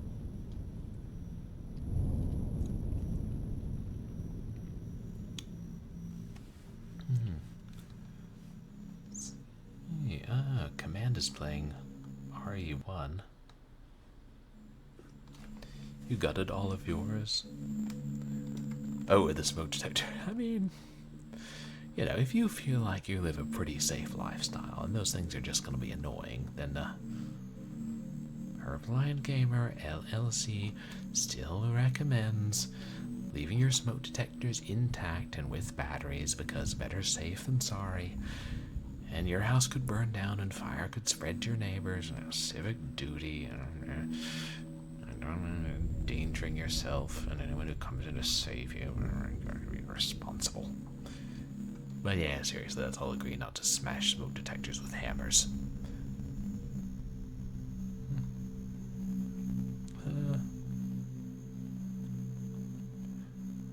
Command is playing RE1. You gutted all of yours? Oh, the smoke detector. I mean, if you feel like you live a pretty safe lifestyle and those things are just going to be annoying, then Herblind Gamer LLC still recommends leaving your smoke detectors intact and with batteries, because better safe than sorry. And your house could burn down and fire could spread to your neighbors. Civic duty and endangering yourself and anyone who comes in to save you. You're going to be responsible. But yeah, seriously, let's all agree not to smash smoke detectors with hammers.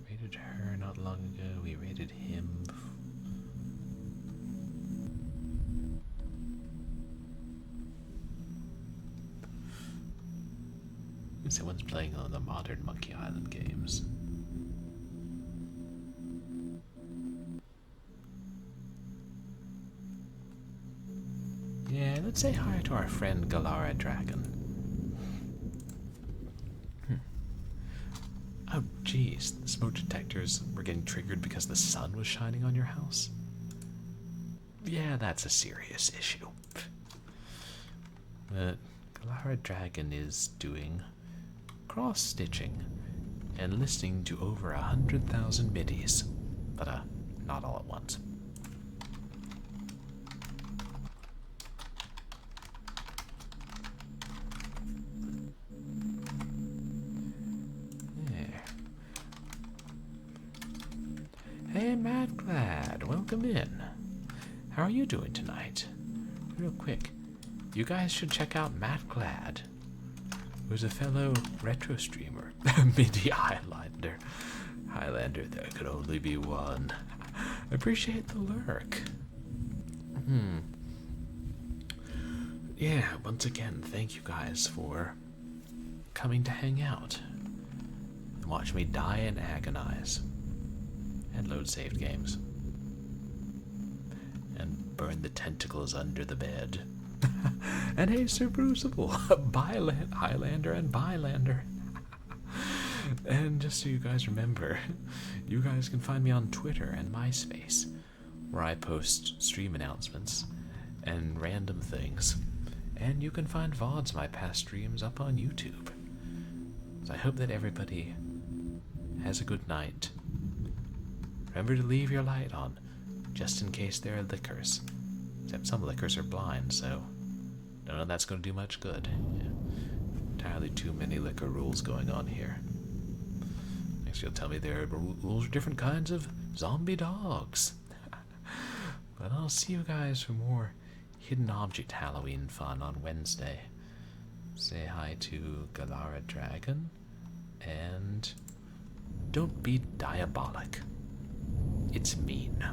Raided her not long ago. We raided him. Someone's playing on the modern Monkey Island games. Yeah, let's say hi to our friend Galara Dragon. Oh, geez, the smoke detectors were getting triggered because the sun was shining on your house? Yeah, that's a serious issue. But Galara Dragon is doing cross-stitching and listening to over 100,000 middies, but not all at once. Hey, Matt Glad, welcome in. How are you doing tonight? Real quick, you guys should check out Matt Glad, who's a fellow retro streamer, Midi Highlander. Highlander, there could only be one. Appreciate the lurk. Yeah, once again, thank you guys for coming to hang out and watch me die and agonize. And load saved games. And burn the tentacles under the bed. And hey, Sir Brucible, Highlander and Bylander. And just so you guys remember, you guys can find me on Twitter and MySpace, where I post stream announcements and random things. And you can find VODs of my past streams up on YouTube. So I hope that everybody has a good night. Remember to leave your light on, just in case there are lickers. Except some lickers are blind, so don't know that's going to do much good. Yeah. Entirely too many liquor rules going on here. Next you'll tell me there are rules for different kinds of zombie dogs. But I'll see you guys for more hidden object Halloween fun on Wednesday. Say hi to Galara Dragon, and don't be diabolic. It's mean.